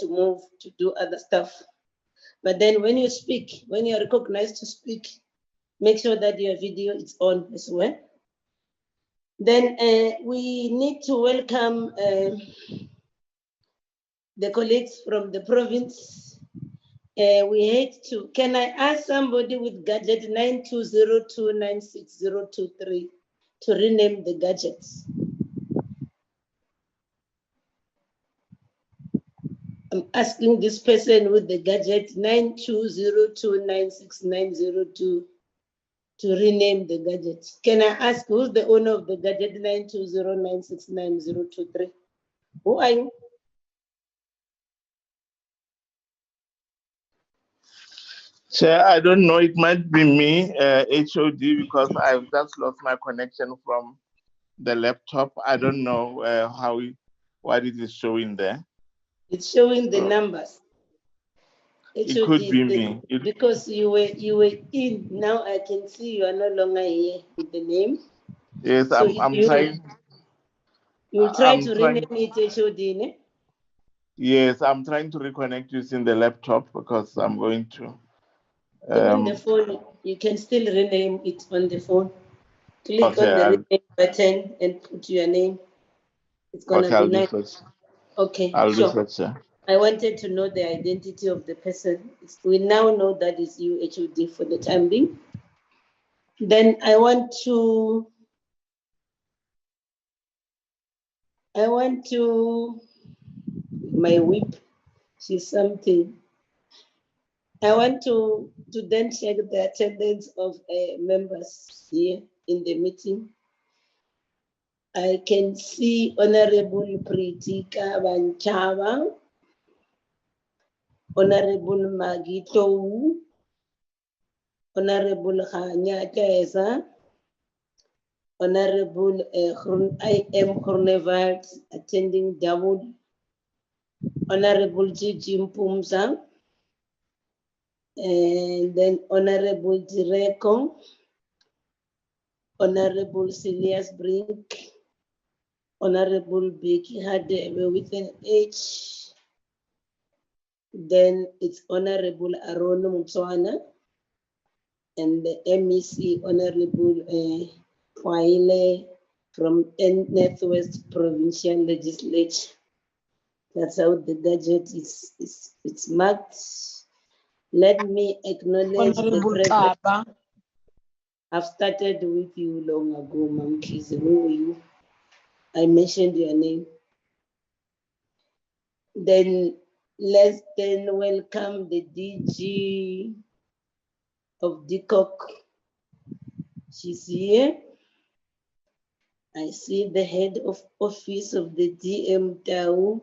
to move to do other stuff. But then when you speak, when you're recognized to speak, make sure that your video is on as well. Then we need to welcome the colleagues from the province. We hate to, can I ask somebody with gadget 9202960023 to rename the gadgets? I'm asking this person with the gadget 9202969002 to rename the gadget. Can I ask who's the owner of the gadget 9209690023? Who are you? Chair, I don't know. It might be me, HOD, because I've just lost my connection from the laptop. I don't know what it is showing there. It's showing the numbers. It could be me. Because you were in. Now I can see you are no longer here with the name. Yes, so I'm trying. You'll try to rename it HOD, ne? Yes, I'm trying to reconnect using the laptop because I'm going to. On the phone, you can still rename it on the phone. Click okay, on the rename button and put your name. It's gonna be nice. Okay, I'll do that, sir. I wanted to know the identity of the person. We now know that is you, HOD, for the time being. Then I want to my whip, she's something. I want to then check the attendance of members here in the meeting. I can see Honorable Pritika Banchava, Honorable Magito, Honorable Hanya Kaesa, Honorable I.M. Hornevalt attending double, Honorable Gigi Mpumza, and then Honorable Direko, Honorable Silias Brink, Honorable Becky Hadebe with an H, then it's Honorable Aaron Mutswana, and the MEC Honorable Kwaile from Northwest Provincial Legislature. That's how the gadget it's marked. Let me acknowledge the presence. I've started with you long ago, Ma'am Kizi. Who are you? I mentioned your name. Then let's then welcome the DG of DCOC. She's here. I see the head of office of the DM Tau.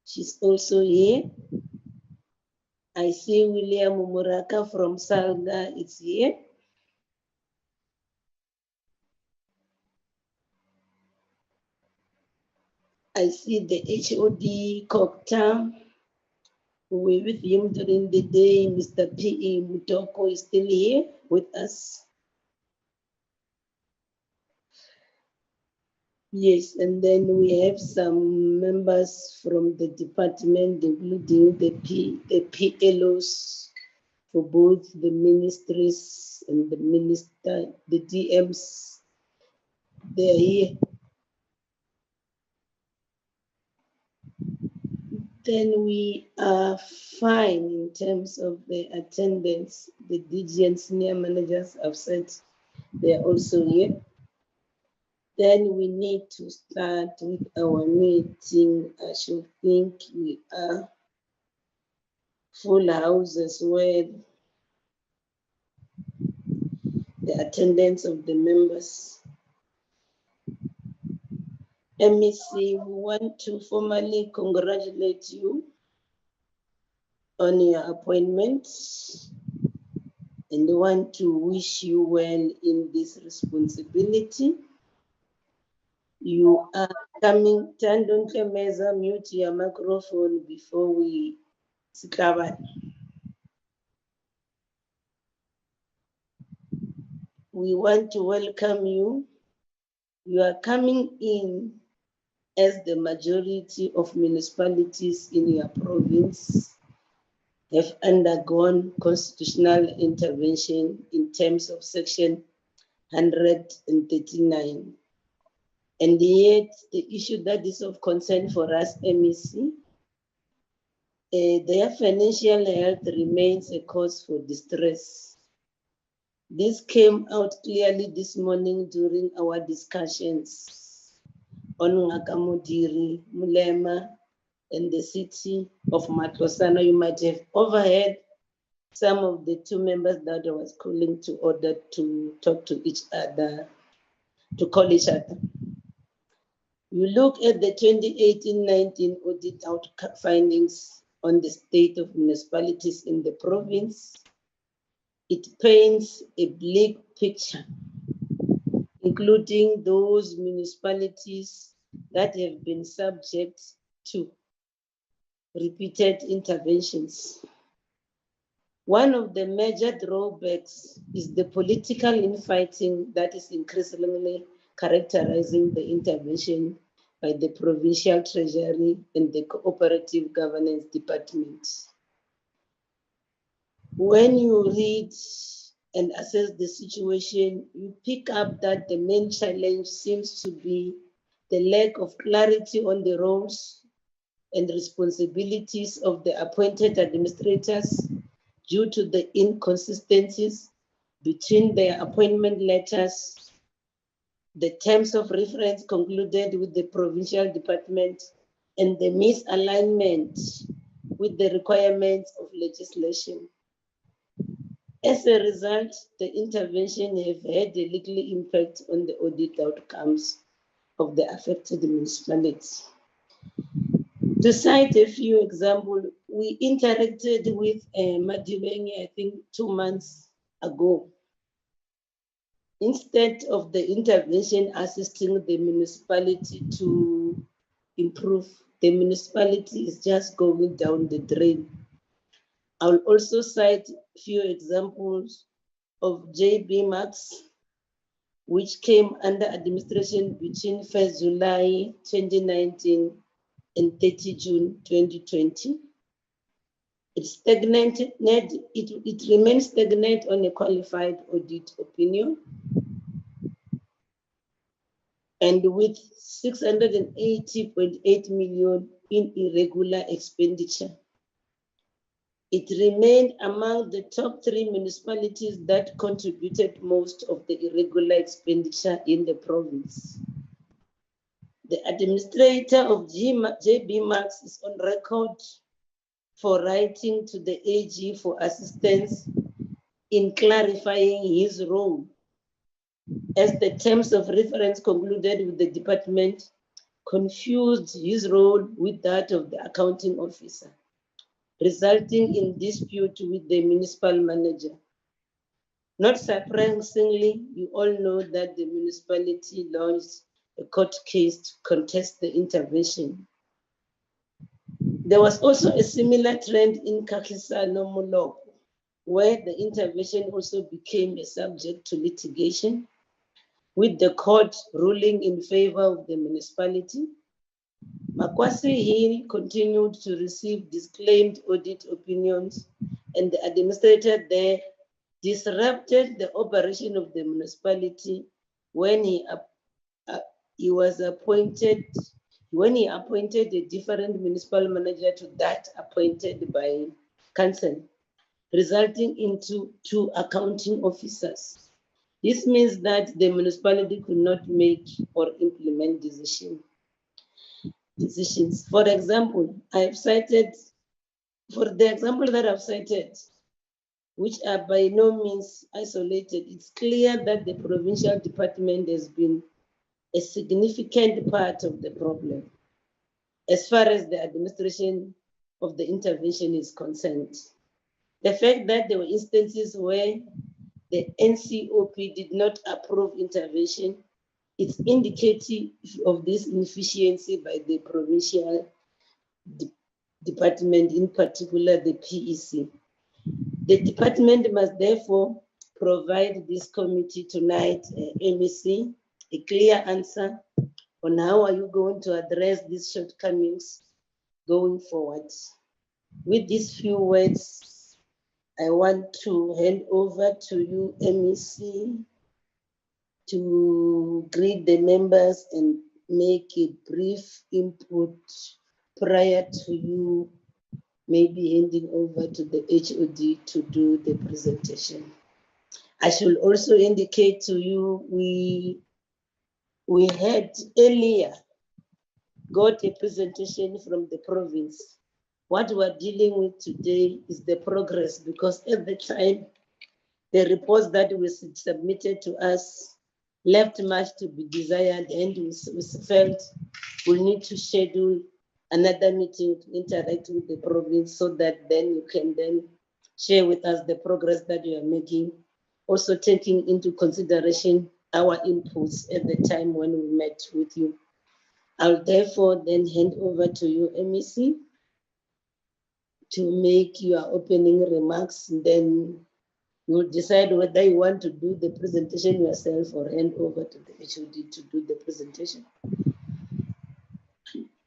She's also here. I see William Muraka from Salga is here. I see the HOD Kokta, who were with him during the day. Mr. P.E. Mutoko is still here with us. Yes, and then we have some members from the department, including the PLOs for both the ministries and the DMs. They're here. Then we are fine in terms of the attendance. The DG and senior managers have said they are also here. Then we need to start with our meeting. I should think we are full house as well. The attendance of the members. MEC, we want to formally congratulate you on your appointment and want to wish you well in this responsibility. You are coming, Tandon Kemeza, mute your microphone before we start. We want to welcome you. You are coming in as the majority of municipalities in your province have undergone constitutional intervention in terms of Section 139. And yet, the issue that is of concern for us, MEC, their financial health remains a cause for distress. This came out clearly this morning during our discussions on Ngakamodiri, Mulema, and the city of Matlosana. You might have overheard some of the two members that I was calling to order to talk to each other, to call each other. You look at the 2018-19 audit outcome findings on the state of municipalities in the province. It paints a bleak picture, including those municipalities that have been subject to repeated interventions. One of the major drawbacks is the political infighting that is increasingly characterizing the intervention by the provincial treasury and the cooperative governance department. When you read and assess the situation, you pick up that the main challenge seems to be the lack of clarity on the roles and responsibilities of the appointed administrators due to the inconsistencies between their appointment letters, the terms of reference concluded with the provincial department, and the misalignment with the requirements of legislation. As a result, the intervention have had a little impact on the audit outcomes of the affected municipalities. To cite a few examples, we interacted with Madibengi, I think 2 months ago. Instead of the intervention assisting the municipality to improve, the municipality is just going down the drain. I'll also cite a few examples of JB Max, which came under administration between 1st July 2019 and 30 June 2020. It remains stagnant on a qualified audit opinion. And with 680.8 million in irregular expenditure. It remained among the top 3 municipalities that contributed most of the irregular expenditure in the province. The administrator of JB Max is on record for writing to the AG for assistance in clarifying his role, as the terms of reference concluded with the department confused his role with that of the accounting officer, resulting in dispute with the municipal manager. Not surprisingly, you all know that the municipality launched a court case to contest the intervention. There was also a similar trend in Kakisano Moloko, where the intervention also became a subject to litigation, with the court ruling in favor of the municipality. Makwasi Hill continued to receive disclaimed audit opinions, and the administrator there disrupted the operation of the municipality when he appointed a different municipal manager to that appointed by council, resulting into 2 accounting officers. This means that the municipality could not make or implement decisions. For the example that I've cited, which are by no means isolated, it's clear that the provincial department has been a significant part of the problem as far as the administration of the intervention is concerned. The fact that there were instances where the NCOP did not approve intervention, it's indicative of this inefficiency by the provincial department, in particular the PEC. The department must therefore provide this committee tonight, MEC, a clear answer on how are you going to address these shortcomings going forward. With these few words, I want to hand over to you, MEC, to greet the members and make a brief input prior to you maybe handing over to the HOD to do the presentation. I should also indicate to you, we had earlier got a presentation from the province. What we're dealing with today is the progress, because at the time, the reports that were submitted to us left much to be desired, and we felt we need to schedule another meeting to interact with the province so that then you can then share with us the progress that you are making, also taking into consideration our inputs at the time when we met with you. I'll therefore then hand over to you, MEC, to make your opening remarks, and then you'll decide whether you want to do the presentation yourself or hand over to the HOD to do the presentation.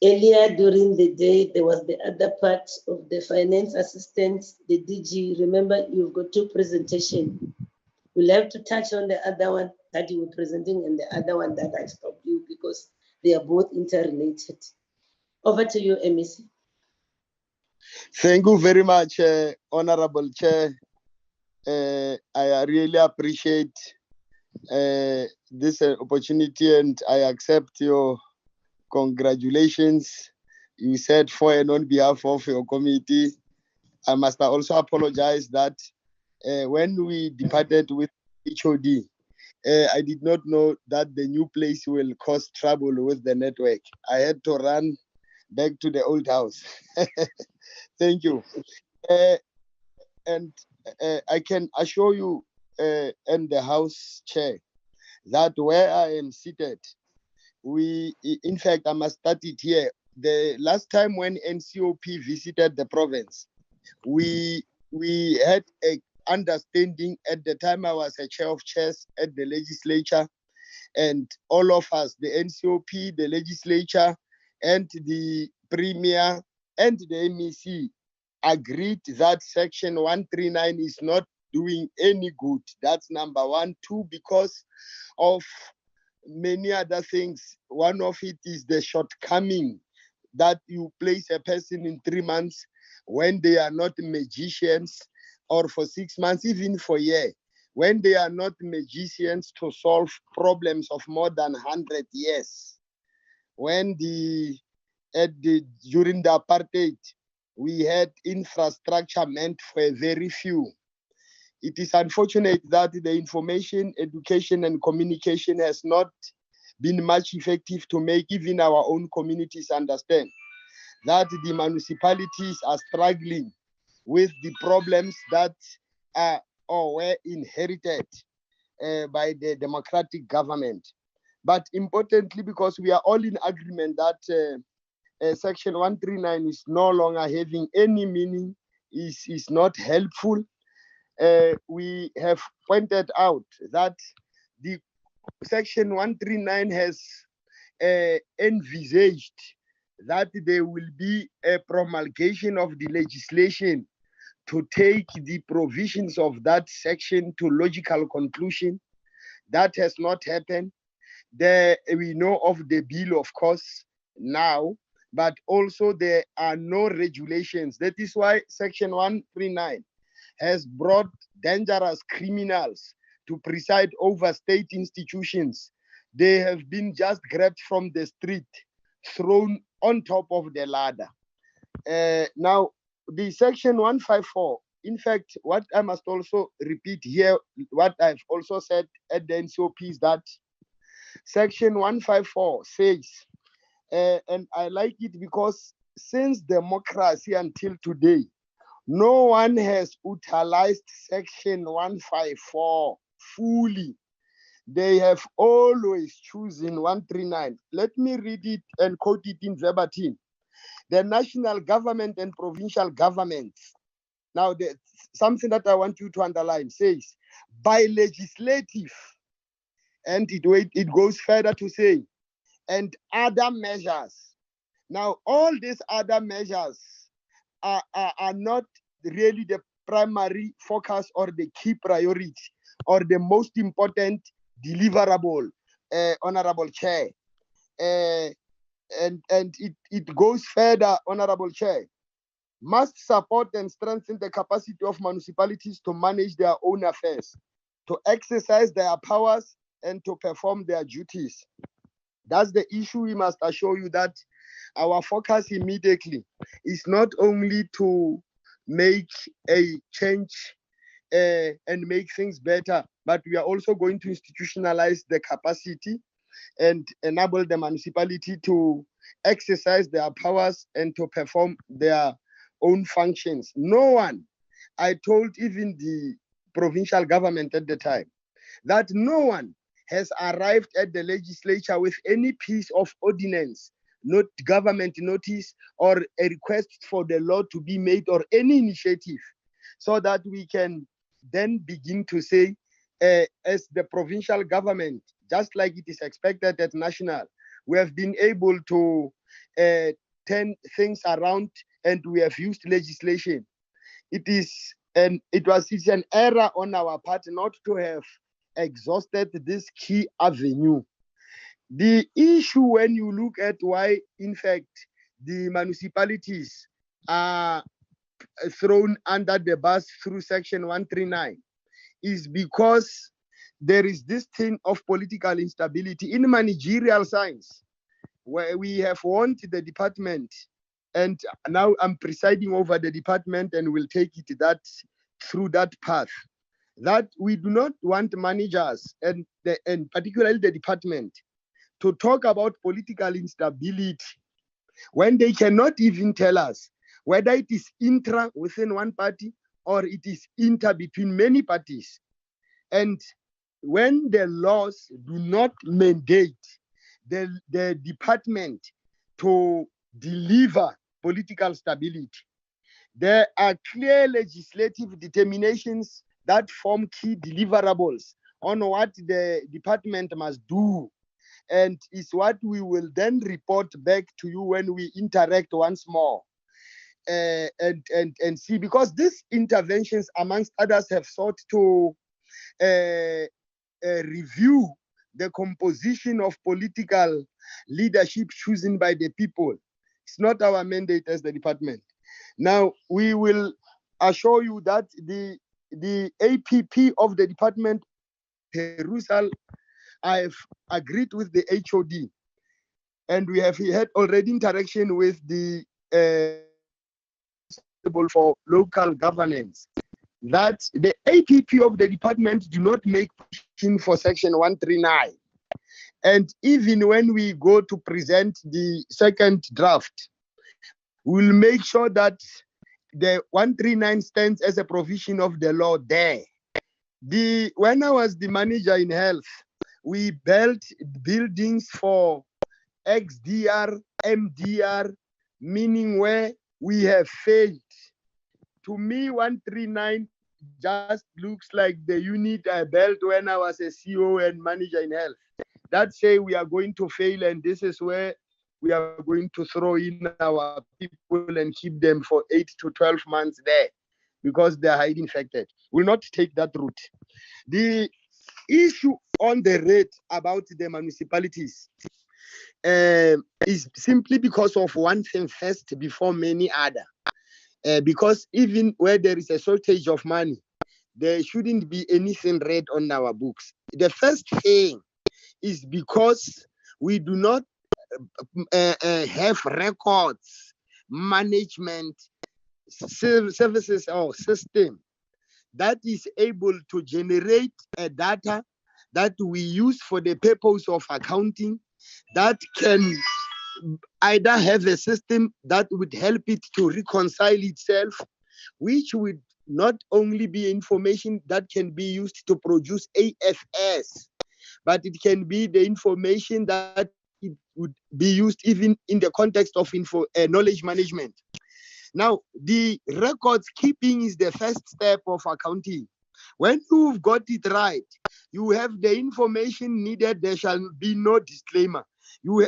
Earlier during the day, there was the other part of the finance assistance, the DG. Remember, you've got two presentations. We'll have to touch on the other one that you were presenting and the other one that I stopped you, because they are both interrelated. Over to you, MEC. Thank you very much, Honorable Chair. I really appreciate this opportunity, and I accept your congratulations. You said for and on behalf of your committee. I must also apologize that when we departed with HOD, I did not know that the new place will cause trouble with the network. I had to run back to the old house. Thank you. And I can assure you and the House Chair that where I am seated, in fact, I must start it here. The last time when NCOP visited the province, we had a understanding. At the time I was a chair of chairs at the legislature, and all of us, the NCOP, the legislature, and the premier and the MEC agreed that section 139 is not doing any good. That's number one. Two, because of many other things. One of it is the shortcoming that you place a person in 3 months when they are not magicians, or for 6 months, even for a year, when they are not magicians to solve problems of more than 100 years. When during the apartheid, we had infrastructure meant for a very few. It is unfortunate that the information, education, and communication has not been much effective to make even our own communities understand that the municipalities are struggling with the problems that are or were inherited by the democratic government. But importantly, because we are all in agreement that Section 139 is no longer having any meaning, is not helpful, we have pointed out that the Section 139 has envisaged that there will be a promulgation of the legislation to take the provisions of that section to logical conclusion. That has not happened. We know of the bill, of course, now, but also there are no regulations. That is why Section 139 has brought dangerous criminals to preside over state institutions. They have been just grabbed from the street, thrown on top of the ladder. Now, the Section 154, in fact, what I must also repeat here, what I've also said at the NCOP is that Section 154 says, and I like it because since democracy until today, no one has utilized Section 154 fully. They have always chosen 139. Let me read it and quote it in verbatim. The national government and provincial governments, now something that I want you to underline, says, by legislative, and it goes further to say, and other measures. Now, all these other measures are not really the primary focus or the key priority or the most important deliverable, Honorable Chair. And it goes further, Honorable Chair. Must support and strengthen the capacity of municipalities to manage their own affairs, to exercise their powers, and to perform their duties. That's the issue. We must assure you that our focus immediately is not only to make a change and make things better, but we are also going to institutionalize the capacity and enable the municipality to exercise their powers and to perform their own functions. No one, I told even the provincial government at the time, that no one has arrived at the legislature with any piece of ordinance, not government notice, or a request for the law to be made, or any initiative, so that we can then begin to say, as the provincial government, just like it is expected at national, we have been able to turn things around, and we have used legislation. It's an error on our part not to have exhausted this key avenue. The issue, when you look at why, in fact, the municipalities are thrown under the bus through Section 139, is because there is this thing of political instability in managerial science, where we have warned the department, and now I'm presiding over the department and will take it that through that path, that we do not want managers and particularly the department to talk about political instability when they cannot even tell us whether it is intra within one party or it is inter between many parties. And when the laws do not mandate the department to deliver political stability, there are clear legislative determinations that form key deliverables on what the department must do, and is what we will then report back to you when we interact once more and see, because these interventions, amongst others, have sought to review the composition of political leadership chosen by the people. It's not our mandate as the department. Now, we will assure you that the APP of the department, Perusal, I've agreed with the HOD, and we have had already interaction with the for local governance, that the APP of the department do not make pushing for Section 139. And even when we go to present the second draft, we'll make sure that the 139 stands as a provision of the law there. When I was the manager in health, we built buildings for XDR, MDR, meaning where we have failed. To me, 139 just looks like the unit I built when I was a CEO and manager in health. That say we are going to fail, and this is where we are going to throw in our people and keep them for 8 to 12 months there because they are highly infected. We'll not take that route. The issue on the rate about the municipalities is simply because of one thing first before many other. Because even where there is a shortage of money, there shouldn't be anything read on our books. The first thing is because we do not have records, management, services or system that is able to generate a data that we use for the purpose of accounting, that can either have a system that would help it to reconcile itself, which would not only be information that can be used to produce AFS, but it can be the information that it would be used even in the context of knowledge management. Now, the records keeping is the first step of accounting. When you've got it right, you have the information needed, there shall be no disclaimer. You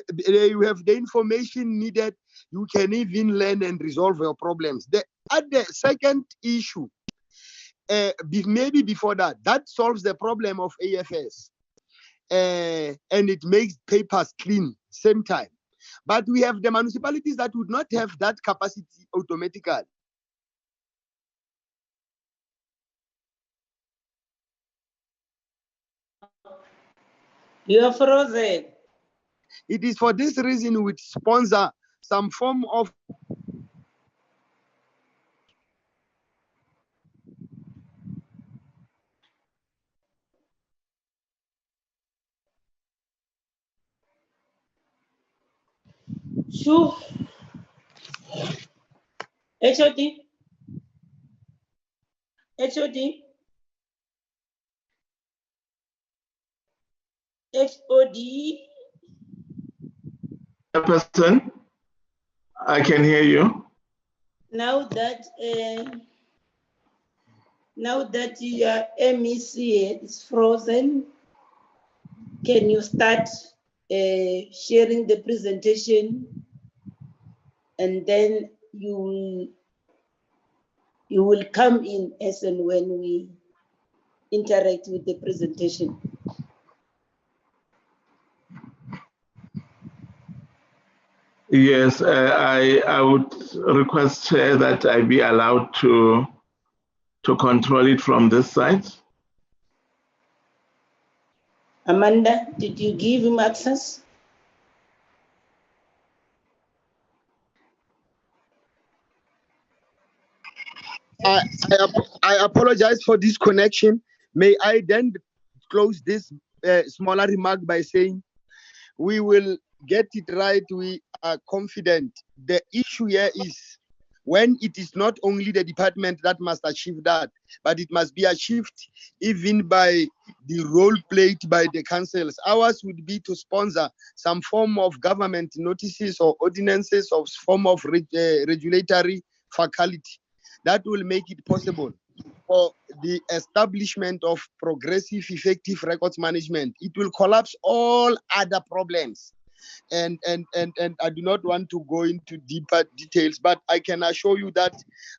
have the information needed. You can even learn and resolve your problems. The second issue, maybe before that solves the problem of AFS. And it makes papers clean same time. But we have the municipalities that would not have that capacity automatically. You are frozen. It is for this reason we sponsor some form of Shoo. HOD. HOD. HOD. Person, I can hear you. Now that your MEC is frozen, can you start sharing the presentation, and then you will come in as and when we interact with the presentation. Yes, I would request, Chair, that I be allowed to control it from this side. Amanda, did you give him access? I apologize for this connection. May I then close this smaller remark by saying we will get it right. We are confident. The issue here is when it is not only the department that must achieve that, but it must be achieved even by the role played by the councils. Ours would be to sponsor some form of government notices or ordinances of form of regulatory faculty that will make it possible for the establishment of progressive, effective records management. It will collapse all other problems. And I do not want to go into deeper details, but I can assure you that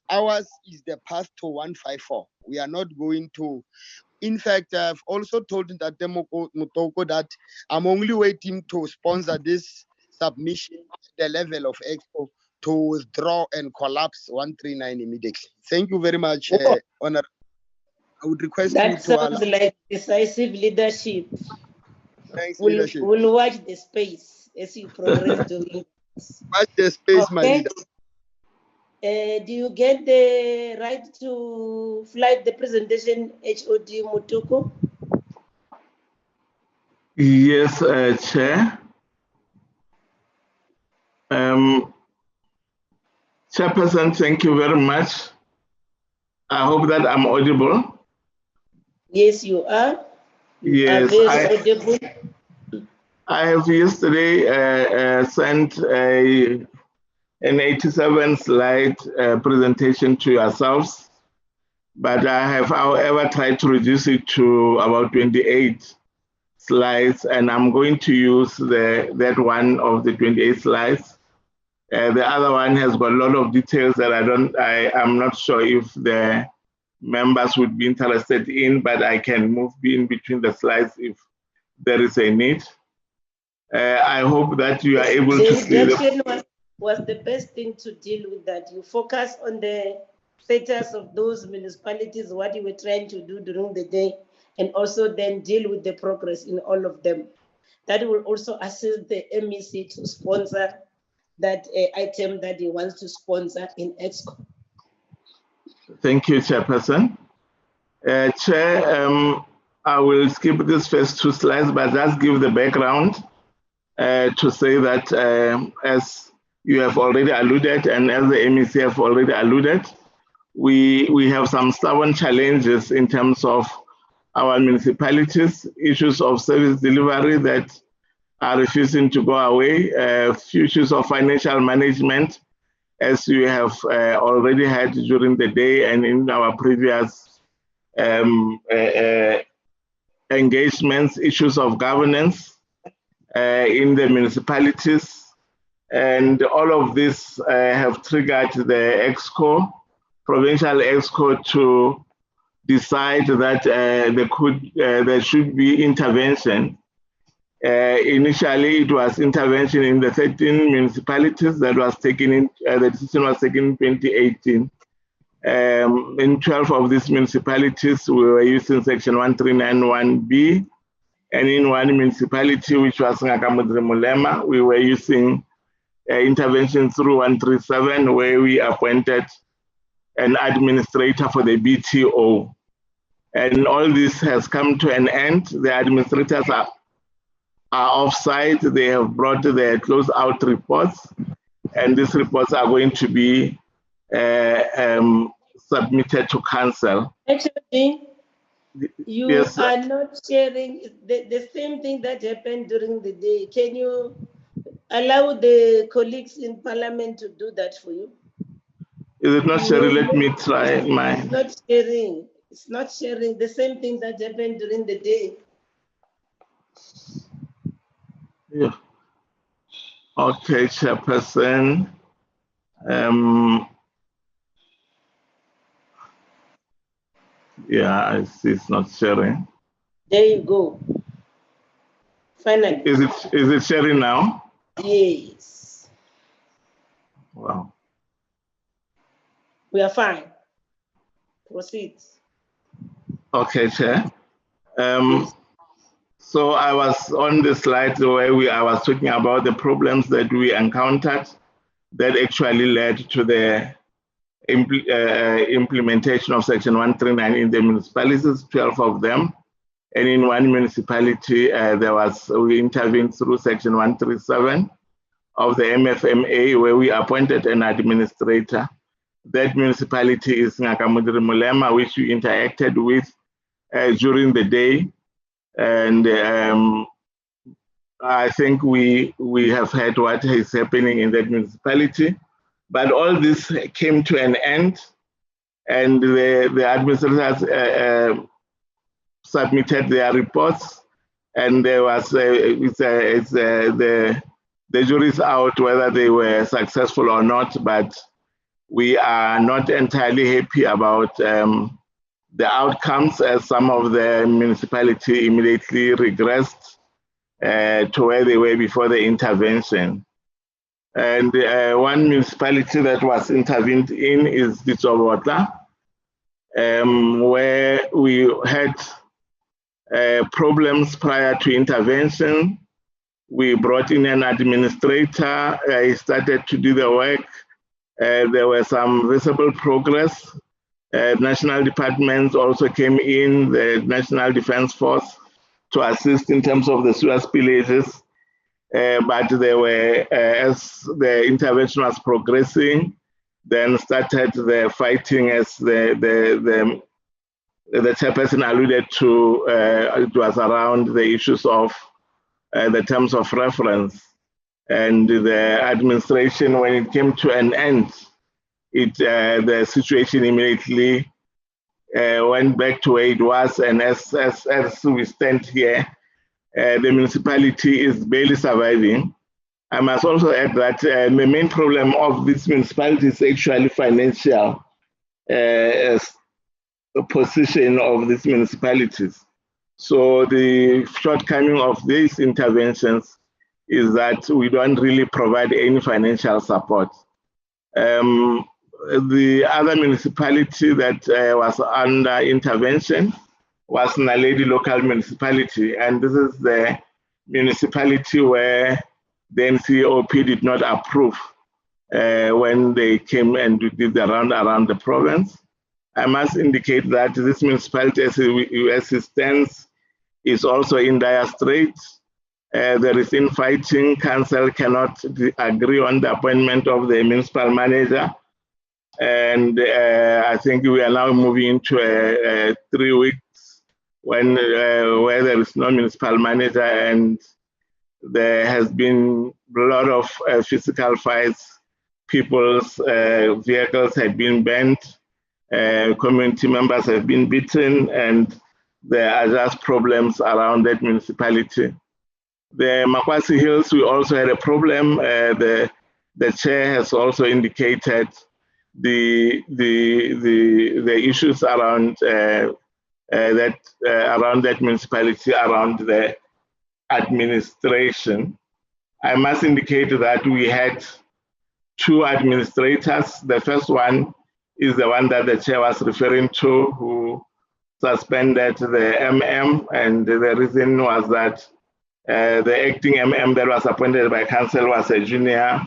ours is the path to 154. We are not going to. In fact, I've also told that Mutoko that I'm only waiting to sponsor this submission at the level of Expo to withdraw and collapse 139 immediately. Thank you very much, Honor. I would request that you to sounds like decisive leadership. Thanks, leadership. We'll watch the space as you progress doing this. Watch the space, my leader. Do you get the right to flight the presentation, HOD Mutuku? Yes, Chair. Chairperson, thank you very much. I hope that I'm audible. Yes, you are. Yes, audible. I have yesterday sent an 87-slide presentation to yourselves, but I have, however, tried to reduce it to about 28 slides, and I'm going to use that one of the 28 slides. The other one has got a lot of details that I'm not sure if the members would be interested in, but I can move in between the slides if there is a need. I hope that you are able to see the reduction was the best thing to deal with, that you focus on the status of those municipalities, what you were trying to do during the day, and also then deal with the progress in all of them. That will also assist the MEC to sponsor that item that he wants to sponsor in Exco. Thank you, Chairperson. Chair, I will skip these first two slides, but just give the background to say that as you have already alluded, and as the MEC have already alluded, we have some stubborn challenges in terms of our municipalities, issues of service delivery that are refusing to go away, issues of financial management, as you have already had during the day and in our previous engagements, issues of governance, in the municipalities. And all of this have triggered the EXCO, provincial EXCO, to decide that there should be intervention. Initially, it was intervention in the 13 municipalities that was taken in, the decision was taken in 2018. In 12 of these municipalities, we were using section 1391B, and in one municipality, which was Ngakamudri Mulema, we were using intervention through 137, where we appointed an administrator for the BTO. And all this has come to an end. The administrators are offsite. They have brought their close-out reports, and these reports are going to be submitted to council. Actually, you Yes, are not sharing the same thing that happened during the day. Can you allow the colleagues in parliament to do that for you? Is it not sharing? Let me try my. It's not sharing. It's not sharing the same thing that happened during the day. Yeah. Okay, Chairperson. Yeah, I see it's not sharing. There you go. Finally. Is it sharing now? Yes. Wow. We are fine. Proceed. Okay, Chair. Yes. So I was on the slide where I was talking about the problems that we encountered that actually led to the implementation of Section 139 in the municipalities, 12 of them. And in one municipality, we intervened through Section 137 of the MFMA, where we appointed an administrator. That municipality is Ngakamudri Mulema, which we interacted with during the day. And I think we have heard what is happening in that municipality. But all this came to an end, and the administrators submitted their reports, and there was the jury's out whether they were successful or not, but we are not entirely happy about the outcomes, as some of the municipality immediately regressed to where they were before the intervention. And one municipality that was intervened in is Ditsobotla, where we had problems prior to intervention. We brought in an administrator. He started to do the work. There were some visible progress. National departments also came in, the National Defense Force, to assist in terms of the sewer spillages. But they were, as the intervention was progressing, then started the fighting, as the chairperson alluded to. It was around the issues of the terms of reference. And the administration, when it came to an end, the situation immediately went back to where it was. And as we stand here, the municipality is barely surviving. I must also add that the main problem of this municipality is actually financial position of these municipalities. So the shortcoming of these interventions is that we don't really provide any financial support. The other municipality that was under intervention was Naledi local municipality, and this is the municipality where the NCOP did not approve when they came and did the round around the province. I must indicate that this municipality, as it stands, is also in dire straits. There is infighting. Council cannot agree on the appointment of the municipal manager. And I think we are now moving into 3 weeks when where there is no municipal manager, and there has been a lot of physical fights. People's vehicles have been burnt, community members have been beaten, and there are just problems around that municipality. The Makwasi Hills, we also had a problem. The chair has also indicated the issues around around that municipality, around the administration. I must indicate that we had 2 administrators. The first one is the one that the chair was referring to, who suspended the MM, and the reason was that the acting MM that was appointed by council was a junior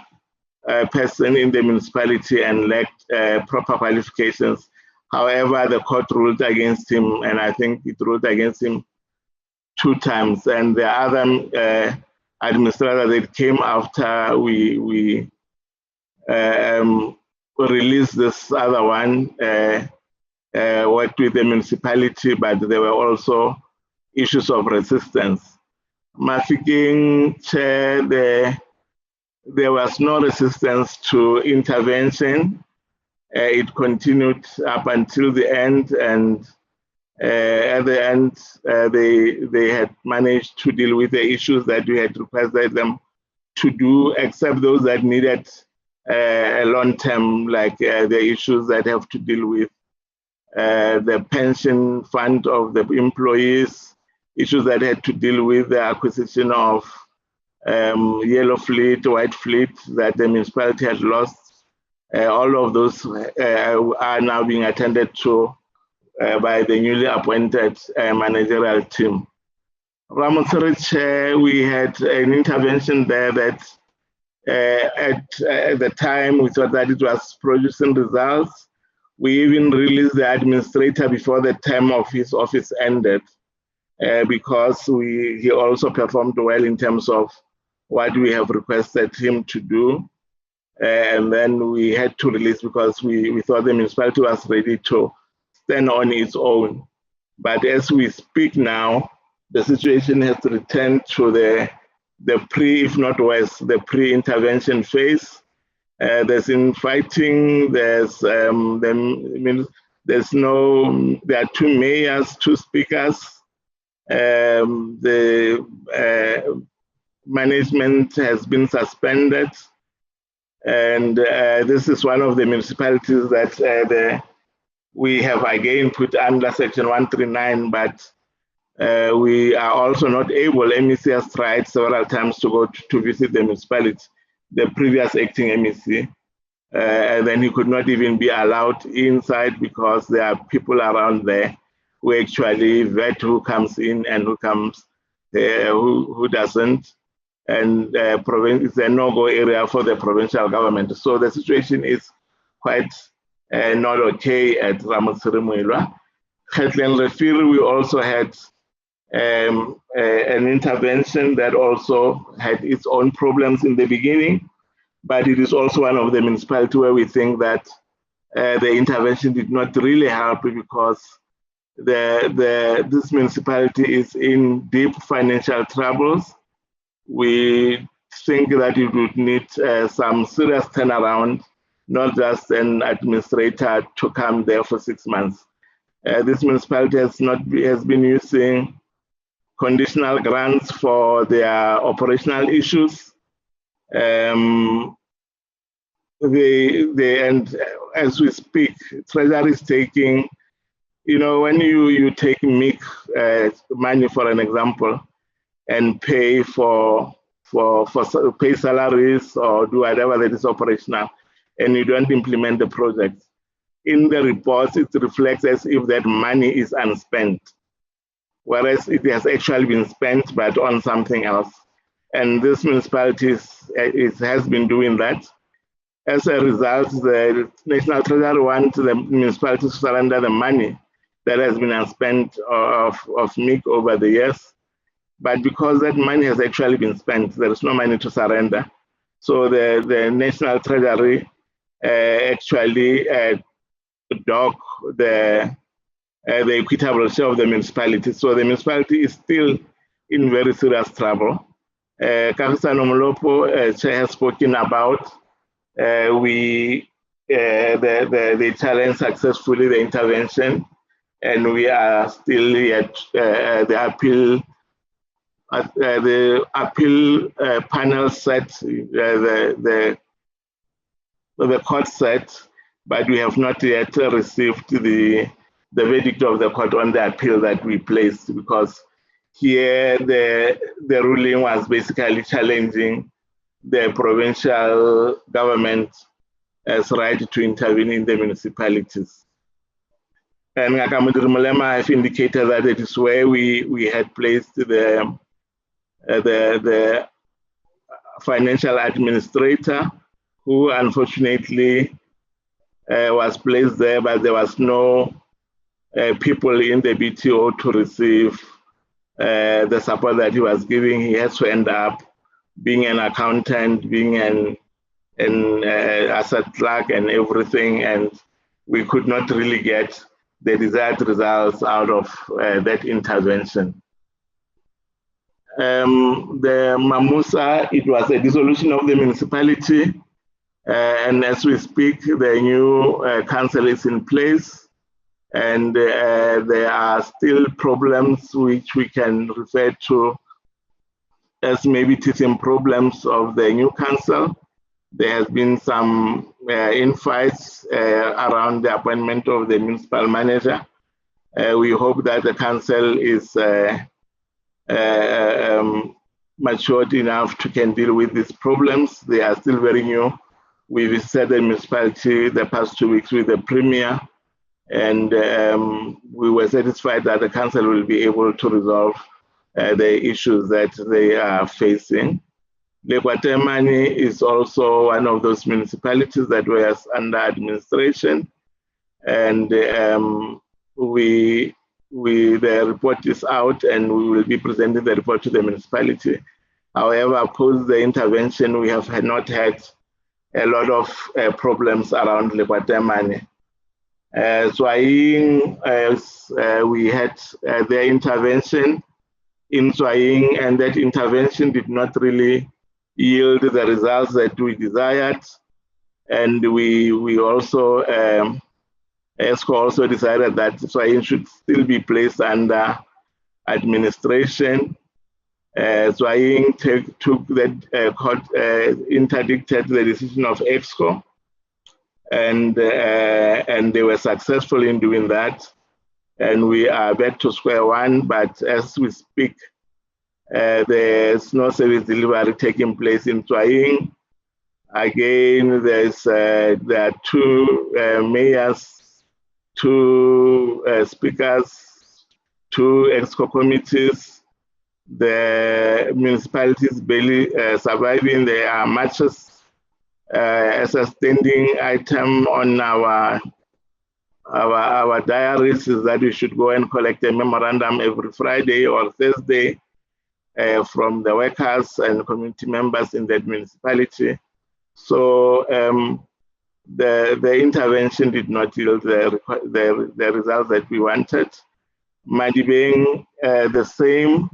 person in the municipality and lacked proper qualifications. However, the court ruled against him, and I think it ruled against him 2 times. And the other administrator that came after we released this other one, worked with the municipality, but there were also issues of resistance. Mafikeng chair, there was no resistance to intervention. It continued up until the end, and at the end, they had managed to deal with the issues that we had requested them to do, except those that needed a long term, like the issues that have to deal with the pension fund of the employees, issues that had to deal with the acquisition of yellow fleet, white fleet that the municipality had lost. All of those are now being attended to by the newly appointed managerial team. Ramotsari chair, we had an intervention there that at the time we thought that it was producing results. We even released the administrator before the term of his office ended because he also performed well in terms of what we have requested him to do. And then we had to release because we thought the municipality was ready to stand on its own. But as we speak now, the situation has returned to the pre, if not worse, the pre-intervention phase. There's infighting. There are 2 mayors, 2 speakers. The management has been suspended, and this is one of the municipalities that we have again put under Section 139, but we are also not able. MEC has tried several times to go to visit the municipality, the previous acting MEC, and then he could not even be allowed inside because there are people around there who actually vet who comes in and who comes, who doesn't, and it's a no-go area for the provincial government. So the situation is quite not okay at Ramotsari Muilwa. Khetlen Refil, we also had an intervention that also had its own problems in the beginning, but it is also one of the municipalities where we think that the intervention did not really help because this municipality is in deep financial troubles. We think that it would need some serious turnaround, not just an administrator to come there for 6 months. This municipality has been using conditional grants for their operational issues. And as we speak, Treasury is taking, when you take MIC money, for an example, and pay pay salaries or do whatever that is operational, and you don't implement the project, in the reports it reflects as if that money is unspent, whereas it has actually been spent but on something else. And this municipality has been doing that. As a result, the National Treasury wants the municipality to surrender the money that has been unspent of MIC over the years. But because that money has actually been spent, there is no money to surrender. So the National Treasury actually dock the equitable share of the municipality. So the municipality is still in very serious trouble. Kakisano Molopo Chair has spoken about they challenged successfully the intervention, and we are still yet the appeal the appeal panel set, the court set, but we have not yet received the verdict of the court on the appeal that we placed, because here the ruling was basically challenging the provincial government as right to intervene in the municipalities. And Ngaka Mulema have indicated that it is where we had placed the financial administrator, who unfortunately was placed there, but there was no people in the BTO to receive the support that he was giving. He has to end up being an accountant, being an asset clerk and everything, and we could not really get the desired results out of that intervention. The Mamusa, it was a dissolution of the municipality, and as we speak, the new council is in place, and there are still problems which we can refer to as maybe teething problems of the new council. There has been some infights around the appointment of the municipal manager. We hope that the council is matured enough to can deal with these problems. They are still very new. We visited the municipality the past 2 weeks with the premier, and we were satisfied that the council will be able to resolve the issues that they are facing. Lekwatemane is also one of those municipalities that were under administration, and the report is out, and we will be presenting the report to the municipality. However, post the intervention, we have not had a lot of problems around Lekwatemane. Swaying, we had their intervention in Swaying, and that intervention did not really yield the results that we desired. And we also, ESCO also decided that Swaying should still be placed under administration. Swaying took that court, interdicted the decision of ESCO, and they were successful in doing that. And we are back to square one, but as we speak, there's no service delivery taking place in Swaying. Again, there are two mayors, two speakers, two ESCO committees. The municipality is barely surviving. There are matches as a standing item on our diaries is that we should go and collect a memorandum every Friday or Thursday from the workers and community members in that municipality. So the intervention did not yield the results that we wanted. Madibeng, the same.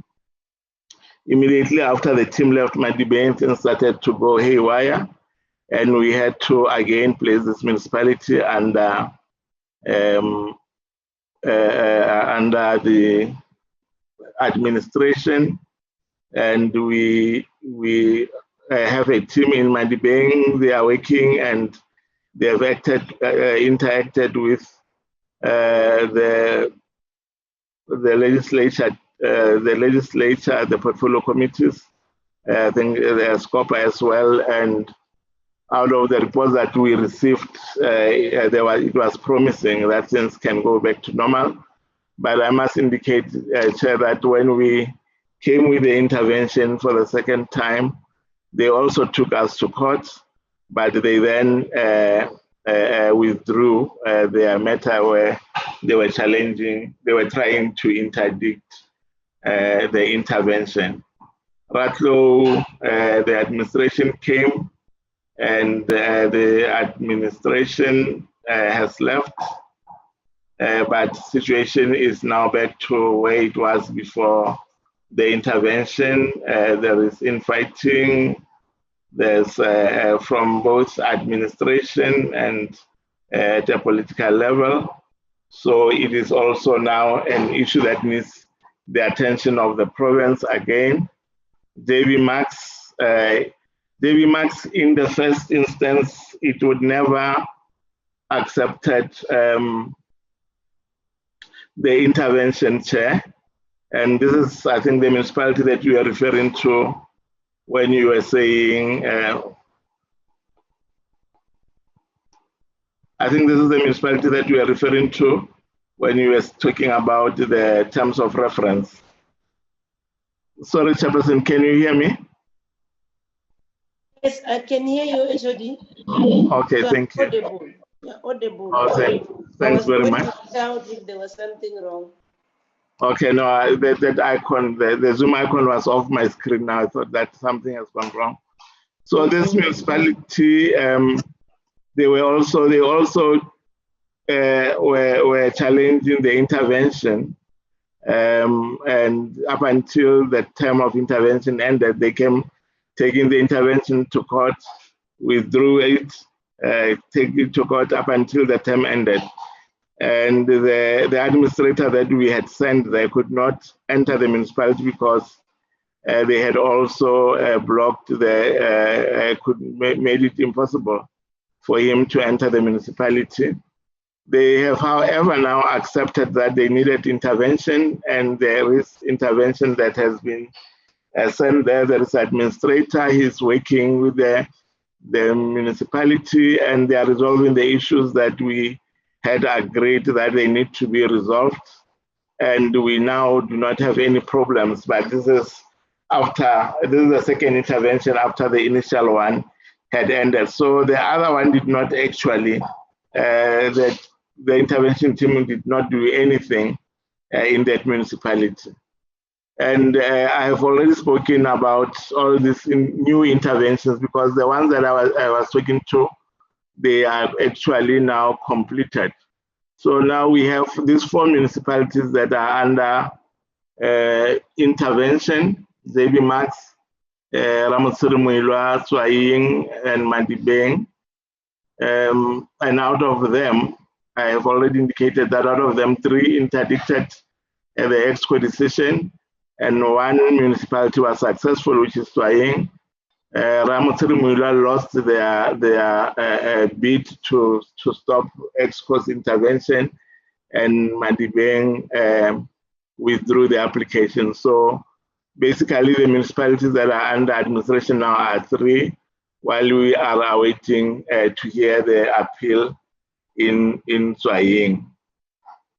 Immediately after the team left Madibeng, things started to go haywire, and we had to again place this municipality under the administration, and we have a team in Madibeng. They are working, and they have interacted with the legislature, the portfolio committees, I think the SCOPA as well, and out of the reports that we received, it was promising that things can go back to normal. But I must indicate, Chair, that when we came with the intervention for the second time, they also took us to court, but they then withdrew their matter where they were trying to interdict the intervention. Ratlo, the administration came, and the administration has left, but situation is now back to where it was before the intervention. There is infighting. There's from both administration and at a political level. So it is also now an issue that needs the attention of the province again. JB Max, in the first instance, it would never accepted the intervention chair. And this is, I think, the municipality that you are referring to when you were saying, I think this is the municipality that you are referring to when you were talking about the terms of reference. Sorry, Chairperson, can you hear me? Yes, I can hear you, HOD. Okay, thank you. Audible. Yeah, audible. Oh, thanks very much. Out if there was something wrong. Okay, no, that icon, the Zoom icon was off my screen now. I thought that something has gone wrong. So this municipality, they also were challenging the intervention, and up until the term of intervention ended, they came taking the intervention to court, withdrew it, take it to court up until the term ended. And the administrator that we had sent there could not enter the municipality because they had also blocked made it impossible for him to enter the municipality. They have, however, now accepted that they needed intervention, and there is intervention that has been sent there. There is an administrator, he's working with the municipality, and they are resolving the issues that we had agreed that they need to be resolved. And we now do not have any problems, but this is the second intervention after the initial one had ended. So the other one did not actually, the intervention team did not do anything in that municipality. And I have already spoken about all these new interventions because the ones that I was talking to, they are actually now completed. So now we have these 4 municipalities that are under intervention: JB Max, Ramotsiri Muilwa, Swaying, and Madibeng. And out of them, I have already indicated that out of them, 3 interdicted the EXCO decision, and 1 municipality was successful, which is Swaying. Ramotsiri Muilwa lost their bid to stop EXCO's intervention, and Madibeng withdrew the application. So basically, the municipalities that are under administration now are 3, while we are awaiting to hear the appeal in Swaying.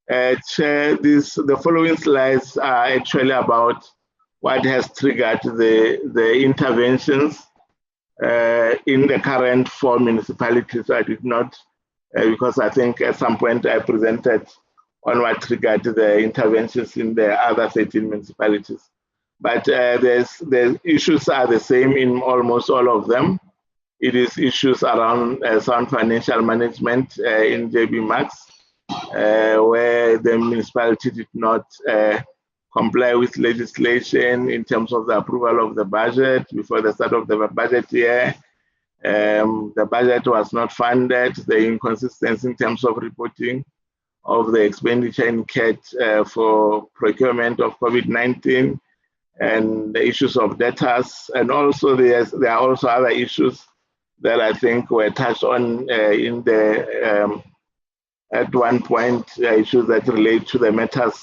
Chair, the following slides are actually about what has triggered the interventions in the current 4 municipalities. I did not, because I think at some point I presented on what triggered the interventions in the other 13 municipalities. But the issues are the same in almost all of them. It is issues around sound financial management in JB Max, where the municipality did not comply with legislation in terms of the approval of the budget before the start of the budget year. The budget was not funded, the inconsistency in terms of reporting of the expenditure in CAT for procurement of COVID-19, and the issues of debtors. And also there are also other issues that I think were touched on in the at one point, issues that relate to the matters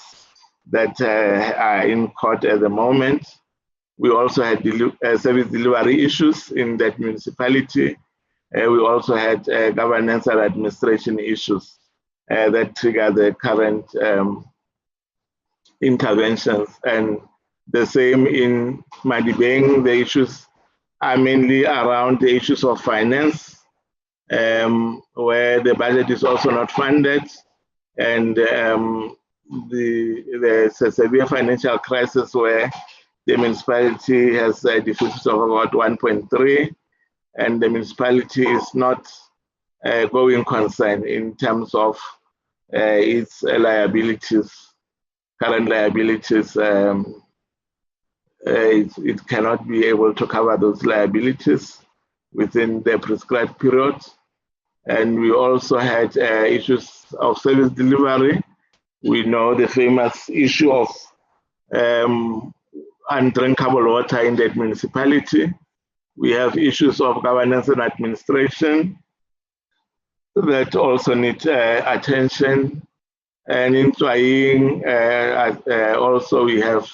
that are in court at the moment. We also had service delivery issues in that municipality. We also had governance and administration issues that trigger the current interventions. And the same in Madibeng, the issues are mainly around the issues of finance, where the budget is also not funded, and there's a severe financial crisis where the municipality has a deficit of about 1.3, and the municipality is not going concern in terms of its liabilities, current liabilities. It cannot be able to cover those liabilities within the prescribed period. And we also had issues of service delivery. We know the famous issue of undrinkable water in that municipality. We have issues of governance and administration that also need attention. And in trying, also we have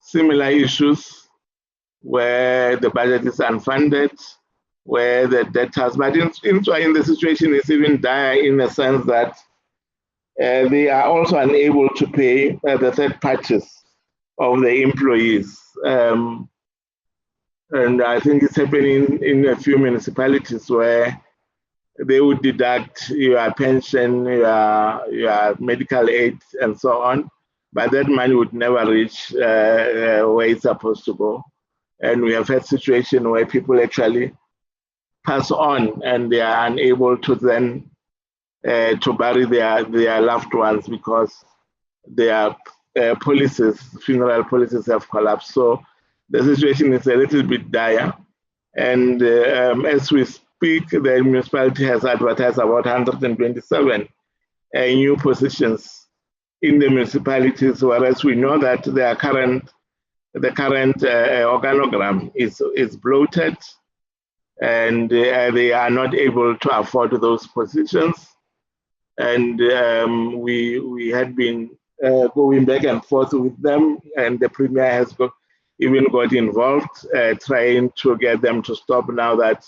similar issues where the budget is unfunded, where the debt has, but in trying the situation is even dire in the sense that they are also unable to pay the third parties of the employees. And I think it's happening in a few municipalities where they would deduct your pension, your medical aid, and so on, but that money would never reach where it's supposed to go. And we have had situations where people actually pass on and they are unable to then to bury their loved ones because their funeral policies have collapsed. So the situation is a little bit dire. And as we speak, the municipality has advertised about 127 new positions in the municipalities, whereas we know that the current organogram is bloated, and they are not able to afford those positions. And we had been going back and forth with them, and the Premier has even got involved, trying to get them to stop now that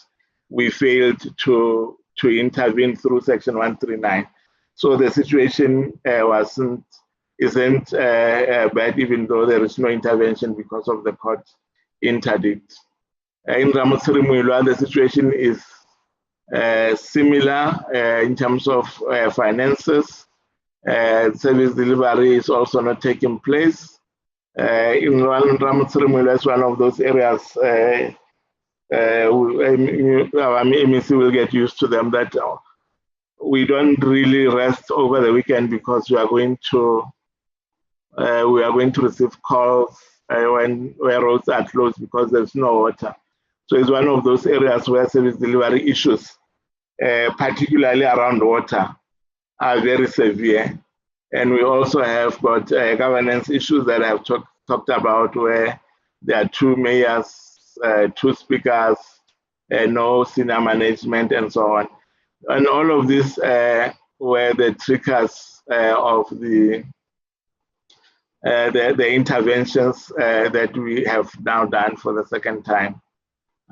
we failed to intervene through Section 139. So the situation isn't bad, even though there is no intervention because of the court interdict. In Ramotsiri-Muilwa, the situation is similar in terms of finances. Service delivery is also not taking place. In Ramotsiri-Muilwa is one of those areas our MEC will get used to them, that we don't really rest over the weekend because we are going to receive calls where roads are closed because there's no water. So it's one of those areas where service delivery issues, particularly around water, are very severe. And we also have got governance issues that I've talked about, where there are 2 mayors, 2 speakers, no senior management, and so on. And all of this were the triggers of the interventions that we have now done for the second time.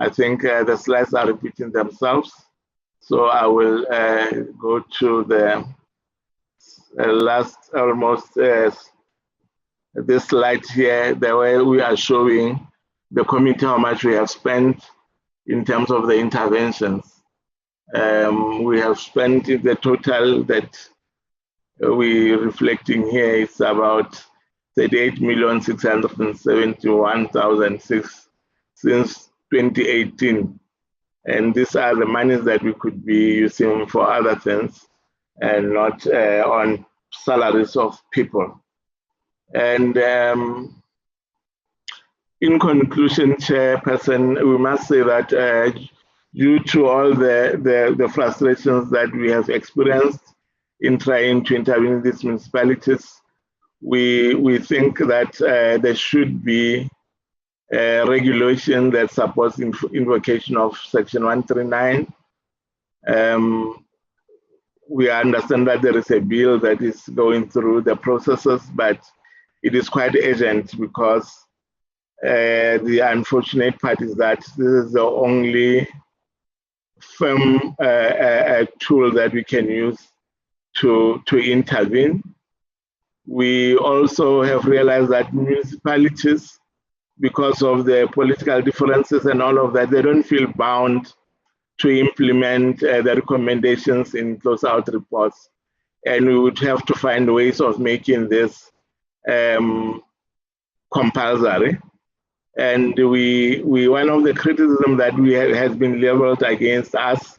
I think the slides are repeating themselves. So I will go to the last, almost this slide here, the way we are showing the committee how much we have spent in terms of the interventions. We have spent the total that we reflecting here is about 38,671,006 since 2018. And these are the monies that we could be using for other things and not on salaries of people. And in conclusion, Chairperson, we must say that due to all the frustrations that we have experienced in trying to intervene in these municipalities, we think that there should be a regulation that supports invocation of Section 139. We understand that there is a bill that is going through the processes, but it is quite urgent because the unfortunate part is that this is the only firm tool that we can use to intervene. We also have realized that municipalities, because of the political differences and all of that, they don't feel bound to implement the recommendations in close-out reports. And we would have to find ways of making this compulsory. And one of the criticism that has been leveled against us,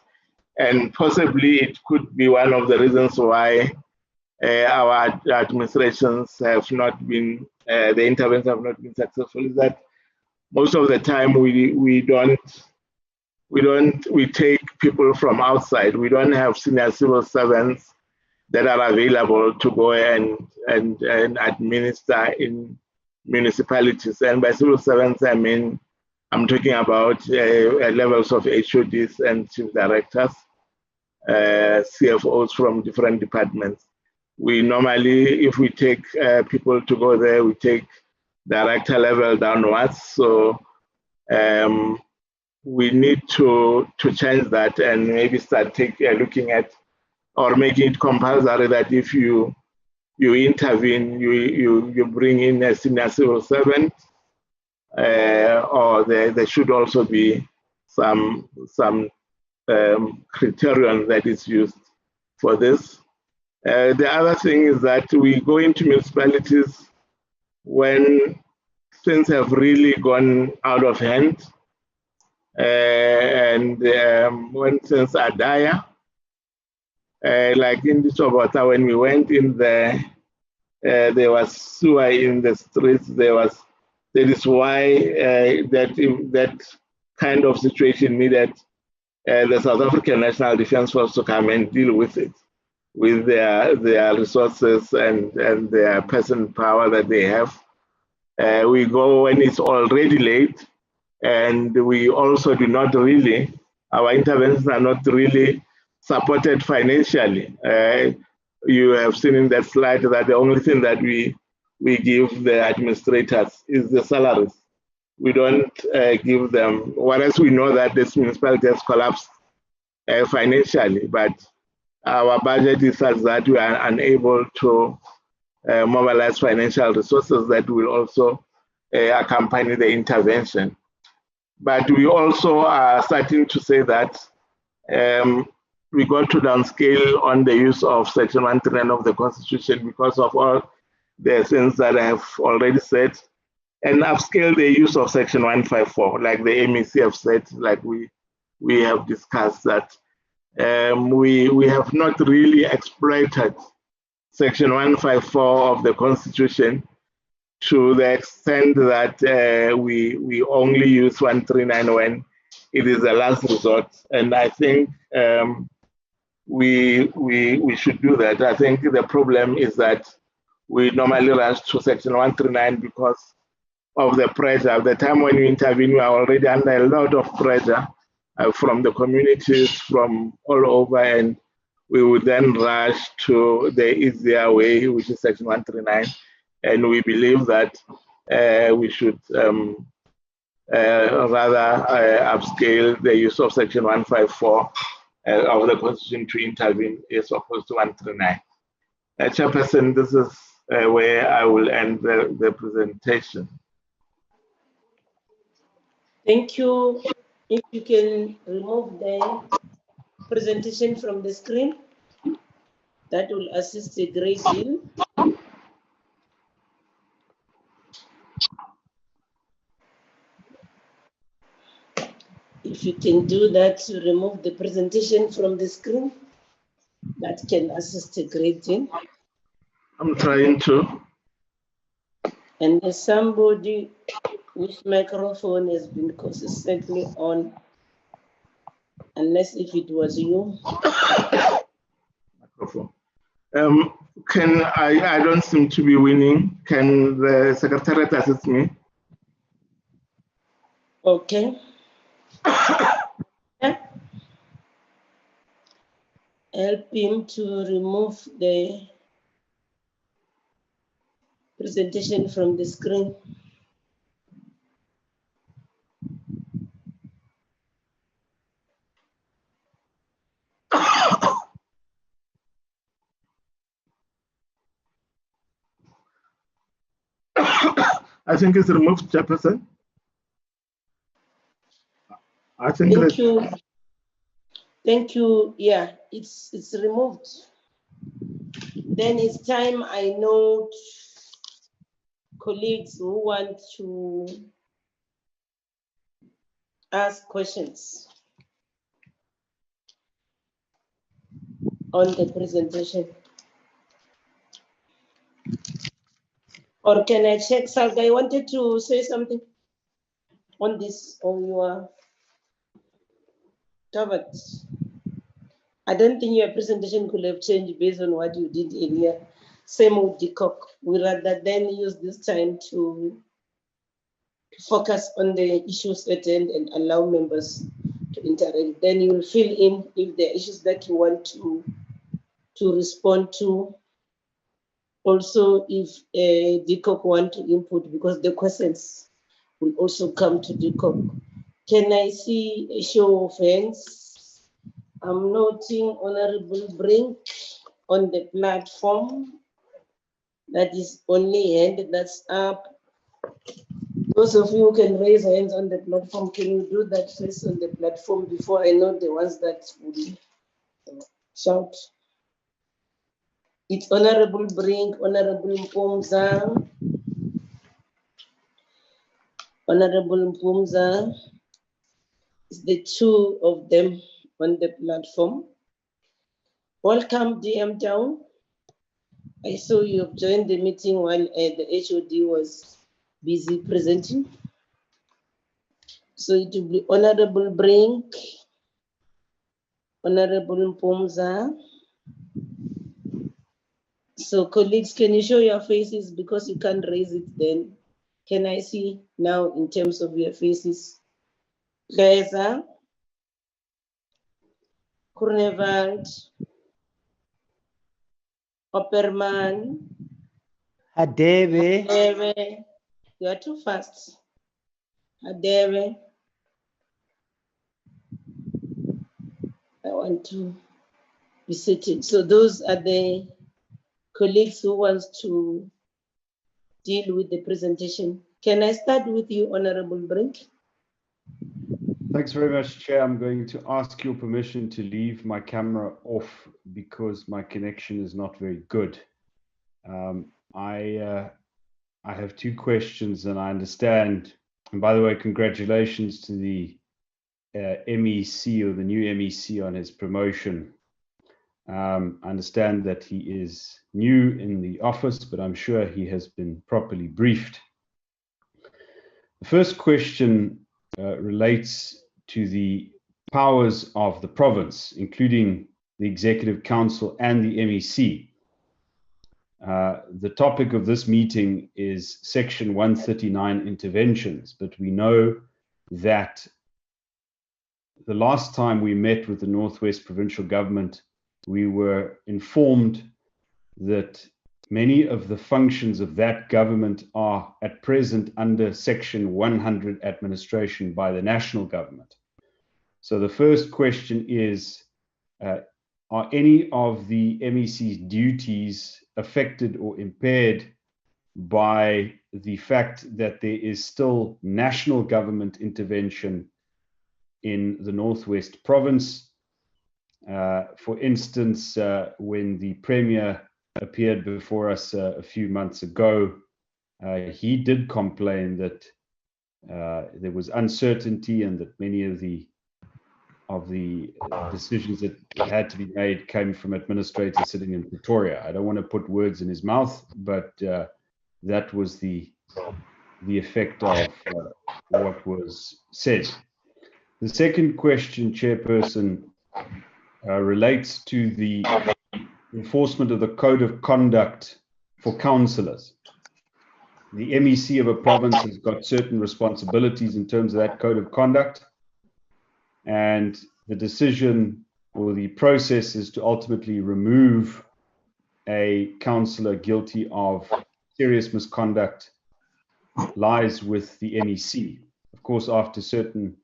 and possibly it could be one of the reasons why our administrations have not been, the interventions have not been successful, is that most of the time we take people from outside. We don't have senior civil servants that are available to go and administer in municipalities. And by civil servants, I mean, I'm talking about levels of HODs and chief directors, CFOs from different departments. We normally, if we take people to go there, we take director level downwards. So we need to change that and maybe start looking at or making it compulsory that if you intervene, you bring in a senior civil servant, or there should also be some criterion that is used for this. The other thing is that we go into municipalities when things have really gone out of hand, and when things are dire. Like in the Chobota, when we went in there, there was sewer in the streets. That is why that kind of situation needed the South African National Defence Force to come and deal with it, with their resources and their person power that they have. We go when it's already late, and we also do not really, our interventions are not really supported financially. You have seen in that slide that the only thing that we give the administrators is the salaries. We don't give them, whereas we know that this municipality has collapsed financially, but our budget is such that we are unable to mobilize financial resources that will also accompany the intervention. But we also are starting to say that we got to downscale on the use of Section 139 of the Constitution because of all the things that I have already said, and upscale the use of Section 154, like the MEC have said, like we have discussed that we have not really exploited Section 154 of the Constitution to the extent that we only use 139 when it is a last resort. And I think we should do that. I think the problem is that we normally rush to Section 139 because of the pressure. At the time when we intervene, we are already under a lot of pressure from the communities, from all over, and we would then rush to the easier way, which is Section 139. And we believe that we should rather upscale the use of Section 154 of the Constitution to intervene as opposed to 139. Chairperson, this is where I will end the presentation. Thank you. If you can remove the presentation from the screen, that will assist a great deal. If you can do that, to remove the presentation from the screen, that can assist a great deal. I'm trying to. And there's somebody whose microphone has been consistently on, unless if it was you. Microphone. I don't seem to be winning. Can the Secretariat assist me? Okay. Help him to remove the presentation from the screen. I think it's removed, Chairperson. I think. Thank you. Thank you. Yeah, it's removed. Then it's time I note colleagues who want to ask questions on the presentation. Or can I check, Salga? I wanted to say something on this, or you are covered. I don't think your presentation could have changed based on what you did earlier. Same with the cock. We rather then use this time to focus on the issues at hand and allow members to interact. Then you will fill in if there are issues that you want to respond to. Also, if DCOC want to input, because the questions will also come to DCOC. Can I see a show of hands? I'm noting Honorable Brink on the platform. That is only hand that's up. Those of you who can raise hands on the platform, can you do that first on the platform before I know the ones that will shout? It's Honorable Brink, Honorable Mpumza, Honorable Mpumza. It's the two of them on the platform. Welcome, DM Town. I saw you have joined the meeting while the HOD was busy presenting. So it will be Honorable Brink, Honorable Mpumza. So colleagues, can you show your faces because you can't raise it then? Can I see now in terms of your faces? Leza, Kurnevald, Opperman, Hadebe. Hadebe. You are too fast. Hadebe. I want to be sitting. So those are the colleagues who want to deal with the presentation. Can I start with you, Honorable Brink? Thanks very much, Chair. I'm going to ask your permission to leave my camera off because my connection is not very good. I have two questions, and I understand. And by the way, congratulations to the MEC or the new MEC on his promotion. I understand that he is new in the office, but I'm sure he has been properly briefed. The first question relates to the powers of the province, including the Executive Council and the MEC. The topic of this meeting is Section 139 interventions, but we know that the last time we met with the Northwest Provincial Government, we were informed that many of the functions of that government are at present under Section 100 administration by the national government. So the first question is, are any of the MEC's duties affected or impaired by the fact that there is still national government intervention in the Northwest Province? For instance, when the Premier appeared before us a few months ago, he did complain that there was uncertainty and that many of the decisions that had to be made came from administrators sitting in Pretoria. I don't want to put words in his mouth, but that was the effect of what was said. The second question, Chairperson, relates to the enforcement of the Code of Conduct for councillors. The MEC of a province has got certain responsibilities in terms of that Code of Conduct, and the decision or the process is to ultimately remove a councillor guilty of serious misconduct lies with the MEC. Of course, after certain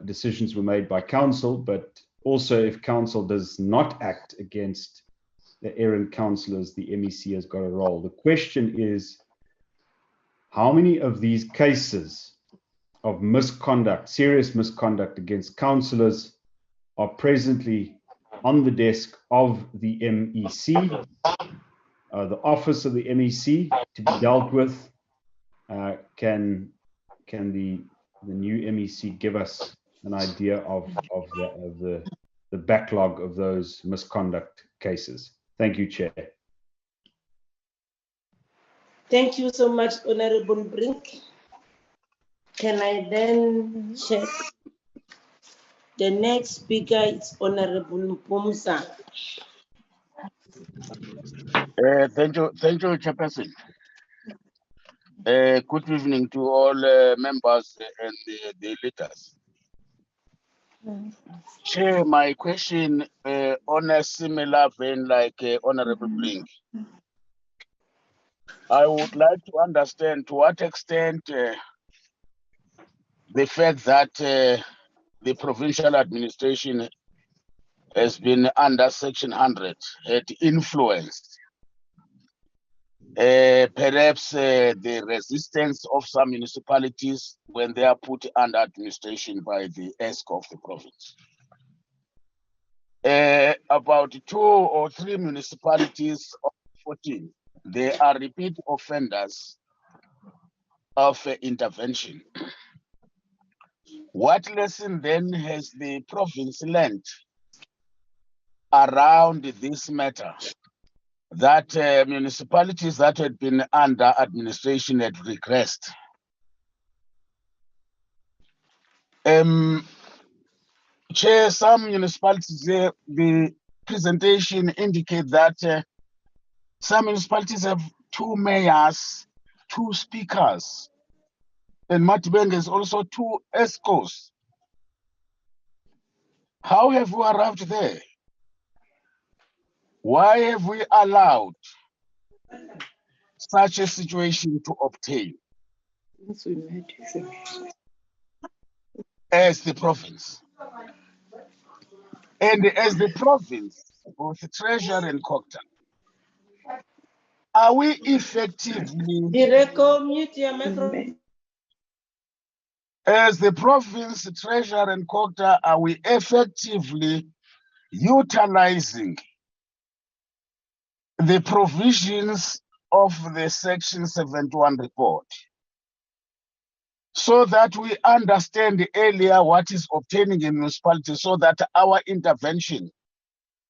decisions were made by council, but also if council does not act against the errant councillors, the MEC has got a role. The question is, how many of these cases of misconduct, serious misconduct against councillors are presently on the desk of the MEC, the office of the MEC to be dealt with? Can the new MEC give us an idea of the backlog of those misconduct cases? Thank you, Chair. Thank you so much, Honorable Brink. Can I then check The next speaker is Honorable Mpumsa. Thank you, Chairperson. Good evening to all members and the leaders. Chair, my question on a similar vein like Honorable Blink. I would like to understand to what extent the fact that the provincial administration has been under Section 100 had influenced perhaps the resistance of some municipalities when they are put under administration by the ESCO of the province. About 2 or 3 municipalities of 14, they are repeat offenders of intervention. What lesson then has the province learned around this matter, that municipalities that had been under administration had regressed? Chair, some municipalities, the presentation indicate that some municipalities have 2 mayors, 2 speakers, and Matibeng is also 2 ESCOs. How have we arrived there? Why have we allowed such a situation to obtain as the province? And as the province, both Treasury and Cocta, are we effectively, Direko, mute your microphone. as the province, Treasury and Cocta, are we effectively utilizing the provisions of the Section 71 report so that we understand earlier what is obtaining in municipalities, so that our intervention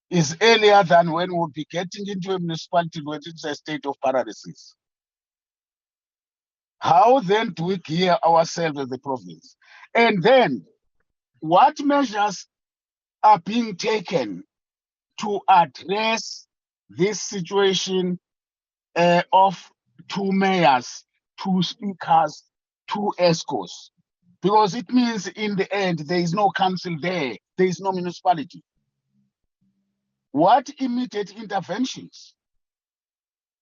is earlier than when we'll be getting into a municipality when it's a state of paralysis? How then do we gear ourselves as the province? And then what measures are being taken to address this situation of 2 mayors, 2 speakers, 2 ESCOs? Because it means in the end, there is no council there, there is no municipality. What immediate interventions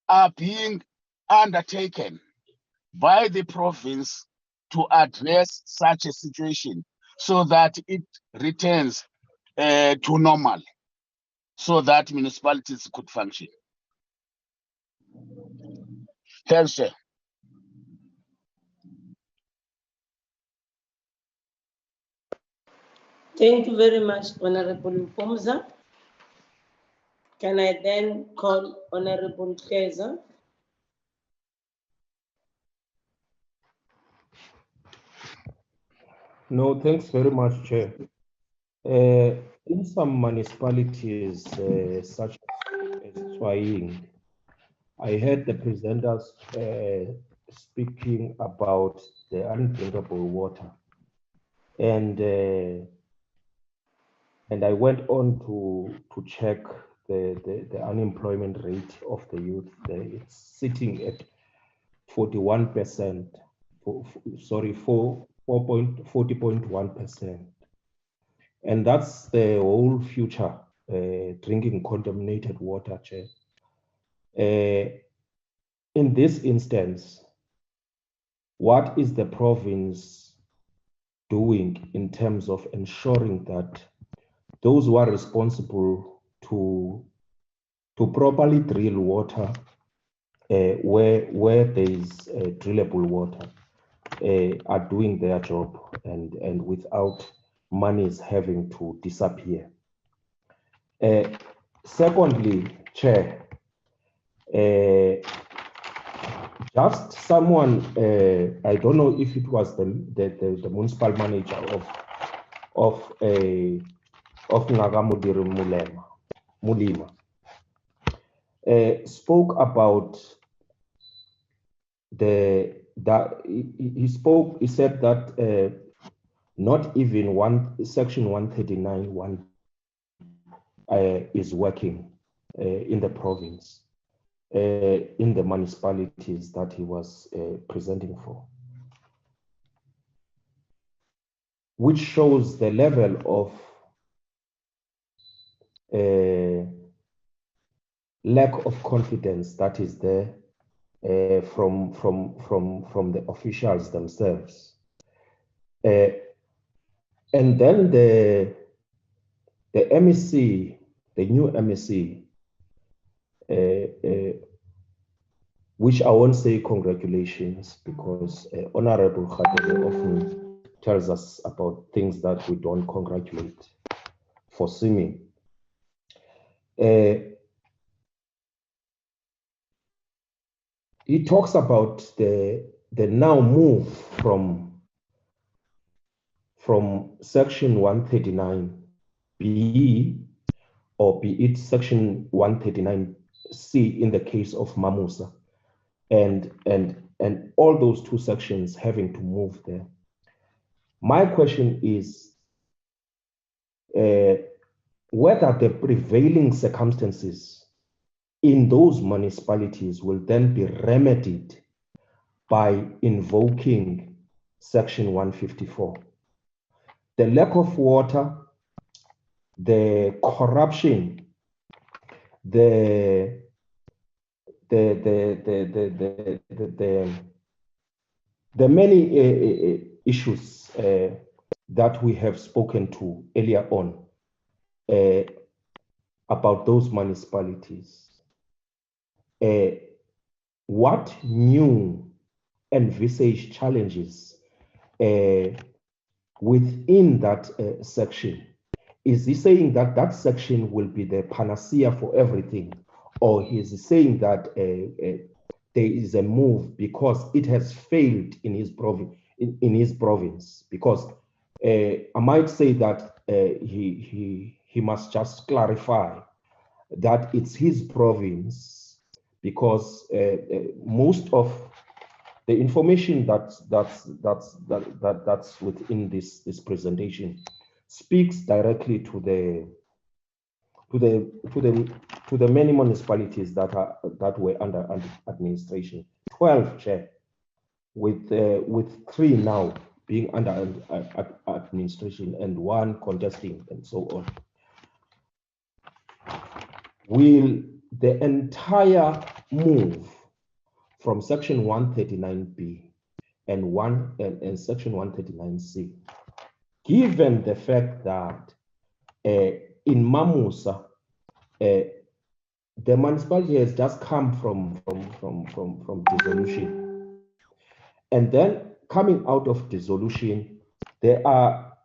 are being undertaken by the province to address such a situation so that it returns to normal, so that municipalities could function? Thanks, Chair. Thank you very much, Honorable Mpumsa. Can I then call Honorable Keza? No, thanks very much, Chair. In some municipalities, such as Swaying, I heard the presenters speaking about the undrinkable water, and I went on to check the unemployment rate of the youth. It's sitting at 41%. Sorry, 40.1%. And that's the whole future, drinking contaminated water, Chair. In this instance, what is the province doing in terms of ensuring that those who are responsible to properly drill water where there is drillable water are doing their job and without monies having to disappear? Secondly, Chair, just someone, I don't know if it was the municipal manager of Nagamudiri Mulima, spoke about he said that not even section 139(1) is working in the province, in the municipalities that he was presenting for, which shows the level of lack of confidence that is there from the officials themselves. And then the MEC, the new MEC, which I won't say congratulations, because Honorable Khadebe often tells us about things that we don't congratulate for seeming. He talks about the now move from section 139B, or be it section 139C in the case of Mamusa, and all those two sections having to move there. My question is whether the prevailing circumstances in those municipalities will then be remedied by invoking section 154. The lack of water, the corruption, the many issues that we have spoken to earlier on about those municipalities. What new envisaged challenges within that section? Is he saying that that section will be the panacea for everything, or is he saying that there is a move because it has failed in his province? Because I might say that he must just clarify that it's his province, because most of the information that's within this presentation speaks directly to the many municipalities that were under administration. 12, Chair, with 3 now being under administration and 1 contesting and so on. Will the entire move from section 139B and section 139C, given the fact that in Mamusa, the municipality has just come from dissolution, and then coming out of dissolution, there are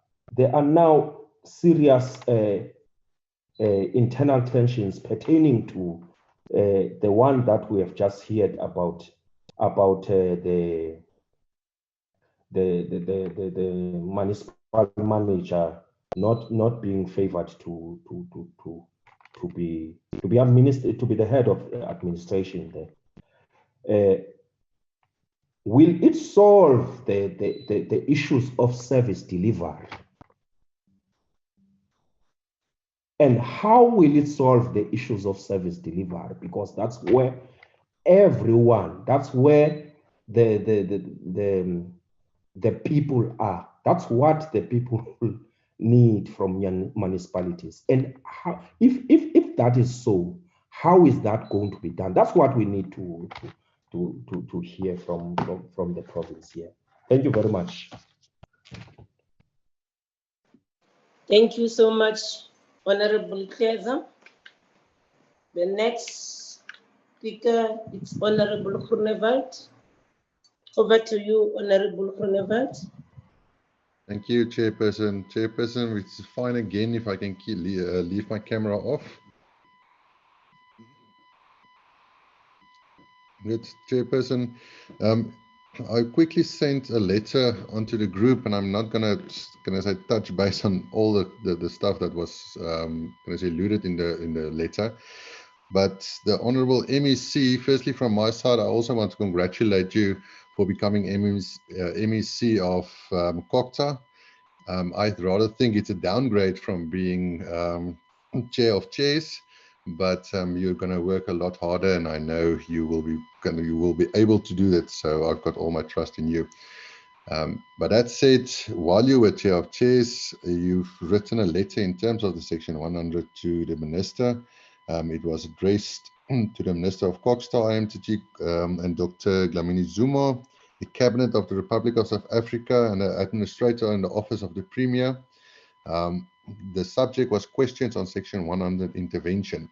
now serious internal tensions pertaining to the one that we have just heard about the municipal manager not being favored to be the head of administration there. Will it solve the issues of service delivery? And how will it solve the issues of service delivery? Because that's where that's where the people are. That's what the people need from municipalities. And how, if that is so, how is that going to be done? That's what we need to hear from the province here. Thank you very much. Thank you so much, Honorable Kleza. The next speaker is Honorable Groenewald. Over to you, Honorable Groenewald. Thank you, Chairperson. Chairperson, it's fine again if I can leave my camera off. Good, Chairperson. I quickly sent a letter onto the group, and I'm not gonna say touch base on all the stuff that was alluded in the letter. But the Honourable MEC, firstly from my side, I also want to congratulate you for becoming MEC of COCTA. I'd rather think it's a downgrade from being chair of chairs, but you're going to work a lot harder, and I know you will be able to do that. So I've got all my trust in you. But that said, while you were chair of chairs, you've written a letter in terms of the section 100 to the minister. It was addressed to the Minister of Kokstad IMTG and Dr. Dlamini Zuma, the Cabinet of the Republic of South Africa, and the Administrator in the Office of the Premier. The subject was questions on section 100 intervention.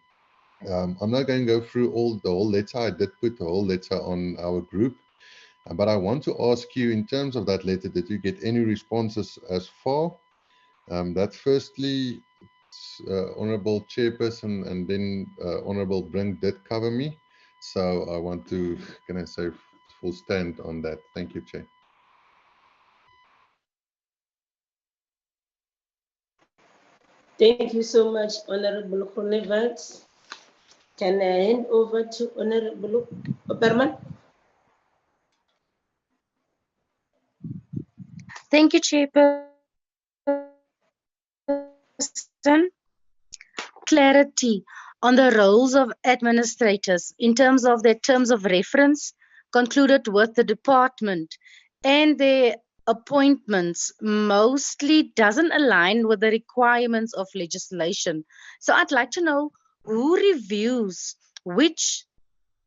I'm not going to go through the whole letter. I did put the whole letter on our group. But I want to ask you, in terms of that letter, did you get any responses as far? That firstly, Honourable Chairperson and then Honourable Brink did cover me. So I want to, can I say, full stand on that. Thank you, Chair. Thank you so much, Honorable Konevats. Can I hand over to Honorable Oberman? Thank you, Chairperson. Clarity on the roles of administrators in terms of their terms of reference concluded with the department and their appointments mostly doesn't align with the requirements of legislation. So I'd like to know who reviews which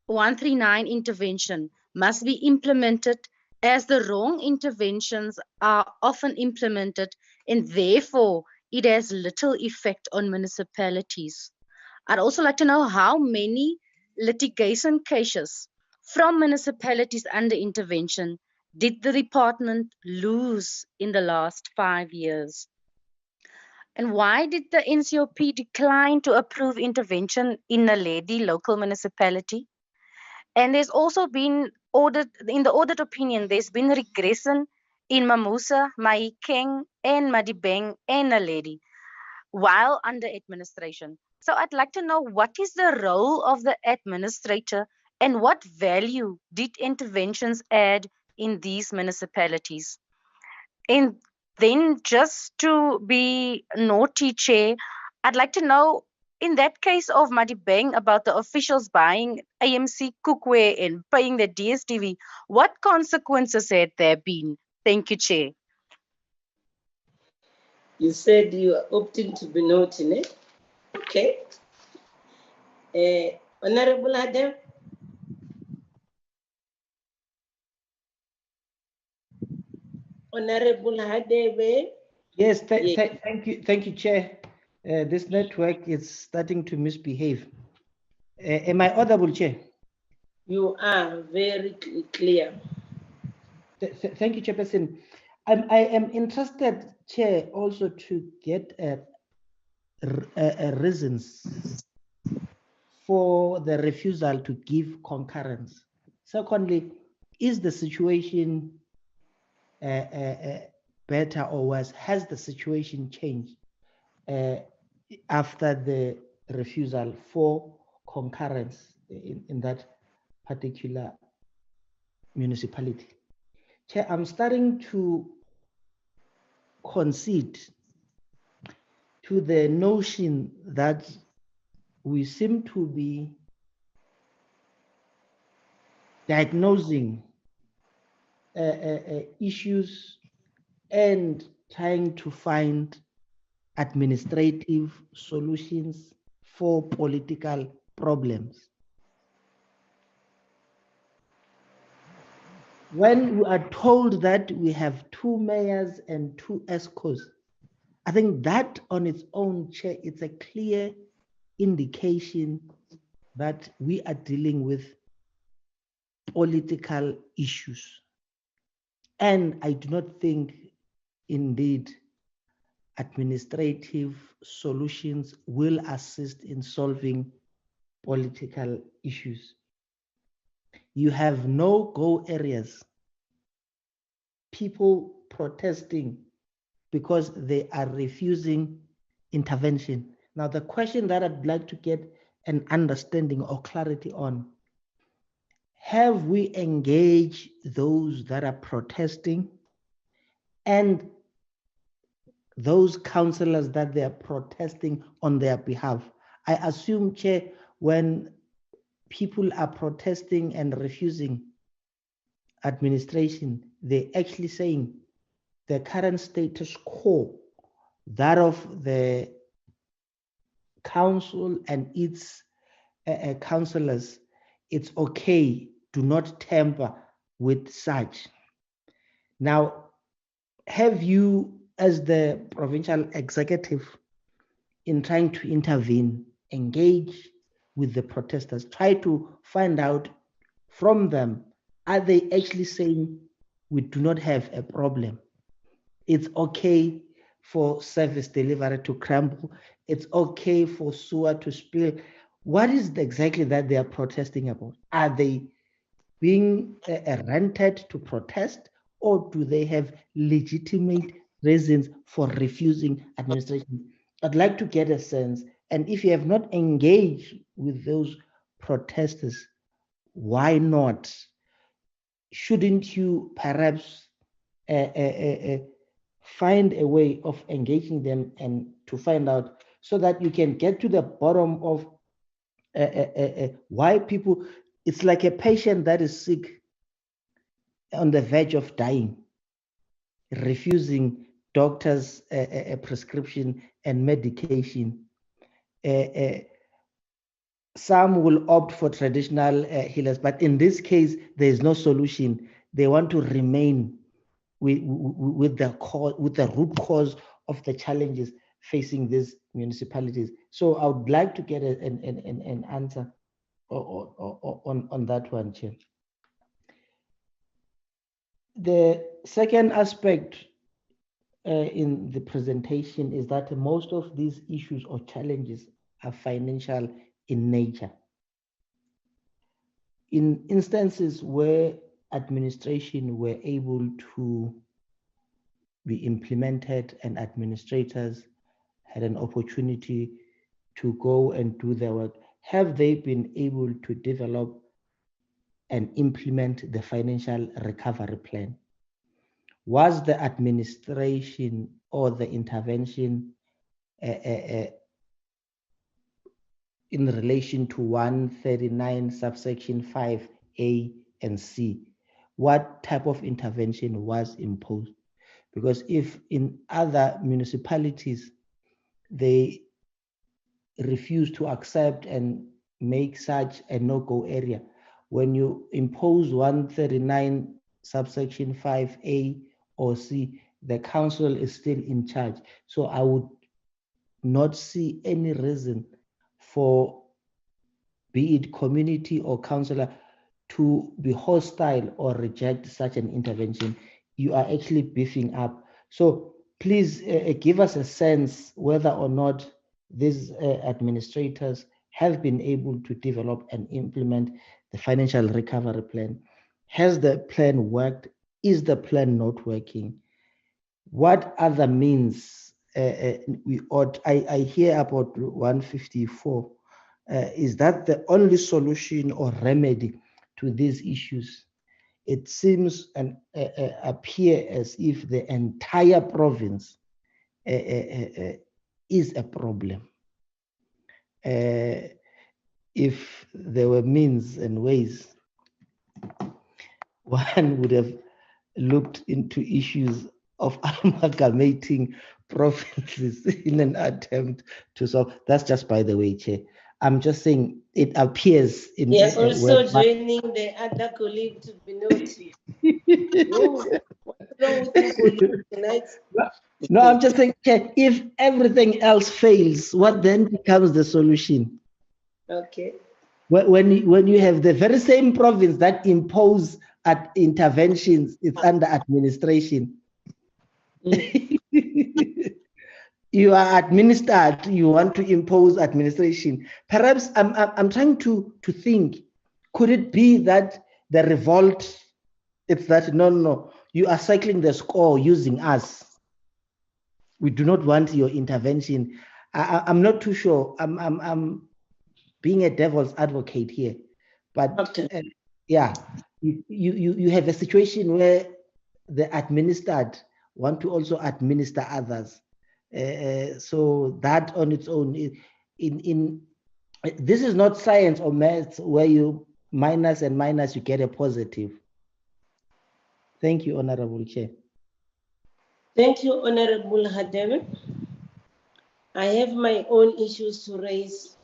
139 intervention must be implemented, as the wrong interventions are often implemented and therefore it has little effect on municipalities. I'd also like to know how many litigation cases from municipalities under intervention did the department lose in the last 5 years? And why did the NCOP decline to approve intervention in Naledi local municipality? And there's also been in the audit opinion, there's been regression in Mamusa, Mahikeng, and Madibeng and Naledi while under administration. So I'd like to know, what is the role of the administrator and what value did interventions add in these municipalities? And then, just to be naughty, Chair, I'd like to know, in that case of Madibeng, about the officials buying AMC cookware and paying the DSTV, what consequences had there been? Thank you, Chair. You said you are opting to be naughty, ne? Okay. Honorable Adam. Honorable Hadebe. Yes, thank you, Chair. This network is starting to misbehave. Am I audible, Chair? You are very clear. Thank you, Chairperson. I am interested, Chair, also to get reasons for the refusal to give concurrence. Secondly, is the situation better or worse? Has the situation changed after the refusal for concurrence in that particular municipality? Chair, I'm starting to concede to the notion that we seem to be diagnosing issues and trying to find administrative solutions for political problems. When we are told that we have 2 mayors and 2 ESCOs, I think that on its own, Chair, it's a clear indication that we are dealing with political issues. And I do not think, indeed, administrative solutions will assist in solving political issues. You have no-go areas, people protesting because they are refusing intervention. Now, the question that I'd like to get an understanding or clarity on, have we engaged those that are protesting? And those councillors that they are protesting on their behalf. I assume, Chair, when people are protesting and refusing administration, they're actually saying the current status quo, that of the council and its councillors, it's okay, do not tamper with such. Now, have you, as the provincial executive, in trying to intervene, engage with the protesters, try to find out from them, are they actually saying we do not have a problem? It's okay for service delivery to crumble. It's okay for sewer to spill. What is exactly that they are protesting about? Are they being rented to protest, or do they have legitimate reasons for refusing administration? I'd like to get a sense. And if you have not engaged with those protesters, why not? Shouldn't you perhaps find a way of engaging them and to find out, so that you can get to the bottom of why people, it's like a patient that is sick on the verge of dying, refusing doctors' prescription and medication. Some will opt for traditional healers, but in this case, there is no solution. They want to remain with the root cause of the challenges facing these municipalities. So I would like to get an answer on that one, Chair. The second aspect in the presentation is that most of these issues or challenges are financial in nature. In instances where administration were able to be implemented and administrators had an opportunity to go and do their work, have they been able to develop and implement the financial recovery plan? Was the administration or the intervention in relation to 139 subsection 5A and C? What type of intervention was imposed? Because if in other municipalities they refuse to accept and make such a no-go area, when you impose 139 subsection 5A or C, the council is still in charge. So I would not see any reason for, be it community or councillor, to be hostile or reject such an intervention. You are actually beefing up. So please give us a sense whether or not these administrators have been able to develop and implement the financial recovery plan. Has the plan worked? Is the plan not working? What other means we ought, I hear about 154. Is that the only solution or remedy to these issues? It seems and appear as if the entire province is a problem. If there were means and ways, one would have looked into issues of amalgamating provinces in an attempt to solve. That's just by the way, Chair. I'm just saying it appears in. Yeah, also joining the other colleague to be noticed. Oh, what's wrong with you, colleague, tonight? No, I'm just saying, Chair, if everything else fails, what then becomes the solution? Okay. When you have the very same province that impose at interventions, it's under administration. You are administered, you want to impose administration. Perhaps I'm trying to think, could it be that the revolt, it's that no, you are cycling the score using us. We do not want your intervention. I'm not too sure. I'm being a devil's advocate here, but Okay. yeah, you have a situation where the administered want to also administer others. So that on its own, this is not science or maths where you minus and minus, you get a positive. Thank you, Honorable Chair. Thank you, Honorable Hadebe. I have my own issues to raise.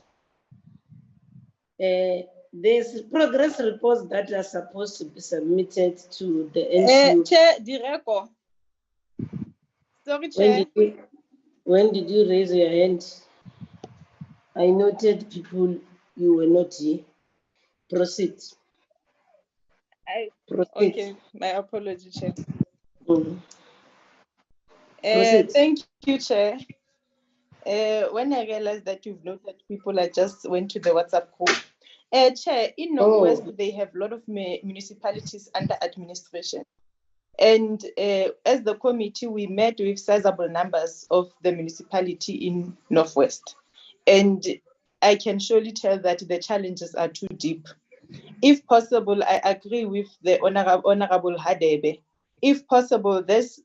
There's progress reports that are supposed to be submitted to the NCU. Chair Direko. Sorry, Chair. When did you raise your hand? I noted people, you were not here. Proceed. Proceed. Okay, my apology, Chair. Mm. Proceed. Thank you, Chair. When I realized that you've noted people, I just went to the WhatsApp group. Chair, in Northwest, they have a lot of municipalities under administration. And as the committee, we met with sizable numbers of the municipality in Northwest. And I can surely tell that the challenges are too deep. If possible, I agree with the Honorable Hadebe. If possible, this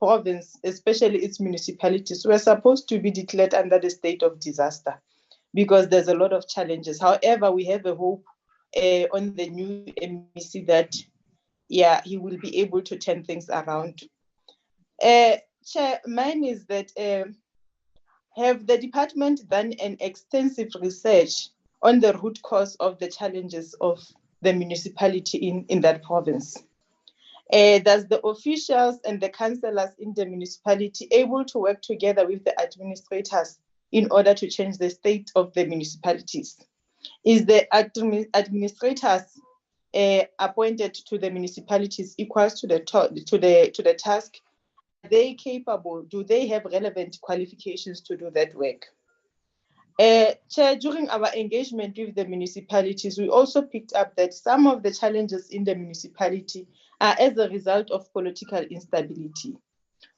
province, especially its municipalities, were supposed to be declared under the state of disaster because there's a lot of challenges. However, we have a hope on the new MEC that, yeah, he will be able to turn things around. Chair, mine is that have the department done an extensive research on the root cause of the challenges of the municipality in that province? Does the officials and the councillors in the municipality able to work together with the administrators in order to change the state of the municipalities? Is the administrators appointed to the municipalities equals to the task? Are they capable? Do they have relevant qualifications to do that work? Chair, during our engagement with the municipalities, we also picked up that some of the challenges in the municipality are as a result of political instability.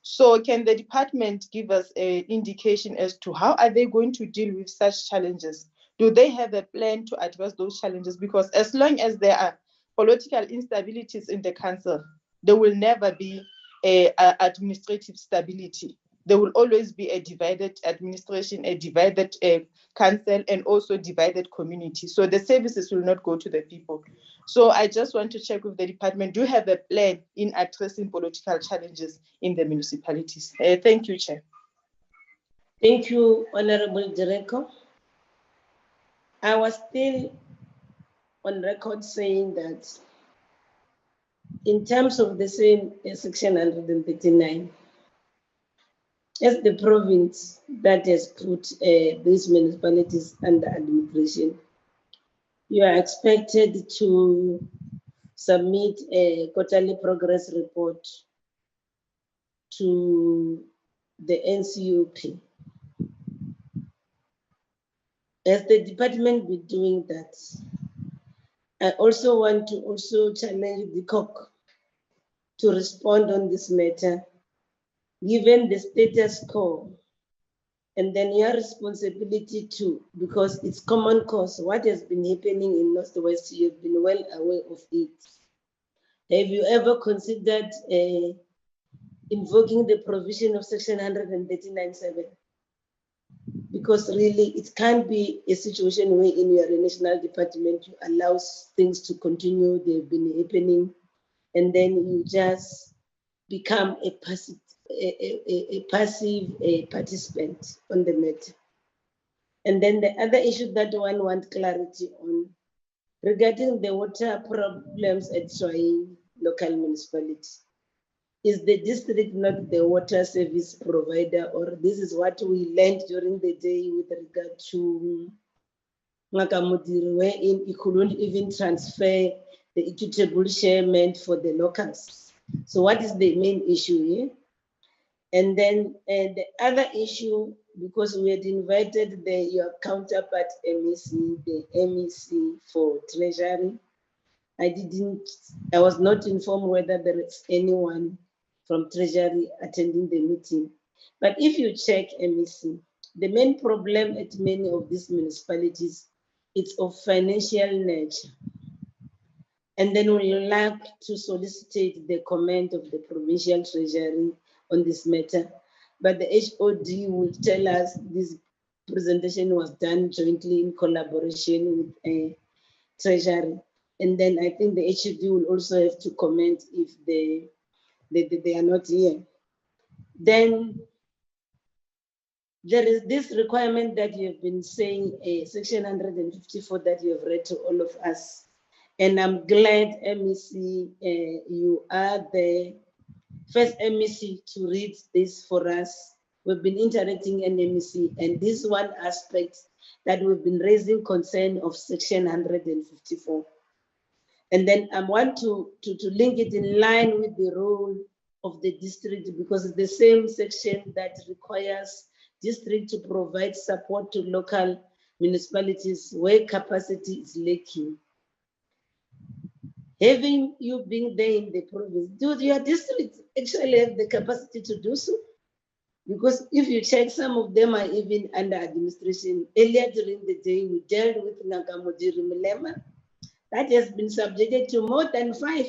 So can the department give us an indication as to how are they going to deal with such challenges? Do they have a plan to address those challenges? Because as long as there are political instabilities in the council, there will never be administrative stability. There will always be a divided administration, a divided council, and also divided community. So the services will not go to the people. So I just want to check with the department, do you have a plan in addressing political challenges in the municipalities? Thank you, Chair. Thank you, Honorable Direko. I was still on record saying that in terms of the same section 139, as the province that has put these municipalities under administration, you are expected to submit a quarterly progress report to the NCUP. As the department be doing that, I also want to challenge the COC to respond on this matter, given the status quo, and then your responsibility too, because it's common cause. What has been happening in Northwest, you've been well aware of it. Have you ever considered invoking the provision of section 139(7)? Because really, it can't be a situation where in your national department, you allow things to continue, they've been happening, and then you just become a passive participant on the matter. And then the other issue that one wants clarity on, regarding the water problems at Swahili local municipality. Is the district not the water service provider, or this is what we learned during the day with regard to Makamudiri, wherein it couldn't even transfer the equitable share meant for the locals? So what is the main issue here? And then the other issue, because we had invited your counterpart MEC, the MEC for Treasury, I was not informed whether there is anyone from Treasury attending the meeting. But if you check MEC, the main problem at many of these municipalities, it's of financial nature. And then we like to solicit the comment of the provincial treasury on this matter. but the HOD will tell us this presentation was done jointly in collaboration with Treasury. And then I think the HOD will also have to comment if they are not here. Then there is this requirement that you have been saying, section 154 that you have read to all of us. And I'm glad, MEC, you are the first MEC to read this for us. We've been interacting in MEC, and this is one aspect that we've been raising concern of section 154. And then I want to link it in line with the role of the district, because it's the same section that requires district to provide support to local municipalities where capacity is lacking. Having you been there in the province, do your districts actually have the capacity to do so? Because if you check, some of them are even under administration. Earlier during the day, we dealt with Nakamodiri Milema. That has been subjected to more than five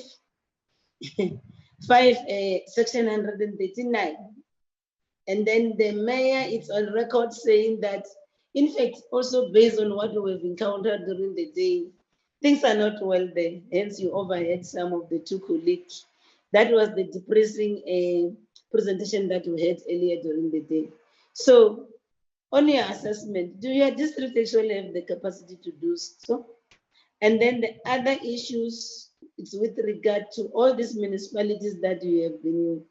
section 139. And then the mayor is on record saying that, in fact, also based on what we've encountered during the day, things are not well there. Hence, you overheard some of the two colleagues. That was the depressing presentation that we had earlier during the day. So, on your assessment, do your district actually have the capacity to do so? And then the other issues, it's with regard to all these municipalities that you have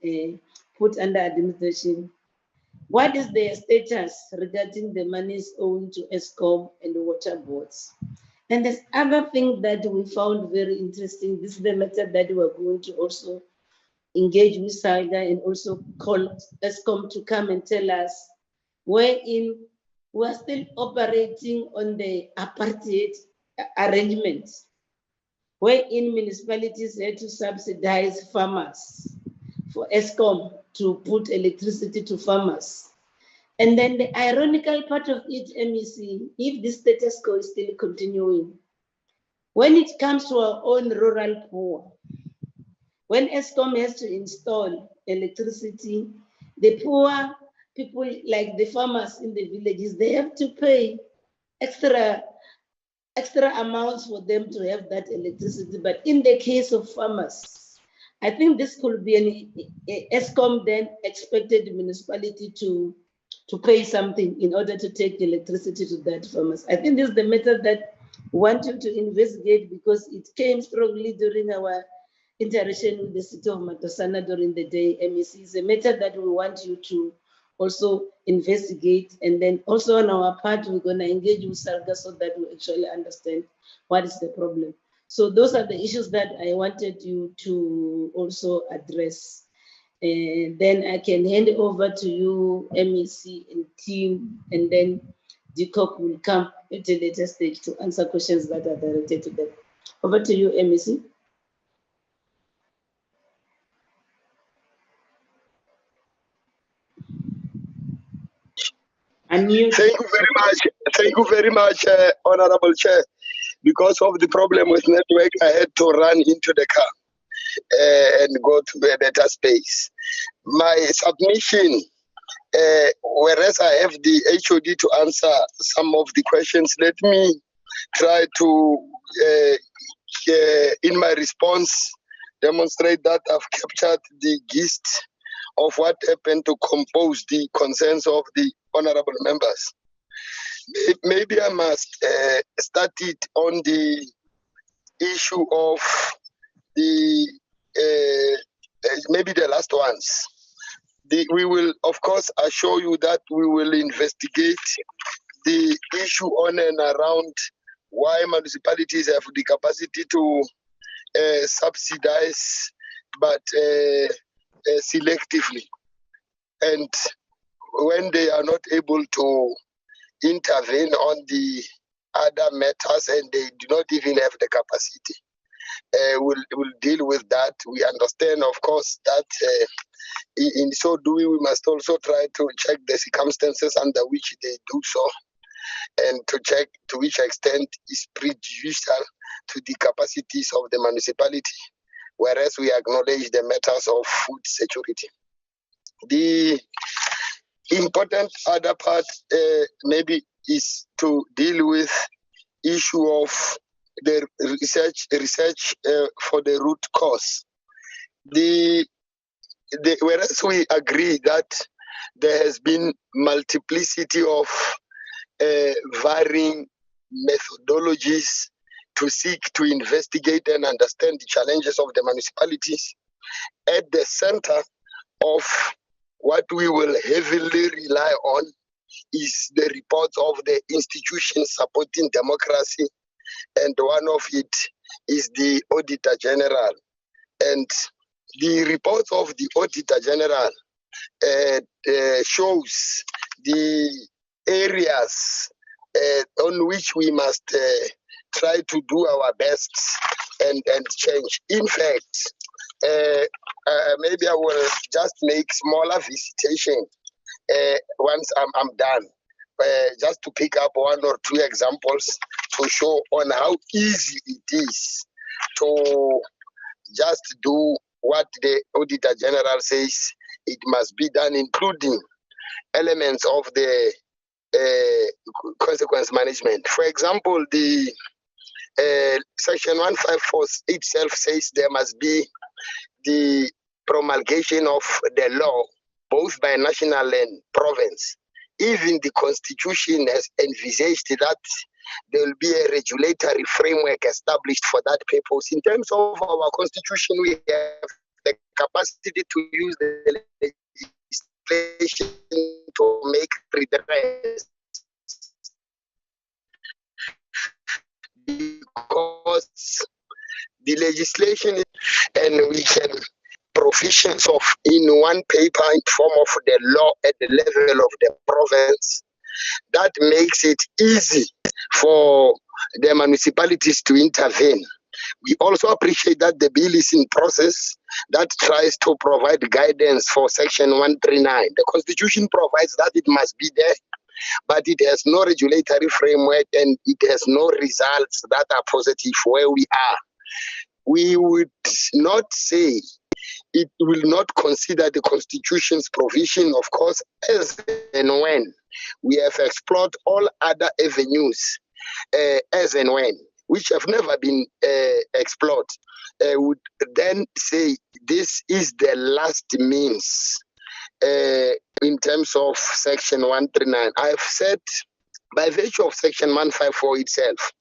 been put under administration. What is their status regarding the monies owing to ESCOM and the water boards? And there's other thing that we found very interesting. This is the method that we are going to also engage with SALGA and also call ESCOM to come and tell us, wherein we are still operating on the apartheid arrangements, wherein municipalities had to subsidize farmers for ESCOM to put electricity to farmers. And then the ironical part of it, MEC, if the status quo is still continuing, when it comes to our own rural poor, when ESCOM has to install electricity, the poor people, like the farmers in the villages, they have to pay extra amounts for them to have that electricity. But in the case of farmers, I think this could be an ESCOM then expected the municipality to pay something in order to take electricity to that farmers. I think this is the method that we want you to investigate, because it came strongly during our interaction with the city of Matosana during the day. MEC is a method that we want you to also investigate. And then also on our part, we're going to engage with SALGA so that we actually understand what is the problem. So those are the issues that I wanted you to also address. And then I can hand it over to you, MEC and team, and then DCOC will come at a later stage to answer questions that are directed to them. Over to you, MEC. Unmute. Thank you very much. Thank you very much, Honorable Chair. Because of the problem with network, I had to run into the car and go to a better space. My submission, whereas I have the HOD to answer some of the questions, let me try to, in my response, demonstrate that I've captured the gist of what happened to compose the concerns of the honorable members. Maybe I must start it on the issue of the, maybe the last ones. We will, of course, assure you that we will investigate the issue on and around why municipalities have the capacity to subsidize, but selectively. And when they are not able to intervene on the other matters and they do not even have the capacity, we'll deal with that. We understand, of course, that in so doing, we must also try to check the circumstances under which they do so, and to check to which extent is prejudicial to the capacities of the municipality, whereas we acknowledge the matters of food security. important other part maybe is to deal with issue of the research for the root cause. Whereas we agree that there has been multiplicity of varying methodologies to seek to investigate and understand the challenges of the municipalities, at the center of what we will heavily rely on is the reports of the institutions supporting democracy, and one of it is the Auditor General. And the reports of the Auditor General shows the areas on which we must try to do our best and change. In fact, maybe I will just make smaller visitation once I'm done, just to pick up one or two examples to show on how easy it is to just do what the Auditor General says it must be done, including elements of the consequence management. For example, the Section 154 itself says there must be the promulgation of the law, both by national and province. Even the Constitution has envisaged that there will be a regulatory framework established for that purpose. In terms of our Constitution, we have the capacity to use the legislation to make redress, because the legislation, and we can provisions of in one paper in form of the law at the level of the province, that makes it easy for the municipalities to intervene. We also appreciate that the bill is in process that tries to provide guidance for Section 139. The Constitution provides that it must be there, but it has no regulatory framework and it has no results that are positive where we are. We would not say it will not consider the Constitution's provision, of course, as and when we have explored all other avenues, as and when, which have never been explored, would then say this is the last means in terms of Section 139. I've said by virtue of Section 154 itself,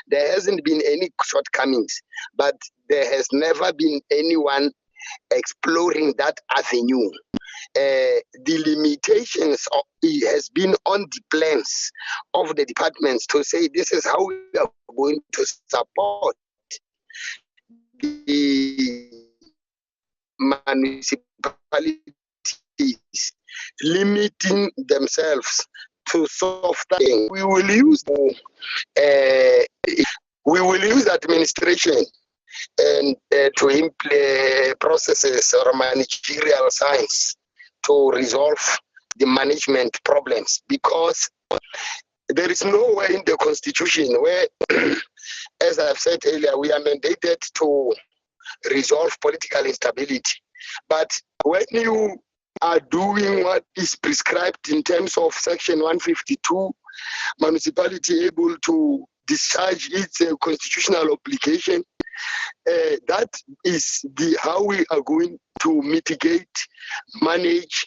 there hasn't been any shortcomings, but there has never been anyone exploring that avenue. The limitations has been on the plans of the departments to say this is how we are going to support the municipalities, limiting themselves to softer things. We will use administration and to implement processes or managerial science to resolve the management problems, because there is nowhere in the Constitution where, as I've said earlier, we are mandated to resolve political instability. But when you are doing what is prescribed in terms of Section 152, municipality able to discharge its constitutional obligation, that is how we are going to mitigate, manage,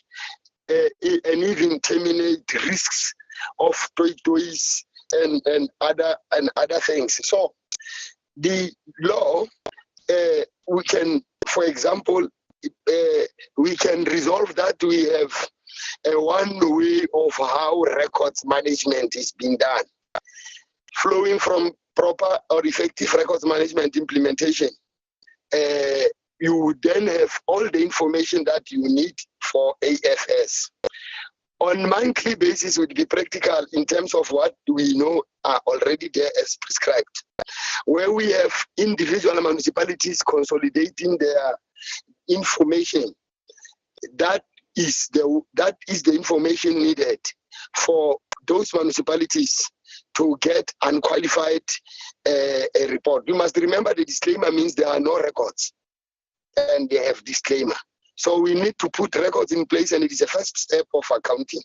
and even terminate risks of toys and other things. So the law, we can, for example, we can resolve that. We have one way of how records management is being done, flowing from proper or effective records management implementation. You would then have all the information that you need for AFS. On monthly basis would be practical in terms of what we know are already there as prescribed. Where we have individual municipalities consolidating their information, that is the information needed for those municipalities to get unqualified a report. You must remember the disclaimer means there are no records, and they have disclaimer. So we need to put records in place, and it is the first step of accounting.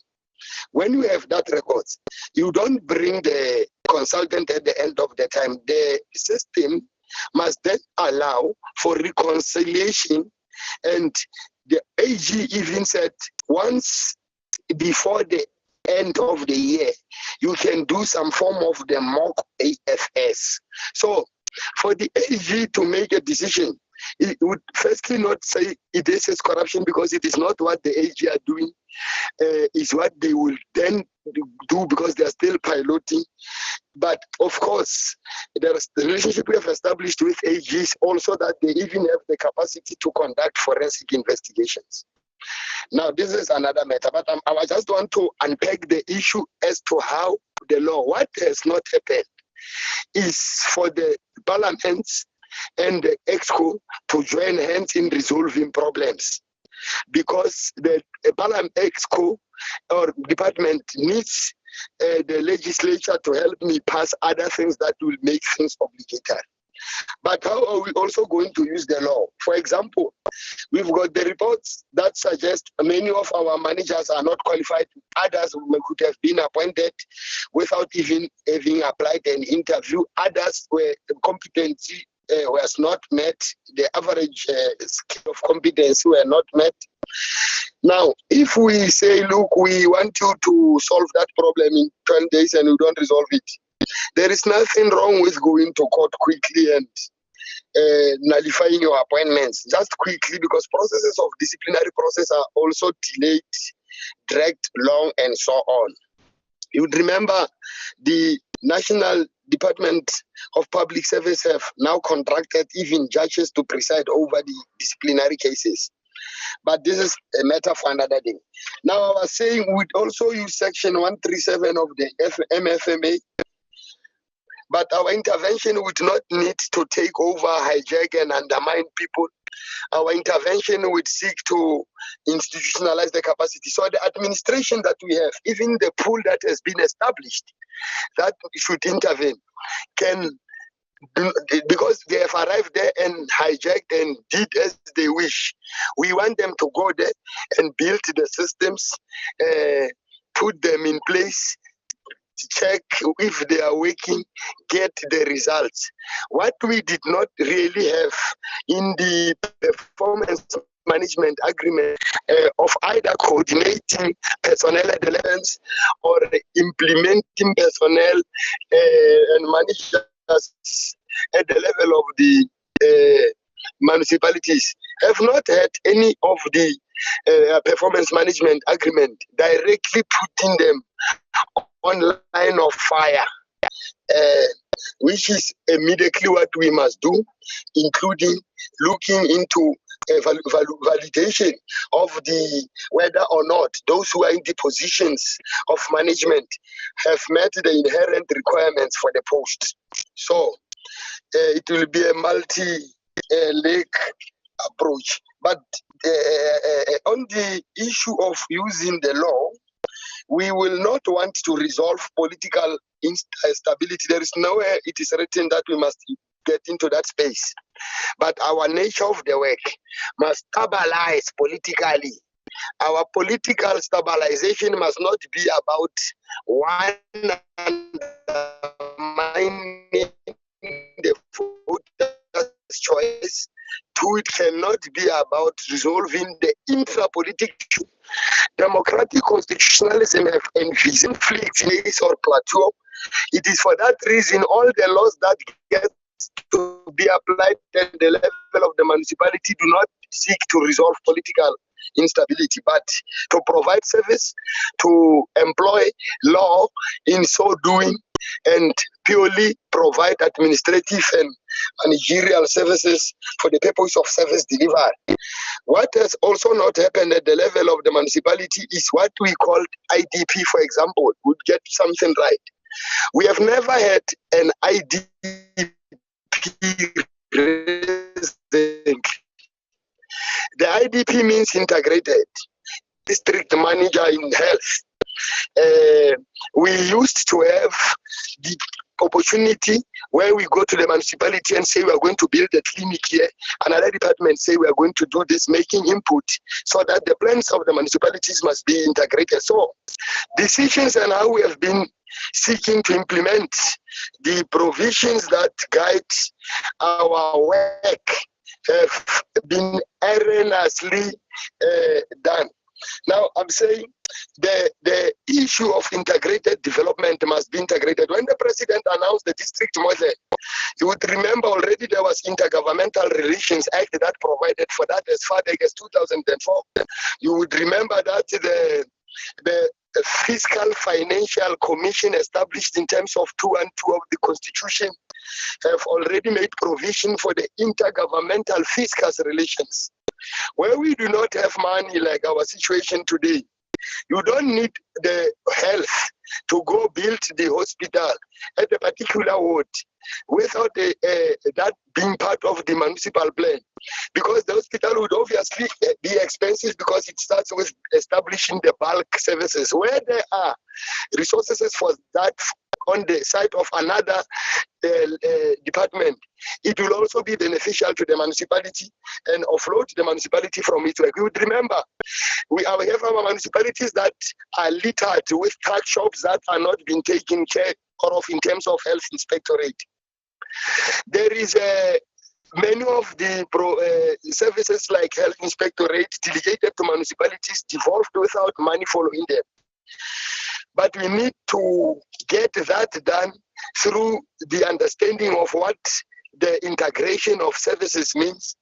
When you have that records, you don't bring the consultant at the end of the time. The system must then allow for reconciliation, and the AG even said once before the end of the year, you can do some form of the mock AFS. So for the AG to make a decision, it would firstly not say it is corruption, because it is not what the AG are doing, is what they will then do, because they are still piloting. But of course, there's the relationship we have established with AGs also, that they even have the capacity to conduct forensic investigations. Now, this is another matter, but I just want to unpack the issue as to how the law, what has not happened is for the parliaments and the EXCO to join hands in resolving problems, because the parliament EXCO or department needs the legislature to help me pass other things that will make things obligatory. But how are we also going to use the law? For example, we've got the reports that suggest many of our managers are not qualified. Others could have been appointed without even having applied an interview. Others where the competency was not met. The average scale of competence were not met. Now, if we say, look, we want you to solve that problem in 12 days and you don't resolve it, there is nothing wrong with going to court quickly and nullifying your appointments just quickly, because processes of disciplinary process are also delayed, dragged long, and so on. You would remember the National Department of Public Service have now contracted even judges to preside over the disciplinary cases. But this is a matter for another day. Now, I was saying we'd also use Section 137 of the MFMA, but our intervention would not need to take over, hijack, and undermine people. Our intervention would seek to institutionalize the capacity. So the administration that we have, even the pool that has been established, that should intervene, can, because they have arrived there and hijacked and did as they wish. We want them to go there and build the systems, put them in place, check if they are working, get the results. What we did not really have in the performance management agreement of either coordinating personnel at the levels or implementing personnel and managers at the level of the municipalities have not had any of the performance management agreement directly putting them on line of fire, which is immediately what we must do, including looking into validation of the whether or not those who are in the positions of management have met the inherent requirements for the post. So it will be a multi-leg approach. But on the issue of using the law, we will not want to resolve political instability. There is nowhere it is written that we must get into that space. But our nature of the work must stabilize politically. Our political stabilization must not be about one undermining the voter's choice. Two, it cannot be about resolving the intra-political. Democratic constitutionalism have envisioned conflicts or plateau. It is for that reason all the laws that get to be applied at the level of the municipality do not seek to resolve political instability, but to provide service, to employ law in so doing, and purely provide administrative and managerial services for the purpose of service delivery. What has also not happened at the level of the municipality is what we called IDP, for example, would get something right. We have never had an IDP resident. The IDP means integrated district manager in health. We used to have the opportunity where we go to the municipality and say we are going to build a clinic here, another department say we are going to do this, making input, so that the plans of the municipalities must be integrated. So decisions and how we have been seeking to implement the provisions that guide our work have been erroneously done. Now, I'm saying the issue of integrated development must be integrated. When the president announced the district model, you would remember already there was Intergovernmental Relations Act that provided for that as far back as 2004. You would remember that the Fiscal Financial Commission established in terms of 212 of the Constitution have already made provision for the intergovernmental fiscal relations. Where we do not have money like our situation today, you don't need the health to go build the hospital at a particular ward without that being part of the municipal plan, because the hospital would obviously be expensive, because it starts with establishing the bulk services. Where there are resources for that on the side of another department, it will also be beneficial to the municipality and offload the municipality from its work. We would remember, we have our municipalities that are littered with tuck shops that are not being taken care of in terms of health inspectorate. There is many of the services like health inspectorate delegated to municipalities devolved without money following them. But we need to get that done through the understanding of what the integration of services means,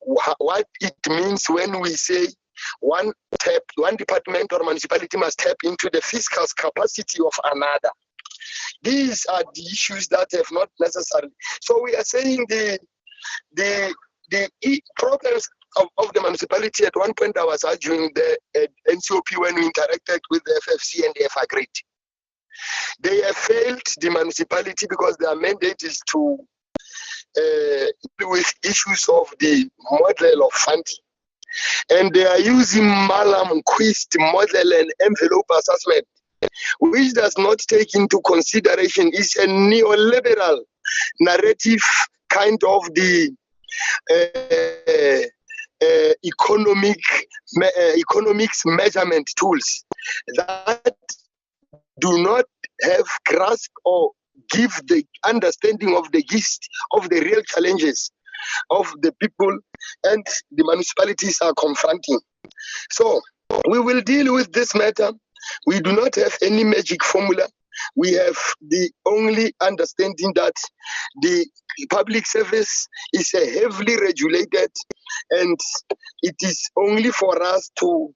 what it means when we say one department or municipality must tap into the fiscal capacity of another. These are the issues that have not necessarily. So we are saying the problems of the municipality. At one point I was arguing the NCOP when we interacted with the FFC, and they have agreed. They have failed the municipality because their mandate is to deal with issues of the model of funding. And they are using Malam Quist model and envelope assessment, which does not take into consideration is a neoliberal narrative kind of the economics measurement tools that do not have grasp or give the understanding of the gist of the real challenges of the people and the municipalities are confronting. So we will deal with this matter. We do not have any magic formula. We have the only understanding that the public service is a heavily regulated, and it is only for us to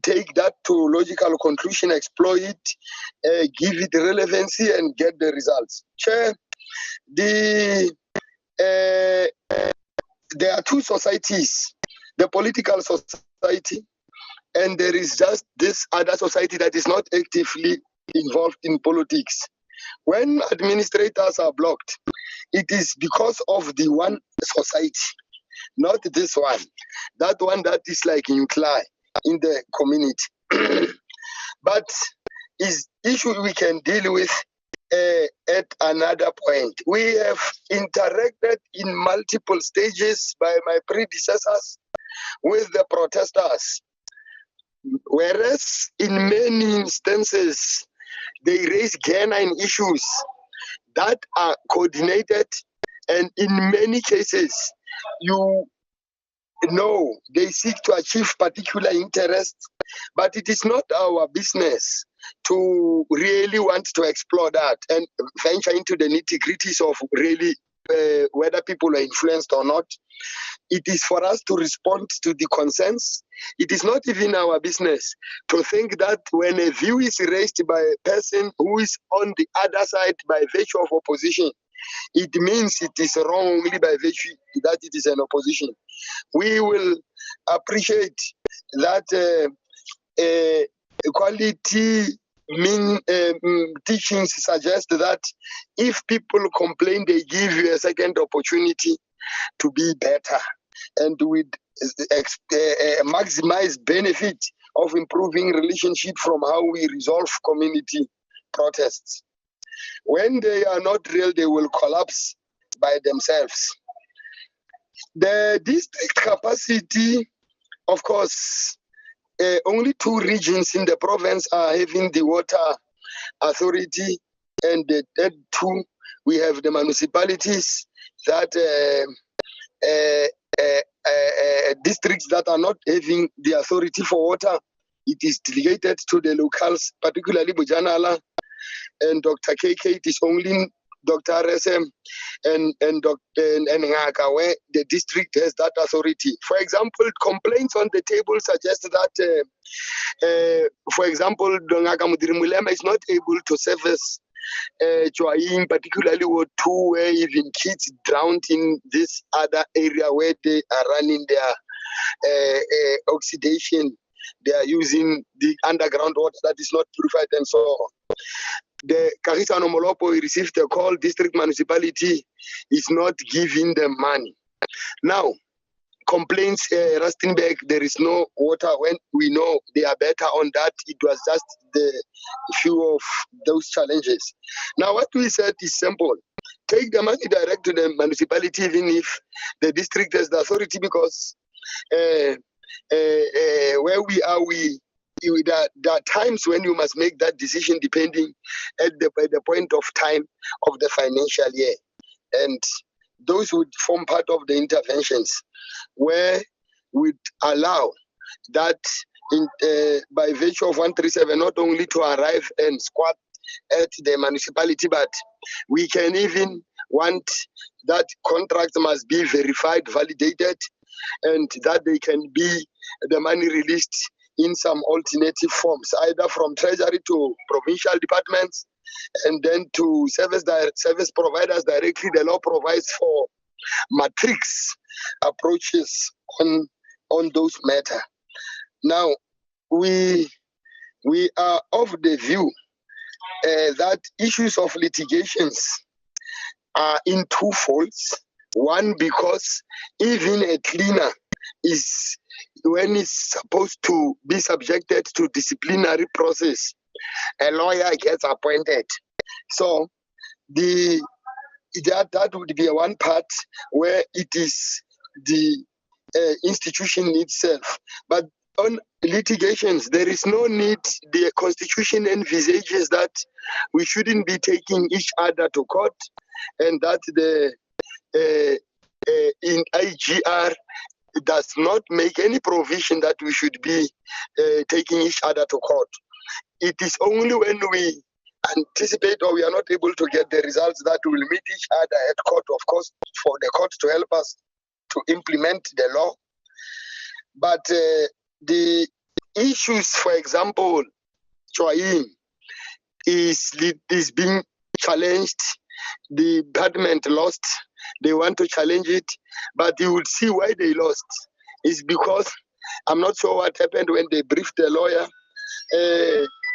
take that to logical conclusion, exploit it, give it relevancy, and get the results. Chair, there are two societies, the political society, and there is just this other society that is not actively involved in politics. When administrators are blocked, it is because of the one society, not this one. That one that is like nuclei in the community. But is issue we can deal with at another point. We have interacted in multiple stages by my predecessors with the protesters, whereas in many instances they raise genuine issues that are coordinated, and in many cases you know they seek to achieve particular interests, but it is not our business to really want to explore that and venture into the nitty-gritties of really whether people are influenced or not. It is for us to respond to the concerns. It is not even our business to think that when a view is raised by a person who is on the other side by virtue of opposition, it means it is wrong only by virtue that it is an opposition. We will appreciate that equality teachings suggest that if people complain, they give you a second opportunity to be better and with maximize benefit of improving relationship from how we resolve community protests. When they are not real, they will collapse by themselves. The district capacity, of course, only 2 regions in the province are having the water authority, and the third 2, we have the municipalities that districts that are not having the authority for water. It is delegated to the locals, particularly Bujanala and Dr. KK. It is only Dr. RSM and Ngaka where the district has that authority. For example, complaints on the table suggest that, for example, Ngaka Mudirimulema is not able to service Chwaing, particularly Ward 2, where even kids drowned in this other area where they are running their oxidation. They are using the underground water that is not purified and so on. The Kagiso Nomolopo received a call, district municipality is not giving them money. Now, complaints, Rustenburg, there is no water when we know they are better on that. It was just the few of those challenges. Now, what we said is simple. Take the money direct to the municipality, even if the district has the authority, because where we are, there are times when you must make that decision depending at the point of time of the financial year. And those would form part of the interventions where we'd allow that by virtue of 137 not only to arrive and squat at the municipality, but we can even want that contract must be verified, validated, and that they can be the money released in some alternative forms, either from Treasury to provincial departments and then to service providers directly. The law provides for matrix approaches on those matters. Now, we are of the view that issues of litigations are in 2 folds. One, because even a cleaner is, when it's supposed to be subjected to disciplinary process, a lawyer gets appointed. So that would be one part where it is the institution itself. But on litigations, there is no need. The Constitution envisages that we shouldn't be taking each other to court, and that the in IGR does not make any provision that we should be taking each other to court. It is only when we anticipate or we are not able to get the results that we will meet each other at court, of course, for the court to help us to implement the law. But the issues, for example, Chwaing is being challenged. The department lost. They want to challenge it, but you would see why they lost. It's because I'm not sure what happened when they briefed the lawyer.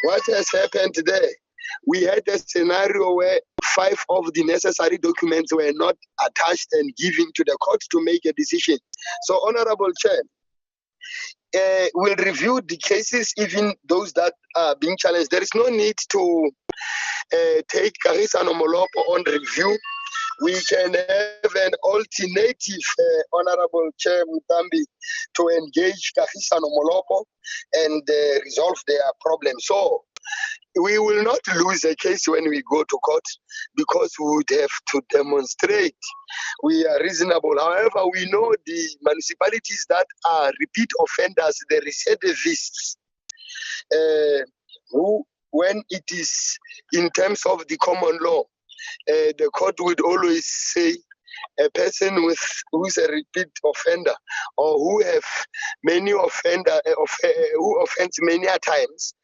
What has happened there? We had a scenario where 5 of the necessary documents were not attached and given to the court to make a decision. So, Honorable Chair, we'll review the cases, even those that are being challenged. There is no need to take Kagiso Nomolopo on review. We can have an alternative, Honorable Chair Mutambi, to engage Kagiso Nomolopo and resolve their problem. So we will not lose a case when we go to court, because we would have to demonstrate we are reasonable. However, we know the municipalities that are repeat offenders, the recidivists, who, when it is in terms of the common law, the court would always say a person who's a repeat offender or who have many who offends many times,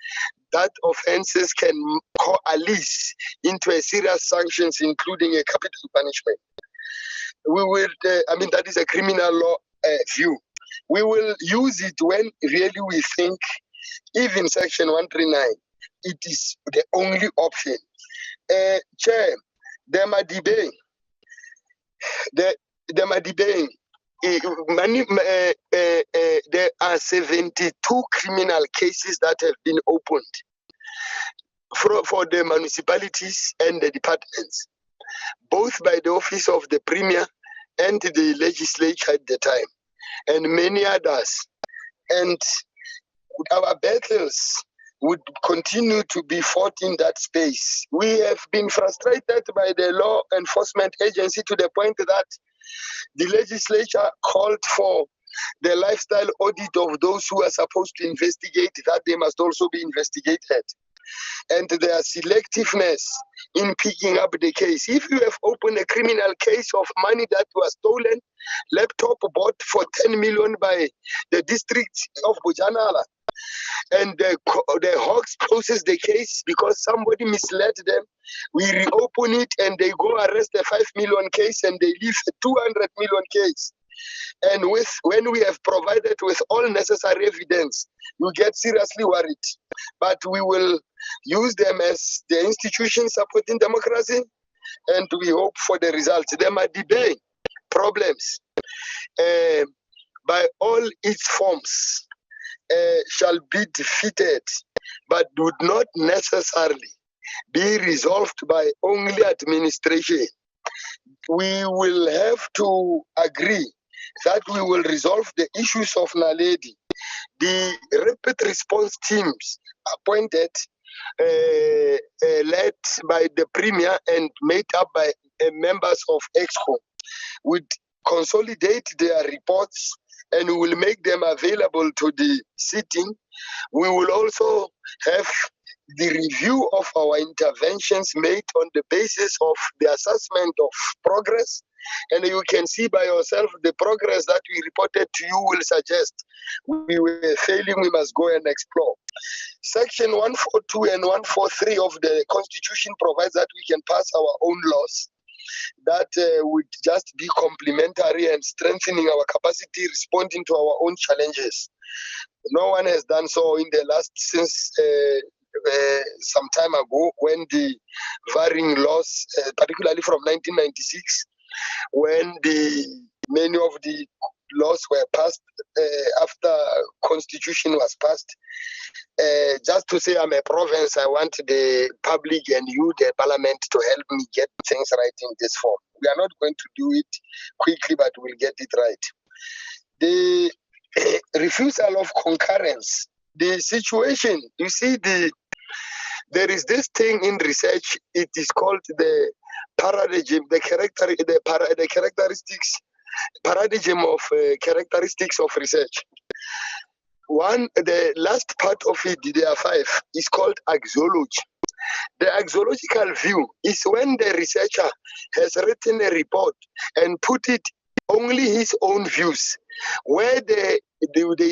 that offenses can coalesce into a serious sanctions, including a capital punishment. We will, that is a criminal law view. We will use it when really we think, even Section 139, it is the only option. Chair, there are 72 criminal cases that have been opened. for the municipalities and the departments, both by the office of the Premier and the legislature at the time, and many others. And our battles would continue to be fought in that space. We have been frustrated by the law enforcement agency to the point that the legislature called for the lifestyle audit of those who are supposed to investigate, that they must also be investigated. And their selectiveness in picking up the case. If you have opened a criminal case of money that was stolen, laptop bought for 10 million by the district of Bujanala, and the Hawks closes the case because somebody misled them, we reopen it and they go arrest the 5 million case and they leave a 200 million case. And when we have provided with all necessary evidence, you get seriously worried. But we will use them as the institution supporting democracy, and we hope for the results. There might be problems by all its forms shall be defeated, but would not necessarily be resolved by only administration. We will have to agree that we will resolve the issues of Naledi. The rapid response teams appointed, led by the Premier and made up by members of EXCO, would consolidate their reports and we will make them available to the sitting. We will also have the review of our interventions made on the basis of the assessment of progress. And you can see by yourself the progress that we reported to you will suggest we were failing, we must go and explore. Section 142 and 143 of the Constitution provides that we can pass our own laws that would just be complementary and strengthening our capacity, responding to our own challenges. No one has done so in the last, since some time ago, when the varying laws, particularly from 1996, when many of the laws were passed after Constitution was passed. Just to say I'm a province, I want the public and you, the parliament, to help me get things right in this form. We are not going to do it quickly, but we'll get it right. The refusal of concurrence, the situation, you see, there is this thing in research, it is called the paradigm, the characteristics of research. The last part of it, there are 5, is called axiology. The axiological view is when the researcher has written a report and put it only his own views, where they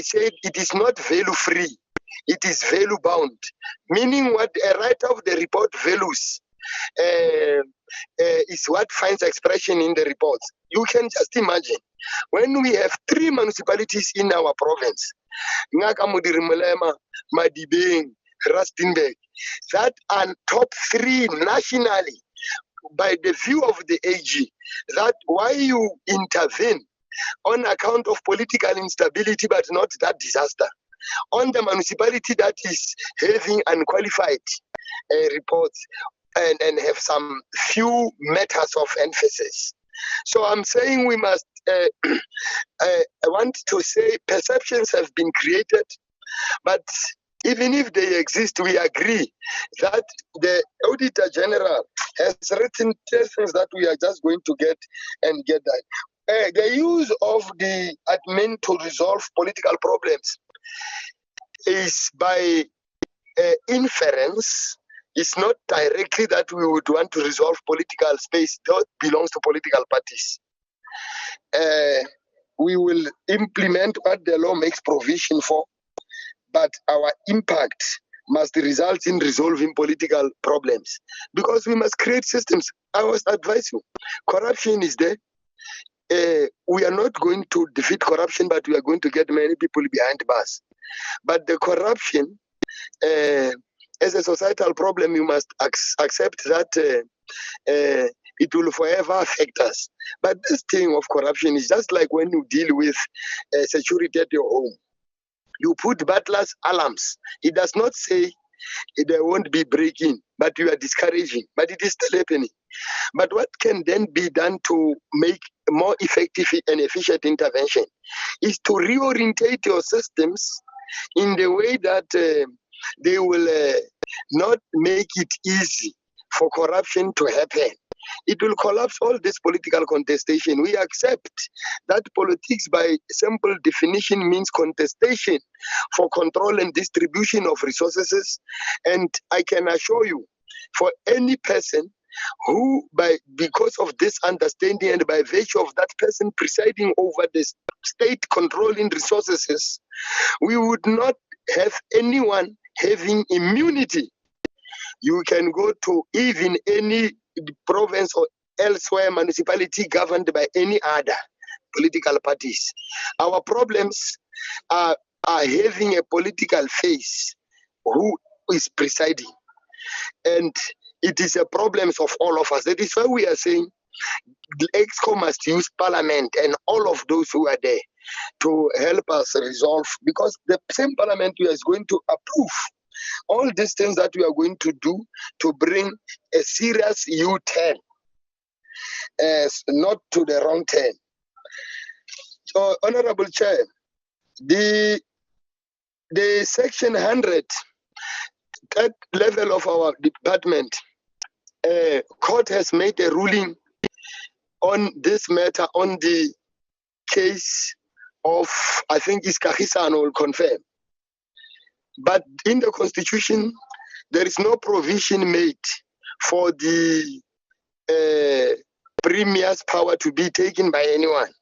say it is not value free, it is value bound, meaning what a writer of the report values is what finds expression in the reports. You can just imagine when we have 3 municipalities in our province, Ngakamudirimulema, Madibeng, Rustenburg, that are top 3 nationally by the view of the AG, that why you intervene on account of political instability but not that disaster on the municipality that is having unqualified reports and have some few matters of emphasis. So I'm saying we must, I want to say perceptions have been created, but even if they exist, we agree that the Auditor General has written things that we are just going to get that. The use of the admin to resolve political problems is by inference. It's not directly that we would want to resolve political space that belongs to political parties. We will implement what the law makes provision for, but our impact must result in resolving political problems because we must create systems. I must advise you, corruption is there. We are not going to defeat corruption, but we are going to get many people behind bars. But the corruption, as a societal problem, you must accept that it will forever affect us. But this thing of corruption is just like when you deal with security at your home. You put butlers' alarms. It does not say there won't be break-in, but you are discouraging, but it is still happening. But what can then be done to make more effective and efficient intervention is to reorientate your systems in the way that they will not make it easy for corruption to happen. It will collapse all this political contestation. We accept that politics by simple definition means contestation for control and distribution of resources. And I can assure you, for any person who, because of this understanding and by virtue of that person presiding over the state controlling resources, we would not have anyone having immunity. You can go to even any province or elsewhere municipality governed by any other political parties. Our problems are having a political face who is presiding. And it is a problem of all of us. That is why we are saying the EXCO must use Parliament and all of those who are there to help us resolve, because the same Parliament is going to approve all these things that we are going to do to bring a serious U-turn, not to the wrong turn. So, Honorable Chair, the Section 100, that level of our department, court has made a ruling on this matter, on the case of, I think it's Kagisan will confirm. But in the Constitution, there is no provision made for the Premier's power to be taken by anyone.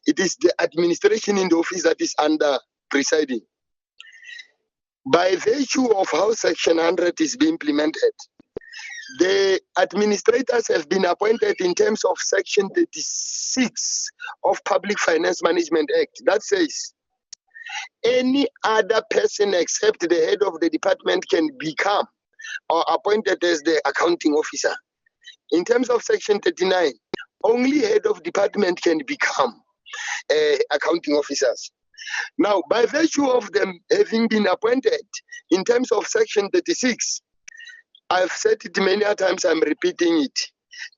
It is the administration in the office that is under presiding. By virtue of how Section 100 is being implemented, the administrators have been appointed in terms of Section 36 of Public Finance Management Act. That says any other person except the head of the department can become or appointed as the accounting officer. In terms of Section 39, only head of department can become accounting officers. Now, by virtue of them having been appointed in terms of Section 36, I've said it many times, I'm repeating it.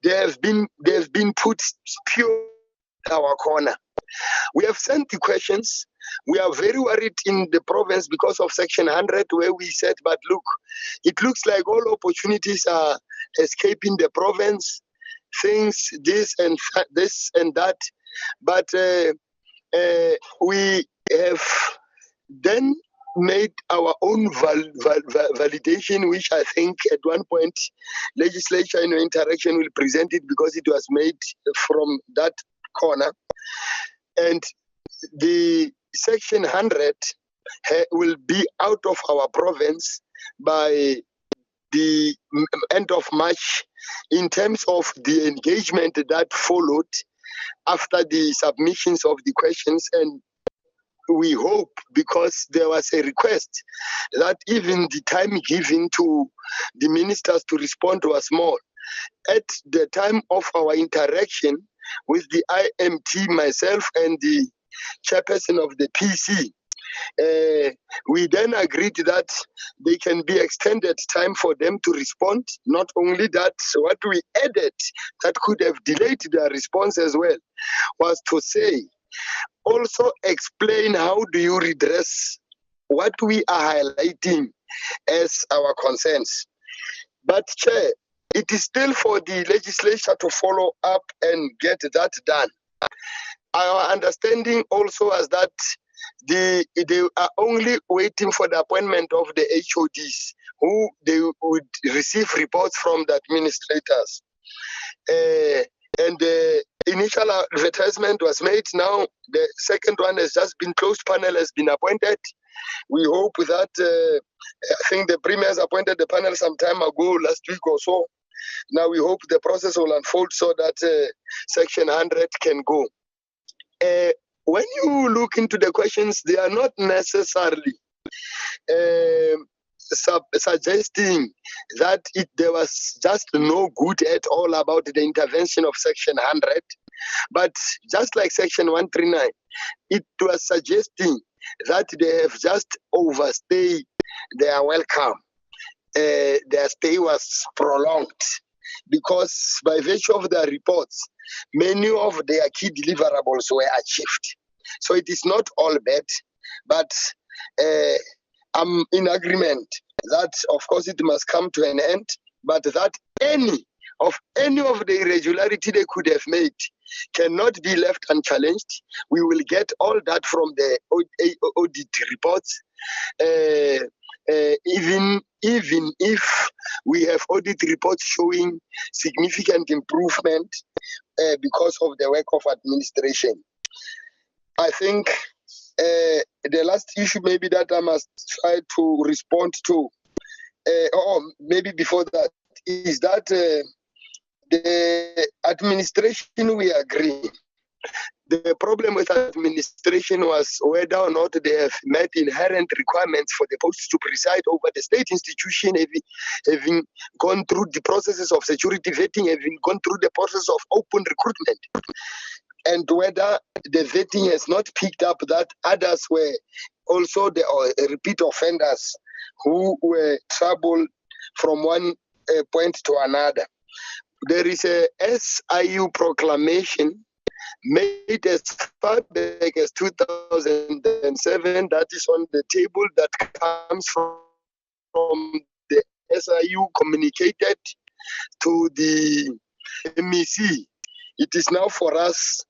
They have been put pure in our corner. We have sent the questions. We are very worried in the province because of Section 100, where we said, but look, it looks like all opportunities are escaping the province, things, this and that. But we have then made our own validation, which I think at one point legislature in interaction will present it because it was made from that corner. And the Section 100 will be out of our province by the end of March in terms of the engagement that followed after the submissions of the questions. And we hope, because there was a request that even the time given to the ministers to respond was small. At the time of our interaction with the IMT, myself and the chairperson of the PC, we then agreed that they can be extended time for them to respond. Not only that, what we added that could have delayed their response as well was to say, also explain how do you redress what we are highlighting as our concerns. But Chair, it is still for the legislature to follow up and get that done. Our understanding also is that they are only waiting for the appointment of the HODs, who they would receive reports from the administrators. And the initial advertisement was made. Now the second one has just been closed. Panel has been appointed. We hope that I think the Premier has appointed the panel some time ago, last week or so. Now we hope the process will unfold so that Section 100 can go. When you look into the questions, they are not necessarily suggesting that there was just no good at all about the intervention of Section 100, but just like Section 139, it was suggesting that they have just overstayed their welcome. their stay was prolonged, because by virtue of their reports, many of their key deliverables were achieved. So it is not all bad, but I'm in agreement that, of course, it must come to an end, but that any of the irregularity they could have made cannot be left unchallenged. We will get all that from the audit reports. Even if we have audit reports showing significant improvement because of the work of administration. I think the last issue maybe that I must try to respond to, or maybe before that, is that the administration, we agree. The problem with administration was whether or not they have met inherent requirements for the posts to preside over the state institution, having gone through the processes of security vetting, having gone through the process of open recruitment, and whether the vetting has not picked up that others were also the repeat offenders who were troubled from one point to another. There is a SIU proclamation made as far back as 2007 that is on the table, that comes from the SIU, communicated to the MEC. It is now for us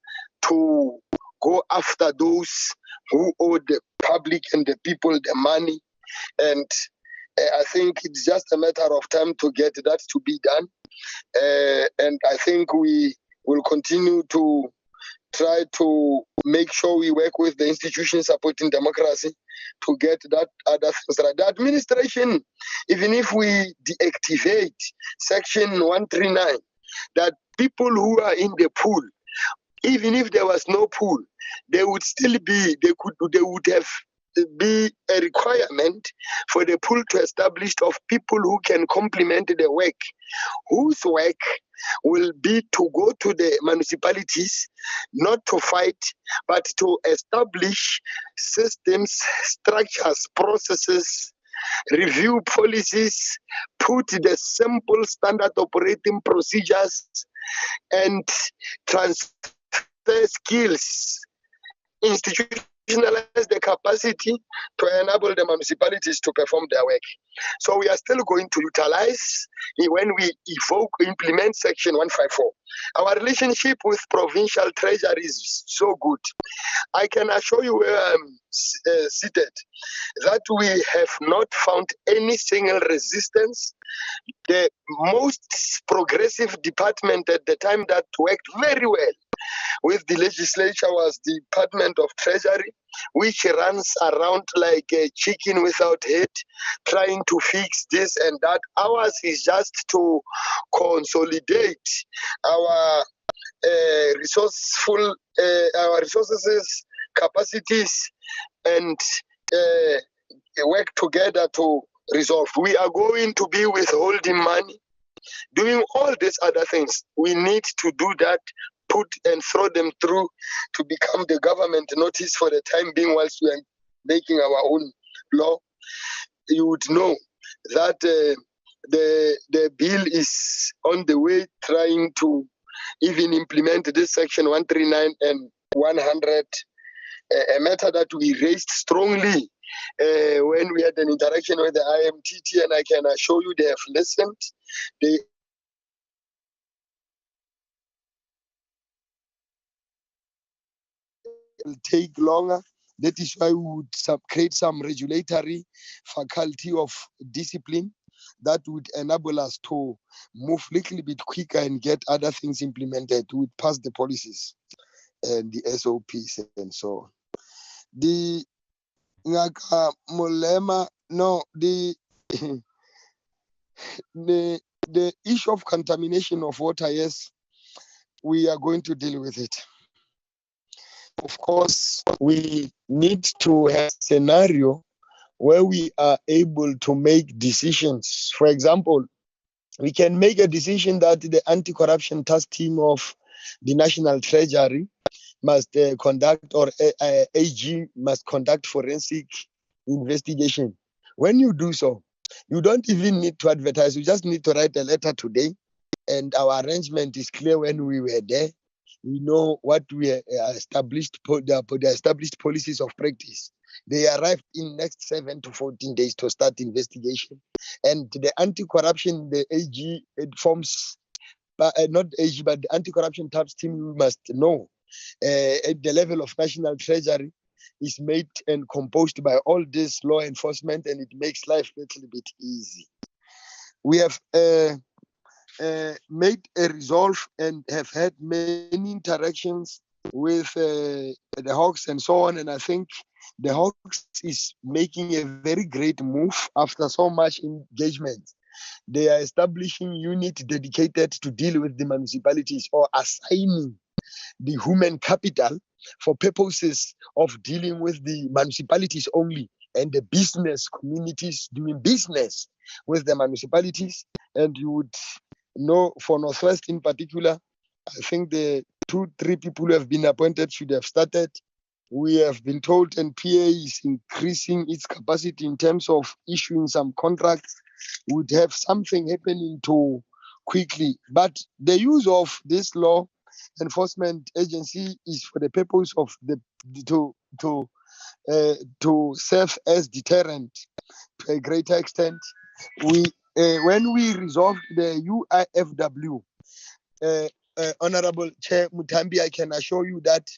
to go after those who owe the public and the people the money, and I think it's just a matter of time to get that to be done, and I think we will continue to try to make sure we work with the institutions supporting democracy to get that other things right. The administration, even if we deactivate Section 139, that people who are in the pool, even if there was no pool, they would still be, they would have be a requirement for the pool to establish of people who can complement the work, whose work will be to go to the municipalities, not to fight, but to establish systems, structures, processes, review policies, put the simple standard operating procedures, and transfer skills, institutionalize the capacity to enable the municipalities to perform their work. So we are still going to utilize, when we implement Section 154. Our relationship with provincial treasury is so good. I can assure you where I'm seated that we have not found any single resistance. The most progressive department at the time that worked very well with the legislature was the Department of Treasury, which runs around like a chicken without head, trying to fix this and that. Ours is just to consolidate our our resources, capacities, and work together to resolve. We are going to be withholding money, doing all these other things. We need to do that, put and throw them through to become the government notice for the time being whilst we are making our own law. You would know that the bill is on the way, trying to even implement this Section 139 and 100, a matter that we raised strongly when we had an interaction with the IMTT, and I can assure you they have listened. They will take longer. That is why we would create some regulatory faculty of discipline that would enable us to move a little bit quicker and get other things implemented. We would pass the policies and the SOPs and so on. The Mulema, no, the issue of contamination of water, yes, we are going to deal with it. Of course, we need to have a scenario where we are able to make decisions. For example, we can make a decision that the anti-corruption task team of the National Treasury must conduct, or AG must conduct forensic investigation. When you do so, You don't even need to advertise. You just need to write a letter today, and our arrangement is clear when we were there. We know what we established, the established policies of practice. They arrived in next 7 to 14 days to start investigation. And the anti-corruption, the AG, it forms, not AG, but the anti-corruption task team, we must know at the level of National Treasury is made and composed by all this law enforcement, and it makes life a little bit easy. We have made a resolve and have had many interactions with the Hawks and so on. And I think the Hawks is making a very great move after so much engagement. They are establishing unit dedicated to deal with the municipalities, or assigning the human capital for purposes of dealing with the municipalities only, and the business communities doing business with the municipalities. And you would know, for Northwest in particular, I think the 2-3 people who have been appointed should have started. We have been told NPA is increasing its capacity in terms of issuing some contracts. Would have something happening to quickly. But the use of this law enforcement agency is for the purpose of to serve as deterrent to a greater extent. When we resolved the UIFW, Honorable Chair Mutambi, I can assure you that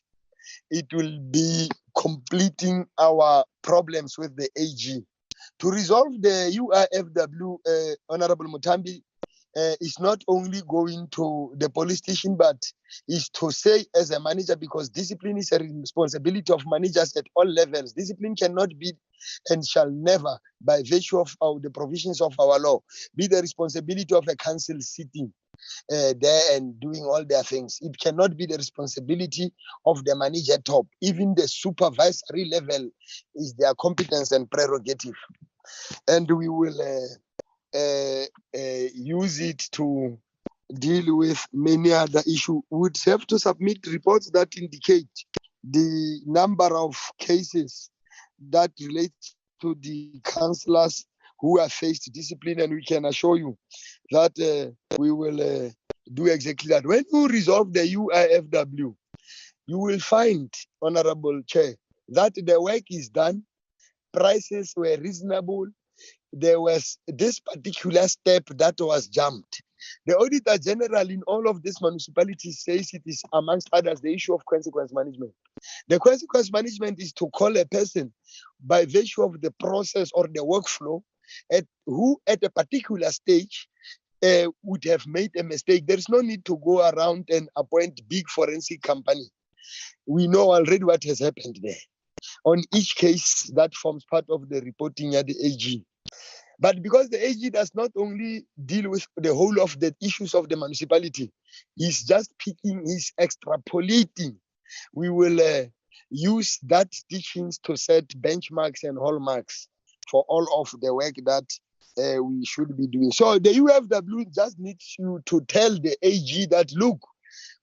it will be completing our problems with the AG. To resolve the UIFW, Honorable Mutambi, is not only going to the police station, but is to say as a manager, because discipline is a responsibility of managers at all levels. Discipline cannot be and shall never, by virtue of the provisions of our law, be the responsibility of a council sitting there and doing all their things. It cannot be the responsibility of the manager top. Even the supervisory level is their competence and prerogative. And we will use it to deal with many other issues. We would have to submit reports that indicate the number of cases that relate to the councillors who have faced discipline, and we can assure you that we will do exactly that. When you resolve the UIFW, you will find, Honorable Chair, that the work is done, prices were reasonable. There was this particular step that was jumped. The Auditor General in all of these municipalities says it is, amongst others, the issue of consequence management. The consequence management is to call a person by virtue of the process or the workflow who at a particular stage would have made a mistake. There is no need to go around and appoint big forensic company. We know already what has happened there. On each case, that forms part of the reporting at the AG. But because the AG does not only deal with the whole of the issues of the municipality, he's just picking, he's extrapolating. We will use that teachings to set benchmarks and hallmarks for all of the work that we should be doing. So the UFW just needs you to tell the AG that, look,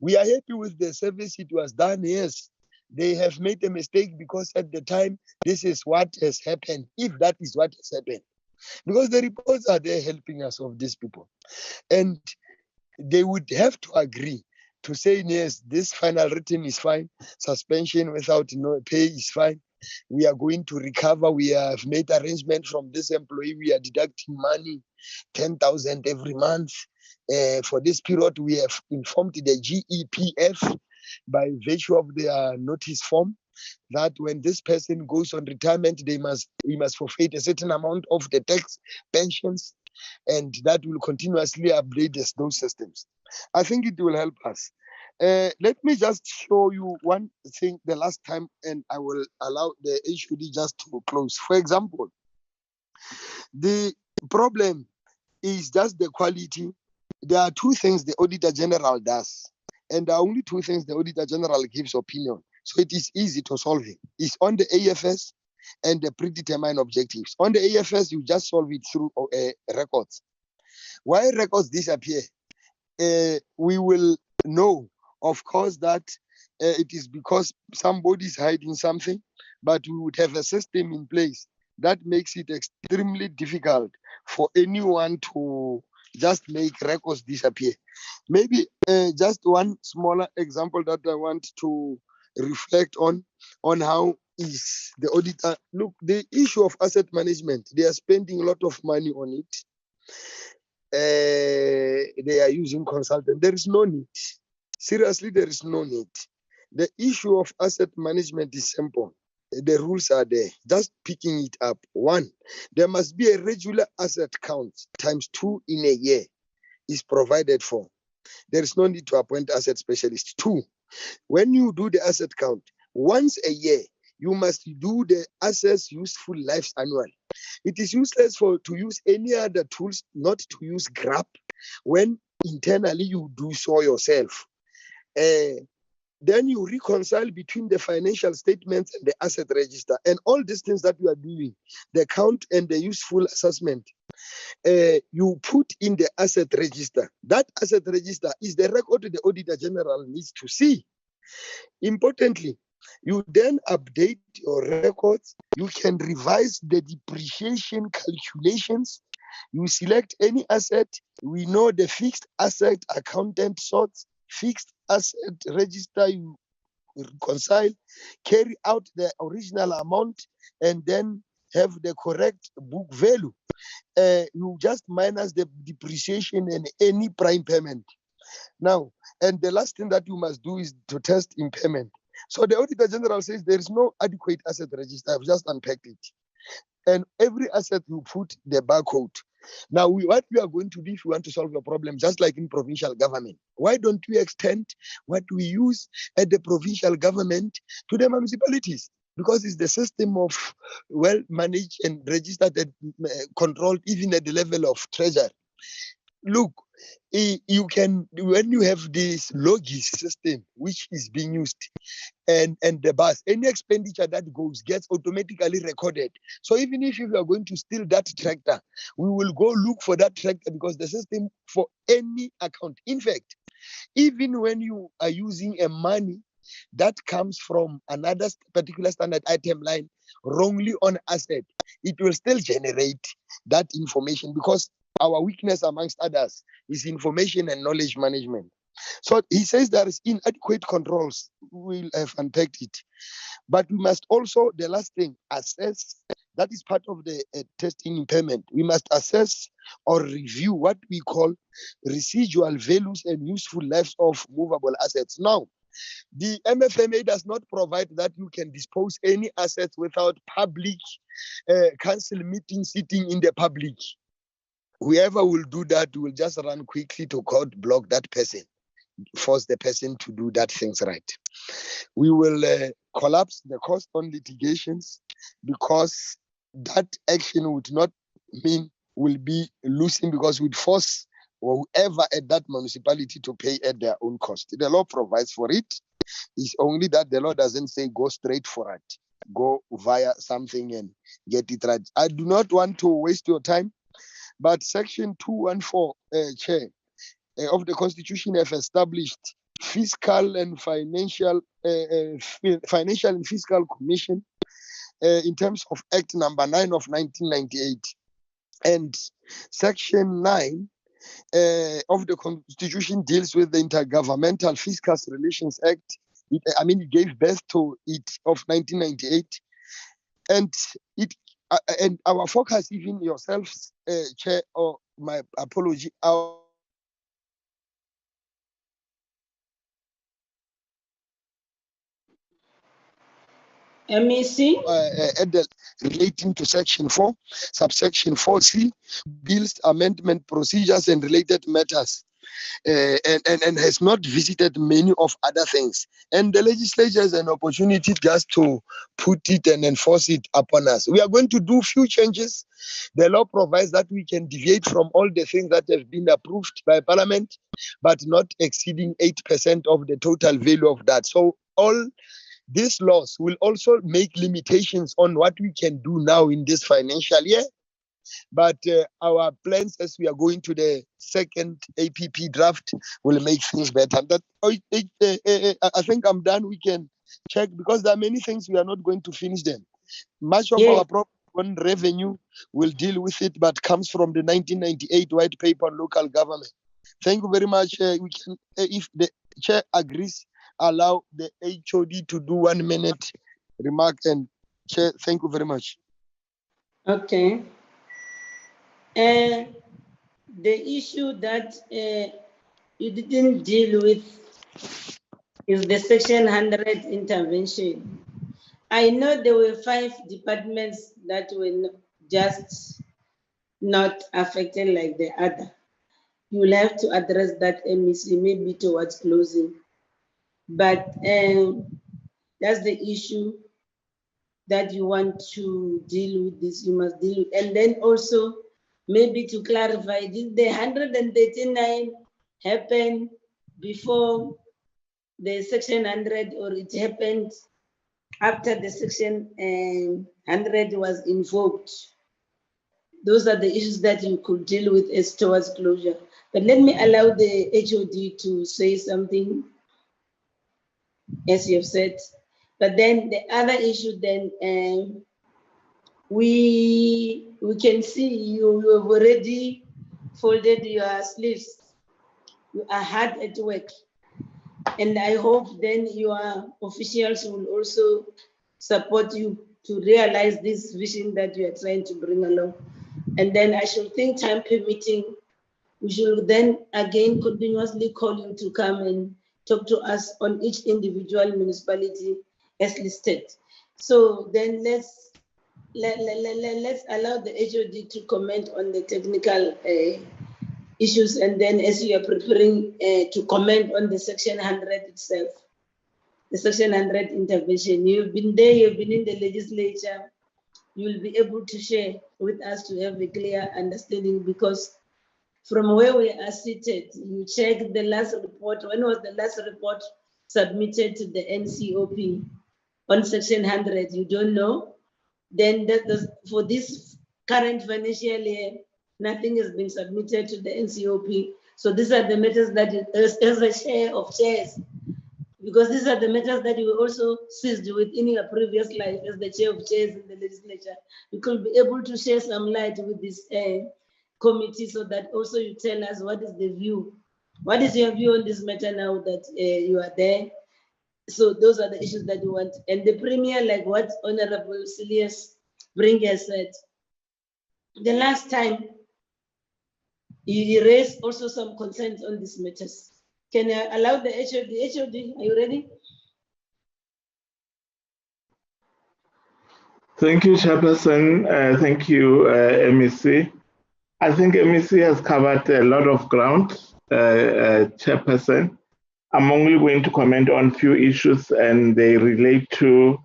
we are happy with the service it was done. Yes, they have made a mistake because at the time, this is what has happened, if that is what has happened. Because the reports are there helping us of these people. And they would have to agree to say, yes, this final written is fine. Suspension without no pay is fine. We are going to recover. We have made arrangement from this employee. We are deducting money, 10,000 every month. For this period, we have informed the GEPF by virtue of their notice form that when this person goes on retirement, we must forfeit a certain amount of the tax pensions, and that will continuously update those systems. I think it will help us. Let me just show you one thing the last time, and I will allow the HUD just to close. For example, the problem is just the quality. There are two things the Auditor General does, and there are only two things the Auditor General gives opinion. So it is easy to solve it. It's on the AFS and the predetermined objectives. On the AFS, you just solve it through records. Why records disappear? We will know, of course, that it is because somebody is hiding something, but we would have a system in place that makes it extremely difficult for anyone to just make records disappear. Maybe just one smaller example that I want to reflect on how is the auditor. Look, the issue of asset management, they are spending a lot of money on it. They are using consultants. There is no need. Seriously, there is no need. The issue of asset management is simple. The rules are there. Just picking it up. 1, there must be a regular asset count times 2 in a year is provided for. There is no need to appoint asset specialists. 2, when you do the asset count, once a year, you must do the assets useful lives annual. It is useless to use any other tools, not to use GRAP, when internally you do so yourself. Then you reconcile between the financial statements and the asset register, and all these things that you are doing, the count and the useful assessment, you put in the asset register. That asset register is the record the Auditor General needs to see. Importantly, you then update your records. You can revise the depreciation calculations. You select any asset. We know the fixed asset accountant sorts, fixed asset register, you reconcile, carry out the original amount, and then have the correct book value. You just minus the depreciation and any prime payment. Now, and the last thing that you must do is to test impairment. So the Auditor General says there is no adequate asset register. I've just unpacked it. And every asset you put the barcode. Now, what we are going to do if we want to solve the problem, just like in provincial government, why don't we extend what we use at the provincial government to the municipalities? Because it's the system of well-managed and registered and controlled even at the level of treasury. Look, you can, when you have this logis system which is being used and the bus, any expenditure that goes gets automatically recorded. So even if you are going to steal that tractor, we will go look for that tractor because the system for any account. In fact, even when you are using a money that comes from another particular standard item line wrongly on asset, it will still generate that information because our weakness amongst others is information and knowledge management. So he says there is inadequate controls. We'll have unpacked it. But we must also, the last thing, assess. That is part of the testing impairment. We must assess or review what we call residual values and useful lives of movable assets. Now, the MFMA does not provide that you can dispose any assets without public council meeting sitting in the public. Whoever will do that will just run quickly to court, block that person, force the person to do that things right. We will collapse the cost on litigations because that action would not mean will be losing because we'd force whoever at that municipality to pay at their own cost. The law provides for it. It's only that the law doesn't say go straight for it. Go via something and get it right. I do not want to waste your time. But Section 214, Chair, of the Constitution have established fiscal and financial and fiscal commission in terms of Act number 9 of 1998. And Section 9 of the Constitution deals with the Intergovernmental Fiscal Relations Act. It gave birth to it of 1998. And it and our focus, even yourselves, Chair, or my apology, MEC? Relating to Section 4, subsection 4C, bills, amendment procedures and related matters, and has not visited many of other things. And the legislature has an opportunity just to put it and enforce it upon us. We are going to do few changes. The law provides that we can deviate from all the things that have been approved by Parliament, but not exceeding 8% of the total value of that. So all these laws will also make limitations on what we can do now in this financial year. But our plans as we are going to the second APP draft will make things better. I think I'm done. We can check because there are many things we are not going to finish them. Much of our problem on revenue will deal with it, but comes from the 1998 white paper on local government. Thank you very much. We can, if the chair agrees, allow the HOD to do 1 minute remark. And chair, thank you very much. Okay. The issue that you didn't deal with is the Section 100 intervention. I know there were 5 departments that were just not affected like the other. You will have to address that MEC maybe towards closing. But that's the issue that you want to deal with this, you must deal with. And then also, maybe to clarify, did the 139 happen before the Section 100, or it happened after the Section 100 was invoked? Those are the issues that you could deal with as towards closure. But let me allow the HOD to say something, as you have said. But then the other issue then, we can see you have already folded your sleeves. You are hard at work. And I hope then your officials will also support you to realize this vision that you are trying to bring along. And then I should think, time permitting, we should then again continuously call you to come and talk to us on each individual municipality as listed. So then let's allow the HOD to comment on the technical issues, and then as you are preparing to comment on the Section 100 itself, the Section 100 intervention. You've been there, you've been in the legislature, you'll be able to share with us to have a clear understanding, because from where we are seated, you check the last report. When was the last report submitted to the NCOP on Section 100? You don't know. Then for this current financial year, nothing has been submitted to the NCOP. So these are the matters that, as a chair of chairs, because these are the matters that you also seized with in your previous life as the chair of chairs in the legislature. You could be able to share some light with this committee, so that also you tell us what is the view. What is your view on this matter now that you are there? So those are the issues that you want. And the premier, like what Honorable Silius Bringer said, the last time you raised also some concerns on these matters. Can I allow the HOD? HOD, are you ready? Thank you, Chairperson. Thank you, MEC. I think MEC has covered a lot of ground, Chairperson. I'm only going to comment on few issues, and they relate to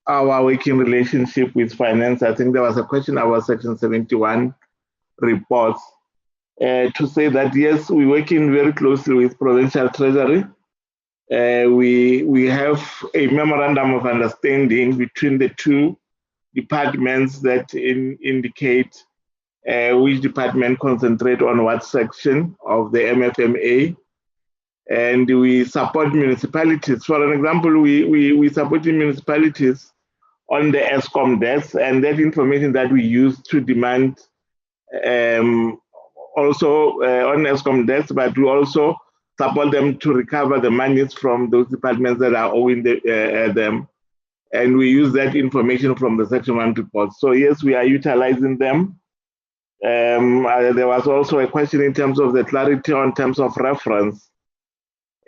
our working relationship with finance. I think there was a question about Section 71 reports. To say that, yes, we're working very closely with Provincial Treasury. We have a memorandum of understanding between the two departments that indicate which department concentrate on what section of the MFMA. And we support municipalities. For an example, we supporting municipalities on the ESCOM desk, and that information that we use to demand also on ESCOM desk, but we also support them to recover the monies from those departments that are owing them. And we use that information from the Section 1 report. So yes, we are utilizing them. There was also a question in terms of the clarity on terms of reference.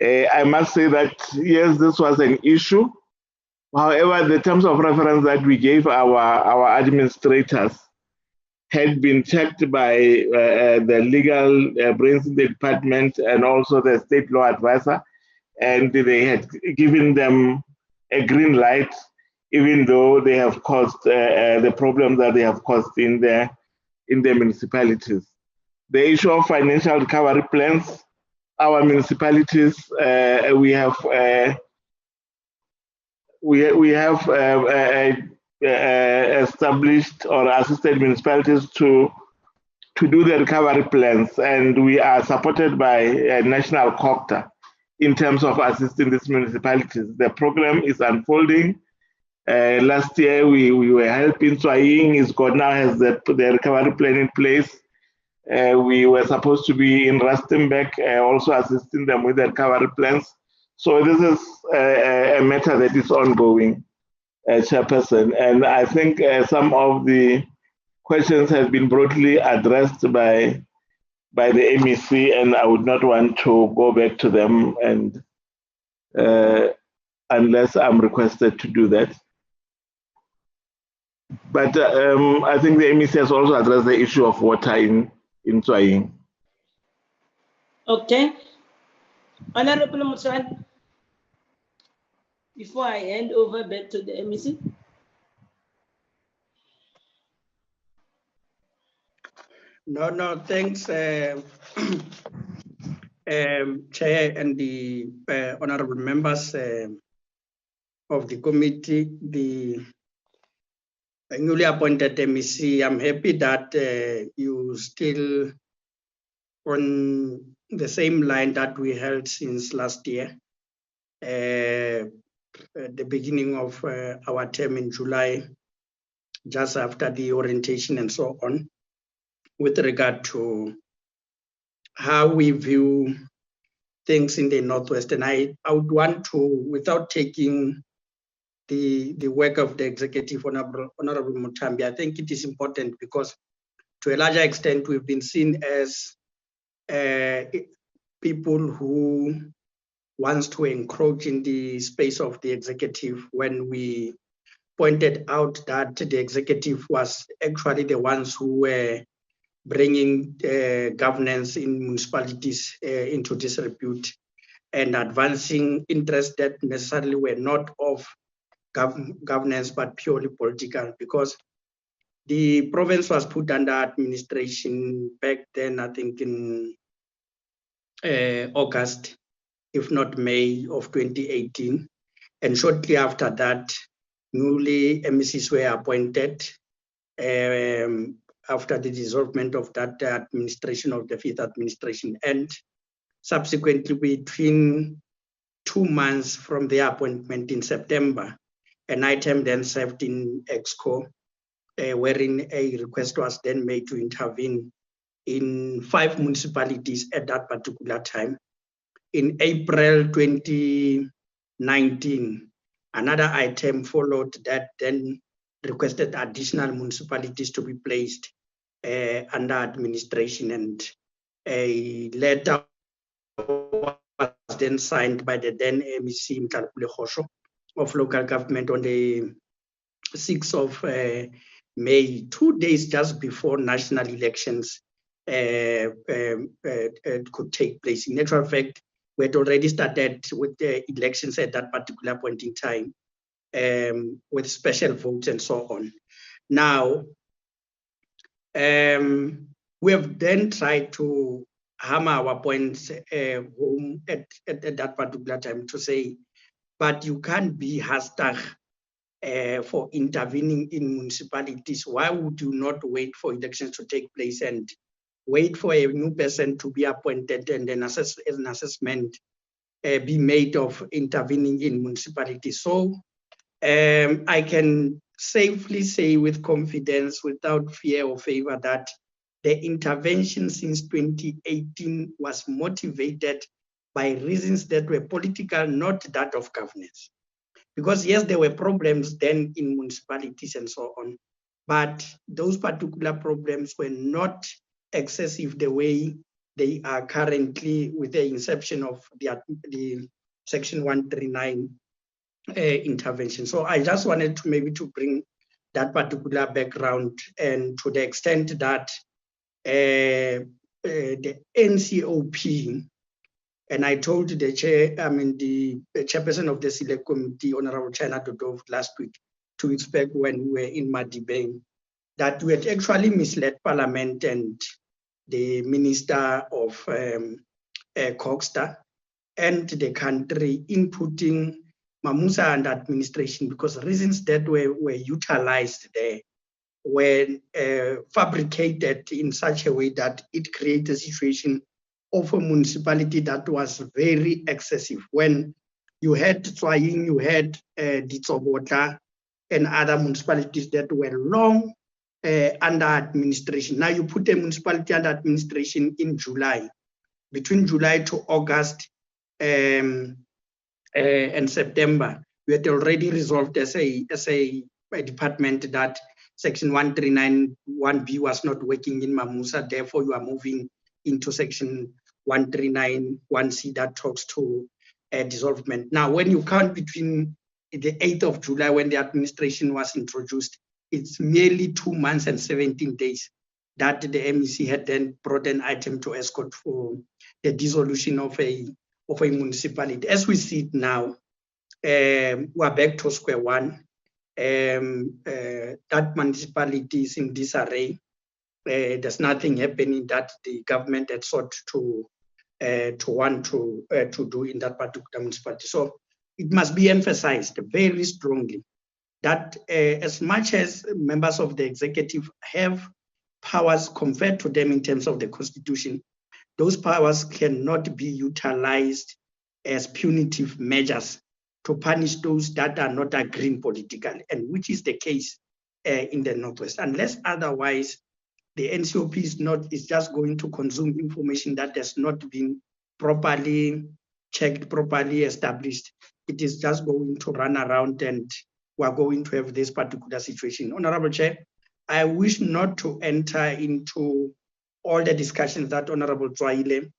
I must say that, yes, this was an issue. However, the terms of reference that we gave our administrators had been checked by the legal brains in the department and also the state law advisor, and they had given them a green light, even though they have caused the problems that they have caused in the municipalities. The issue of financial recovery plans, our municipalities, we have established or assisted municipalities to do the recovery plans, and we are supported by a national Cooperative in terms of assisting these municipalities. The program is unfolding, Last year we were helping Swaying. Now has the recovery plan in place. We were supposed to be in Rustenburg, also assisting them with the recovery plans. So this is a matter that is ongoing, Chairperson. And I think some of the questions have been broadly addressed by the MEC, and I would not want to go back to them and unless I'm requested to do that. But I think the MEC has also addressed the issue of water in Swaying. Okay. Honorable Muswan, before I hand over back to the MEC. No, thanks, Chair and the honorable members of the committee, the newly appointed MEC. I'm happy that you still on the same line that we held since last year, at the beginning of our term in July, just after the orientation and so on, with regard to how we view things in the Northwest. And I would want to, without taking the work of the executive, Honorable Mutambi, I think it is important because to a larger extent, we've been seen as people who wants to encroach in the space of the executive when we pointed out that the executive was actually the ones who were bringing governance in municipalities into disrepute and advancing interests that necessarily were not of governance but purely political, because the province was put under administration back then, I think in August, if not May of 2018. And shortly after that, newly MECs were appointed after the dissolvement of that administration, of the fifth administration. And subsequently, between 2 months from their appointment in September, an item then served in EXCO, wherein a request was then made to intervene in 5 municipalities at that particular time. In April 2019, another item followed that then requested additional municipalities to be placed under administration, and a letter was then signed by the then MEC Mthalapule Khosho of local government on the 6th of May, 2 days just before national elections could take place. In actual fact, we had already started with the elections at that particular point in time, with special votes and so on. Now, we have then tried to hammer our points home at that particular time to say, but you can't be hashtag for intervening in municipalities. Why would you not wait for elections to take place and wait for a new person to be appointed and then an assessment be made of intervening in municipalities? So I can safely say with confidence, without fear or favor, that the intervention since 2018 was motivated by reasons that were political, not that of governance. Because yes, there were problems then in municipalities and so on, but those particular problems were not excessive the way they are currently with the inception of the Section 139 intervention. So I just wanted to maybe to bring that particular background, and to the extent that the NCOP, and I told the chairperson of the Select Committee, Honorable China Dodov, last week, 2 weeks back when we were in Madibeng, that we had actually misled Parliament and the Minister of Coxter and the country in putting Mamusa under administration, because reasons that were utilized there were fabricated in such a way that it created a situation of a municipality that was very excessive. When you had Tswaying, you had Ditsobota, and other municipalities that were long under administration. Now you put a municipality under administration in July. Between July to August and September, we had already resolved as a department that Section 139(1)B was not working in Mamusa. Therefore, you are moving into Section 139(1)C that talks to dissolvement. Now, when you count between the 8th of July, when the administration was introduced, it's merely 2 months and 17 days that the MEC had then brought an item to escort for the dissolution of a municipality. As we see it now, we're back to square one. That municipality is in disarray. There's nothing happening that the government had sought to want to do in that particular municipality. So it must be emphasized very strongly that as much as members of the executive have powers conferred to them in terms of the Constitution, those powers cannot be utilized as punitive measures to punish those that are not agreeing politically, and which is the case in the Northwest. Unless otherwise, the NCOP is just going to consume information that has not been properly checked, properly established. It is just going to run around, and we're going to have this particular situation. Honorable Chair, I wish not to enter into all the discussions that Honorable Tswaile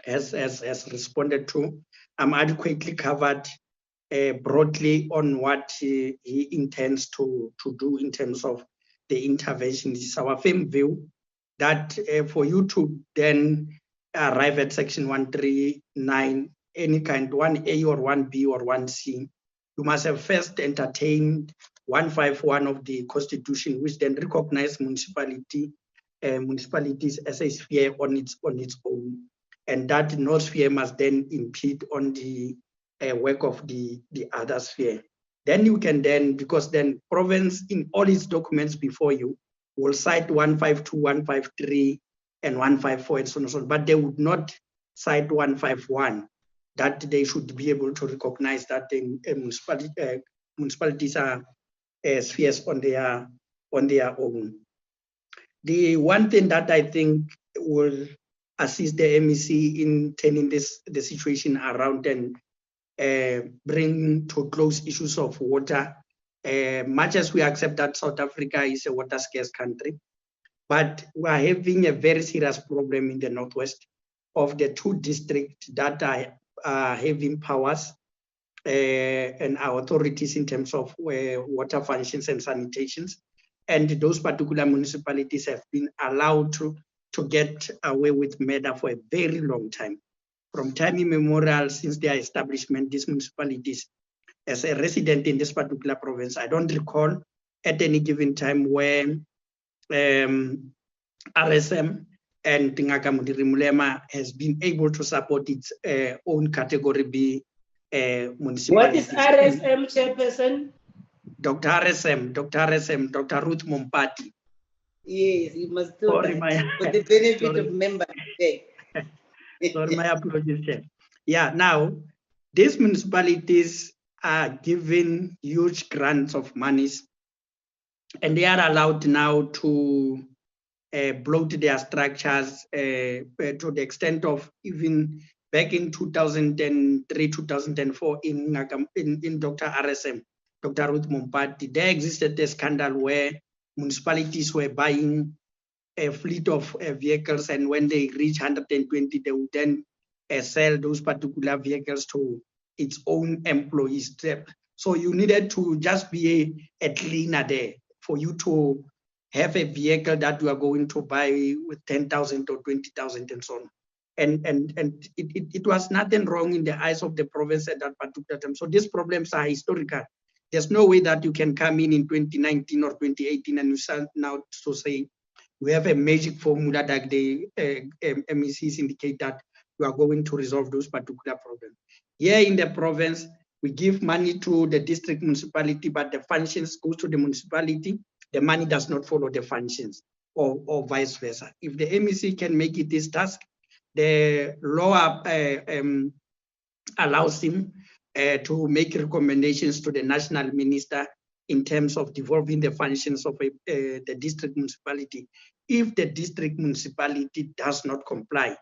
has responded to. I'm adequately covered broadly on what he intends to do in terms of the intervention. It's our firm view that for you to then arrive at Section 139, any kind, 1A or 1B or 1C, you must have first entertained 151 of the Constitution, which then recognizes municipalities as a sphere on its own, and that no sphere must then impede on the work of the other sphere. Then you can because then province in all its documents before you will cite 152, 153, and 154 and so on and so on, but they would not cite 151, that they should be able to recognize that municipalities are spheres on their own. The one thing that I think will assist the MEC in turning the situation around and bring to close issues of water, much as we accept that South Africa is a water scarce country, but we are having a very serious problem in the Northwest of the 2 districts that are having powers and our authorities in terms of water functions and sanitations. And those particular municipalities have been allowed to get away with murder for a very long time. From time immemorial, since their establishment, these municipalities, as a resident in this particular province, I don't recall at any given time where RSM and Ngaka Mudiri Mulema has been able to support its own category B municipalities. What is RSM, Chairperson? Dr. RSM, Dr. Ruth Mompati. Yes, you must do that for the benefit of members. Sorry, my apologies, Chair. Yeah, now, these municipalities are given huge grants of monies, and they are allowed now to bloat their structures to the extent of even back in 2003, 2004 in Dr. RSM, Dr. Ruth Mompati, there existed a scandal where municipalities were buying a fleet of vehicles, and when they reach 120, they would then sell those particular vehicles to its own employees. So you needed to just be a cleaner there for you to have a vehicle that you are going to buy with 10,000 or 20,000 and so on. And it was nothing wrong in the eyes of the province at that particular time. So these problems are historical. There's no way that you can come in 2019 or 2018 and you start now to say we have a magic formula that the MECs indicate that we are going to resolve those particular problems. Here in the province, we give money to the district municipality, but the functions goes to the municipality. The money does not follow the functions, or vice versa. If the MEC can make it this task, the law allows him to make recommendations to the national minister in terms of devolving the functions of the district municipality if the district municipality does not comply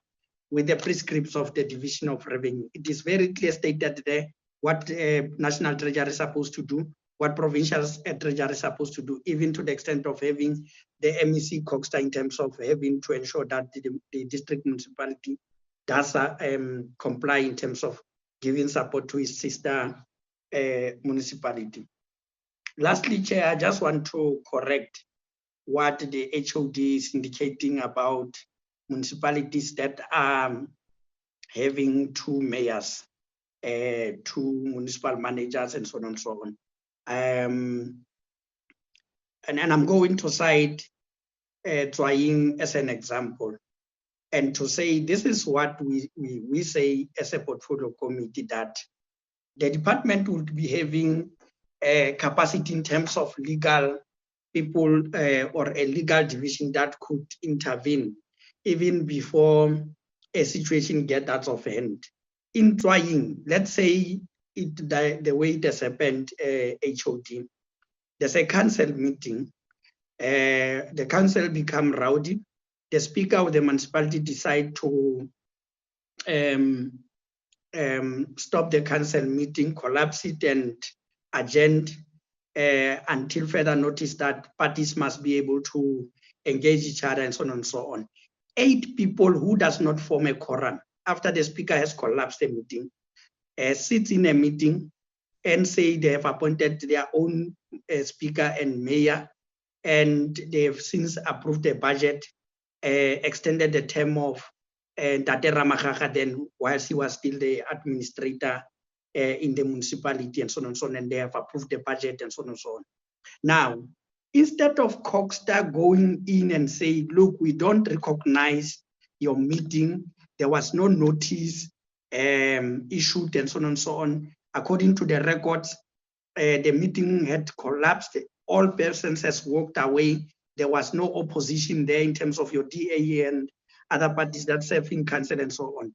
with the prescripts of the division of revenue. It is very clear stated there what national treasury is supposed to do, what provincial treasury is supposed to do, even to the extent of having the MEC COGSTA in terms of having to ensure that the district municipality does comply in terms of giving support to its sister municipality. Lastly, Chair, I just want to correct what the HOD is indicating about municipalities that are having two mayors, two municipal managers, and so on and so on. And I'm going to cite Trying as an example, and to say this is what we say as a portfolio committee, that the department would be having a capacity in terms of legal people or a legal division that could intervene even before a situation gets out of hand. In Trying, let's say the way it has happened, HOD, there's a council meeting, the council become rowdy, the speaker of the municipality decide to stop the council meeting, collapse it, and adjourn until further notice that parties must be able to engage each other, and so on and so on. 8 people who does not form a quorum after the speaker has collapsed the meeting sit in a meeting and say they have appointed their own speaker and mayor, and they have since approved the budget, extended the term of Tate Ramagaga then whilst he was still the administrator in the municipality, and so on and so on, and they have approved the budget, and so on and so on. Now, instead of COGSTA going in and say, look, we don't recognize your meeting, there was no notice issued, and so on and so on, according to the records, the meeting had collapsed, all persons has walked away, there was no opposition there in terms of your DA and other parties that serve in council and so on.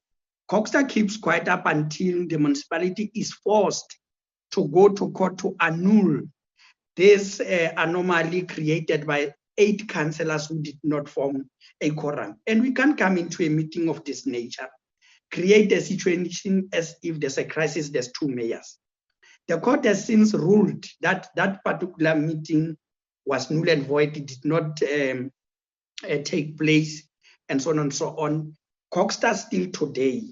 COGSTA keeps quiet up until the municipality is forced to go to court to annul this anomaly created by 8 councillors who did not form a quorum. And we can't come into a meeting of this nature, create a situation as if there's a crisis, there's 2 mayors. The court has since ruled that that particular meeting was null and void, it did not take place, and so on and so on. COGSTA still today,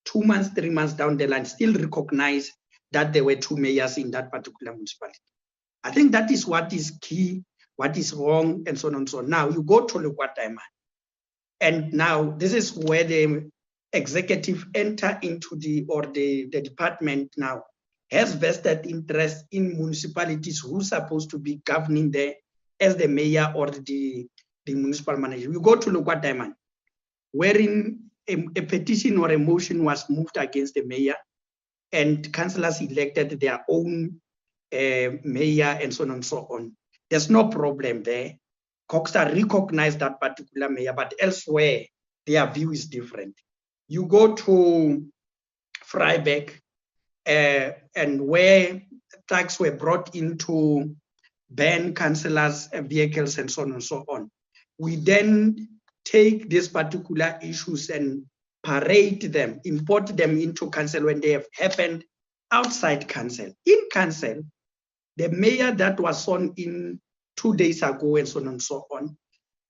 2 months, 3 months down the line, still recognize that there were 2 mayors in that particular municipality. I think that is what is key, what is wrong, and so on and so on. Now you go to Lukwataiman, and now this is where the executive enter into the department now has vested interest in municipalities who's supposed to be governing there as the mayor or the municipal manager. You go to Lukwataiman, wherein a petition or a motion was moved against the mayor, and councillors elected their own mayor, and so on and so on. There's no problem there. COGSTA recognized that particular mayor, but elsewhere, their view is different. You go to Vryburg, and where trucks were brought in to ban councillors' vehicles, and so on and so on. We then take these particular issues and parade them, import them into council when they have happened outside council. In council, the mayor that was sworn in 2 days ago, and so on and so on,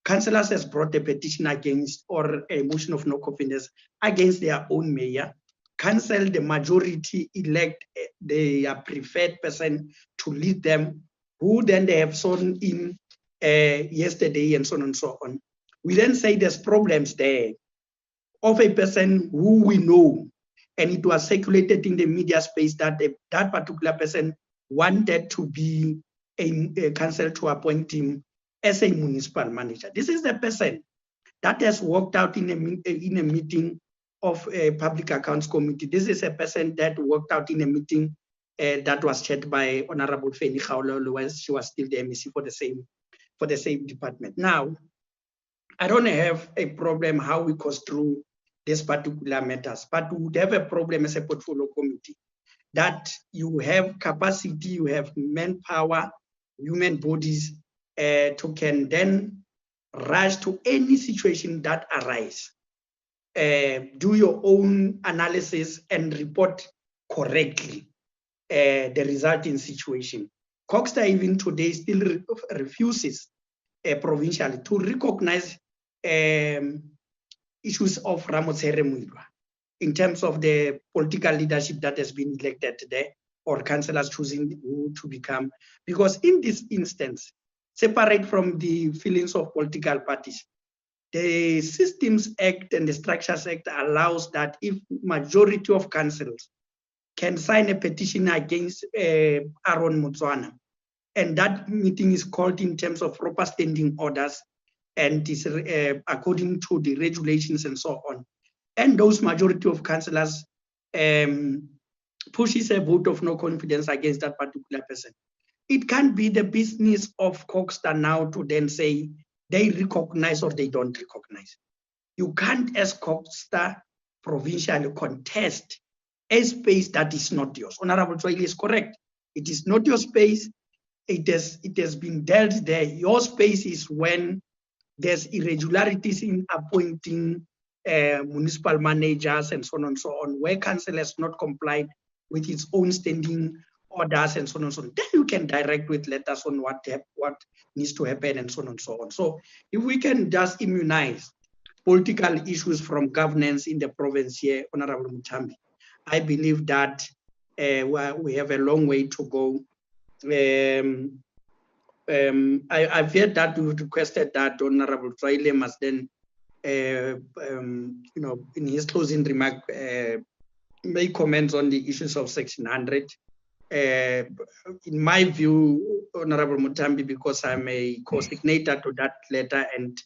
councillors has brought a petition against, or a motion of no confidence against their own mayor. Council, the majority elect their preferred person to lead them, who then they have sworn in yesterday, and so on and so on. We then say there's problems there of a person who we know, and it was circulated in the media space that that particular person wanted to be a council to appoint him as a municipal manager. This is the person that has walked out in a meeting of a public accounts committee. This is a person that worked out in a meeting that was chaired by Honorable Feni Khaolo when she was still the MEC for the same department. Now, I don't have a problem how we construe these particular matters, but we would have a problem as a portfolio committee that you have capacity, you have manpower, human bodies to can then rush to any situation that arise. Do your own analysis and report correctly the resulting situation. Coxta even today still refuses provincially to recognize issues of Ramotshere Muilwa in terms of the political leadership that has been elected there, or councillors choosing who to become. Because in this instance, separate from the feelings of political parties, the Systems Act and the Structures Act allows that if majority of councils can sign a petition against Aaron Mutswana, and that meeting is called in terms of proper standing orders and is according to the regulations and so on, and those majority of councillors pushes a vote of no confidence against that particular person, it can't be the business of Coxta now to then say they recognize or they don't recognize. You can't, as Coxta, provincially contest a space that is not yours. Honorable Twiley is correct. It is not your space. It has been dealt there. Your space is when there's irregularities in appointing municipal managers and so on and so on, where council has not complied with its own standing orders and so on and so on. Then you can direct with letters on what needs to happen and so on and so on. So if we can just immunize political issues from governance in the province here, Honorable Mutambi, I believe that we have a long way to go. I've heard that we requested that Honorable Traile must then, in his closing remark, make comments on the issues of Section 100. In my view, Honorable Mutambi, because I'm a co-signator to that letter and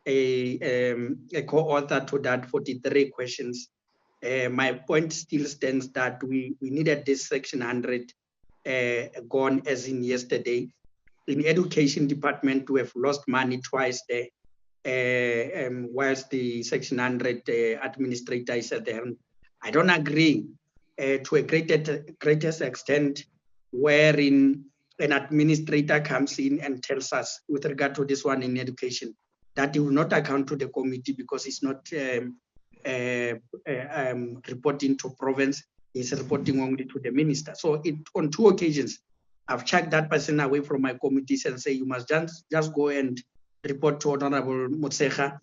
a co-author to that 43 questions, my point still stands that we needed this Section 100 gone as in yesterday. In education department, we have lost money twice there, whilst the Section 100 administrator is at there. I don't agree to a greatest extent wherein an administrator comes in and tells us with regard to this one in education that he will not account to the committee because he's not reporting to province, he's reporting only to the minister. So on 2 occasions, I've checked that person away from my committees and say, you must just go and report to Honorable Motsecha,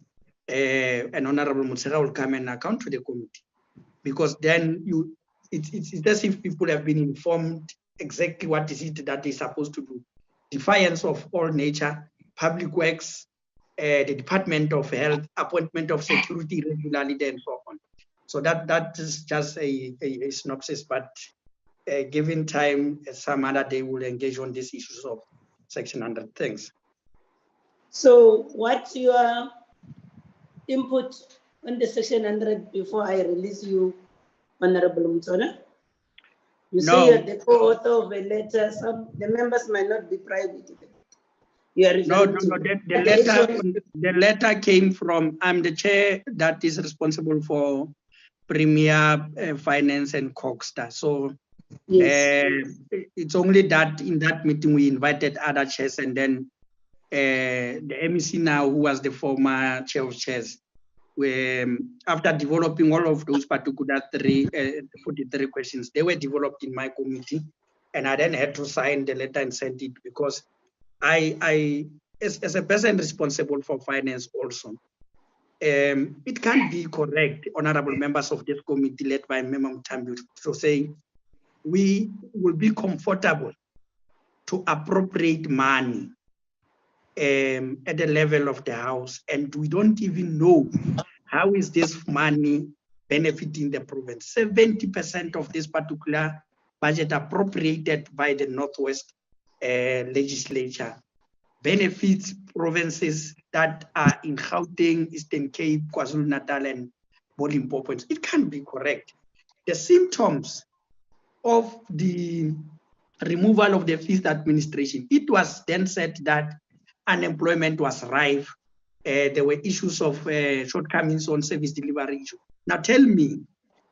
and Honorable Motsecha will come and account to the committee. Because then it's as if people have been informed exactly what is it that they're supposed to do. Defiance of all nature, public works, the Department of Health, appointment of security regularly, and so on. So that is just a synopsis, but given time, some other day we'll engage on these issues of Section 100. Thanks. So what's your input on the Section 100 before I release you, Honorable Mutona? You say you're the co-author of a letter. The members might not be privy to it. You are the letter came from, I'm the chair that is responsible for Premier Finance and Coxta. So yes. It's only that in that meeting we invited other chairs, and then the MEC now, who was the former chair of chairs, after developing all of those particular 43 questions, they were developed in my committee, and I then had to sign the letter and send it because I as a person responsible for finance also, it can't be correct, honorable members of this committee led by Member Mutambi, to say we will be comfortable to appropriate money at the level of the house, and we don't even know how is this money benefiting the province. 70% of this particular budget appropriated by the Northwest legislature benefits provinces that are in Gauteng, Eastern Cape, KwaZulu-Natal, and Limpopo. It can't be correct. The symptoms of the removal of the fifth administration, it was then said that unemployment was rife. There were issues of shortcomings on service delivery issue. Now tell me,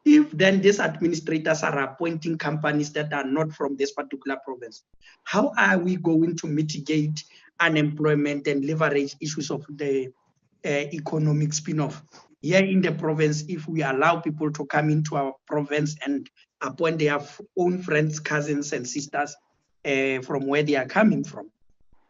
if then these administrators are appointing companies that are not from this particular province, how are we going to mitigate unemployment and leverage issues of the economic spin-off? Here in the province, if we allow people to come into our province and appoint their own friends, cousins, and sisters from where they are coming from,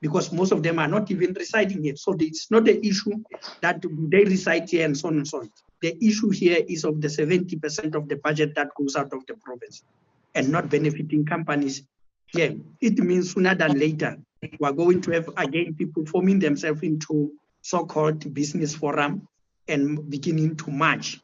because most of them are not even residing here. So it's not the issue that they reside here and so on and so on. The issue here is of the 70% of the budget that goes out of the province and not benefiting companies here. It means sooner than later, we're going to have again people forming themselves into so-called business forum and beginning to march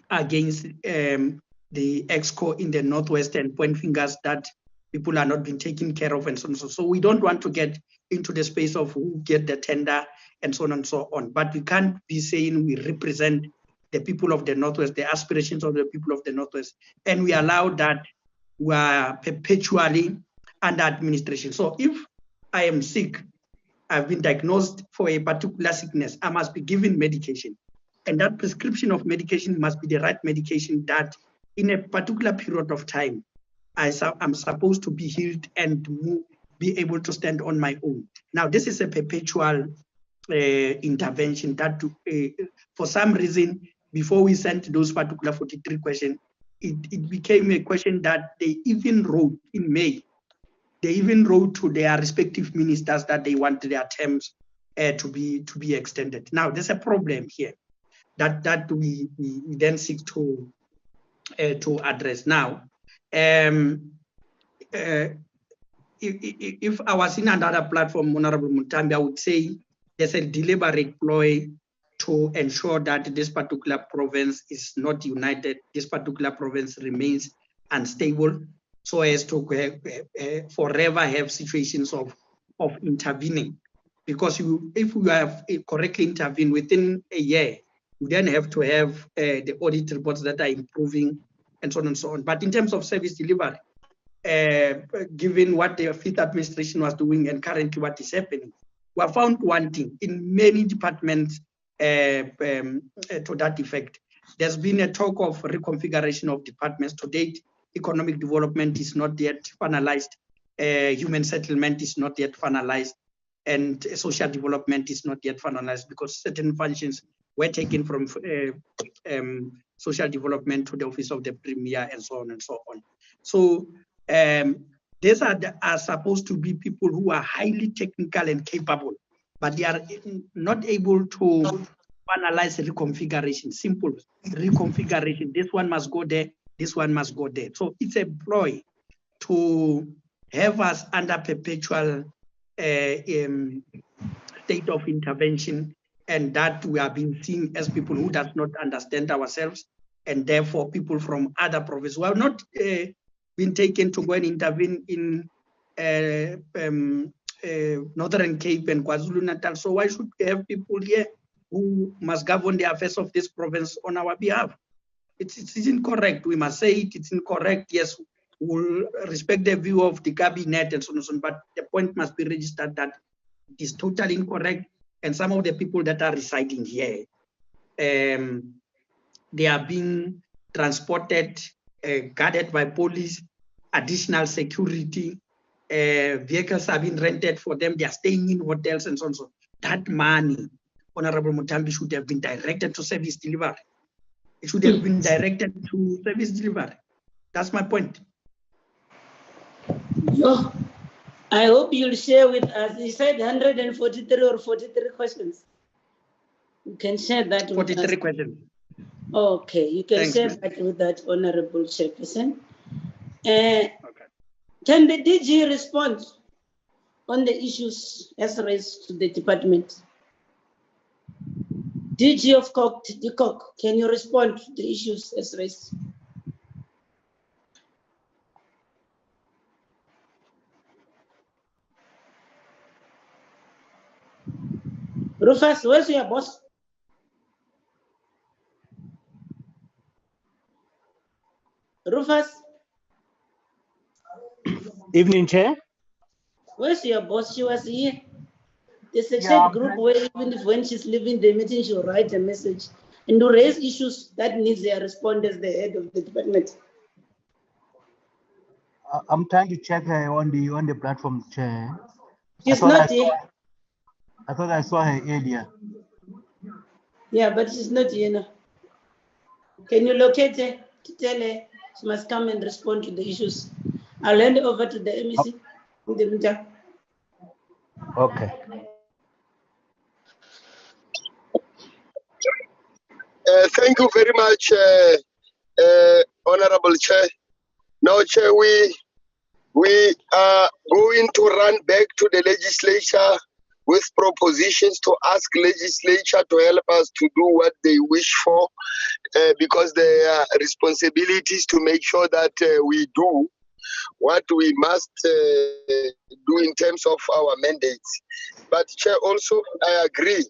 against the EXCO in the Northwest and point fingers that people are not being taken care of and so on and so on. So we don't want to get into the space of who get the tender and so on and so on. But we can't be saying we represent the people of the Northwest, the aspirations of the people of the Northwest, and we allow that we are perpetually under administration. So if I am sick, I've been diagnosed for a particular sickness, I must be given medication. And that prescription of medication must be the right medication that in a particular period of time, I'm supposed to be healed and be able to stand on my own. Now, this is a perpetual intervention that for some reason, before we sent those particular 43 questions, it became a question that they even wrote in May. They even wrote to their respective ministers that they want their terms to be extended. Now, there's a problem here that we then seek to address. Now, if I was in another platform, Honorable Mutambi, I would say there's a deliberate ploy to ensure that this particular province is not united, this particular province remains unstable, so as to forever have situations of intervening. Because if we have correctly intervened within a year, we then have to have the audit reports that are improving and so on and so on. But in terms of service delivery, given what the fifth administration was doing and currently what is happening, we are found wanting in many departments to that effect. There's been a talk of reconfiguration of departments. To date, economic development is not yet finalized, human settlement is not yet finalized, and social development is not yet finalized because certain functions were taken from social development to the office of the premier and so on and so on. So these are supposed to be people who are highly technical and capable, but they are not able to finalize reconfiguration, simple reconfiguration. This one must go there, this one must go there. So it's a ploy to have us under perpetual state of intervention, and that we are being seen as people who does not understand ourselves, and therefore people from other provinces who have not been taken to go and intervene in Northern Cape and KwaZulu-Natal. So why should we have people here who must govern the affairs of this province on our behalf? It's incorrect. We must say it, it's incorrect. Yes, we'll respect the view of the cabinet and so on and so on, but the point must be registered that it is totally incorrect. And some of the people that are residing here, they are being transported, guarded by police, additional security, vehicles are being rented for them, they are staying in hotels and so on. So that money, Honorable Mutambi, should have been directed to service delivery. It should have been directed to service delivery. That's my point. Yo, I hope you'll share with us. You said 143 or 43 questions. You can share that with 43 us. questions. Okay, you can Thanks, share ma'am. that with that Honorable Chairperson. Can the DG respond on the issues as raised to the department? DG of DCOC, can you respond to the issues as raised? Rufus, where's your boss? Rufus? Evening, Chair. Where's your boss? She was here. There's a chat group where even if when she's leaving the meeting, she'll write a message and to raise issues that needs their response as the head of the department. I'm trying to check on the platform, Chair. She's not here. I thought I saw her earlier. Yeah, but she's not here now. Can you locate her to tell her she must come and respond to the issues? I'll hand it over to the MEC in the meantime. Okay. Thank you very much, Honorable Chair. Now, Chair, we are going to run back to the legislature with propositions to ask legislature to help us to do what they wish for, because there are responsibilities to make sure that we do what we must do in terms of our mandates. But Chair, also I agree,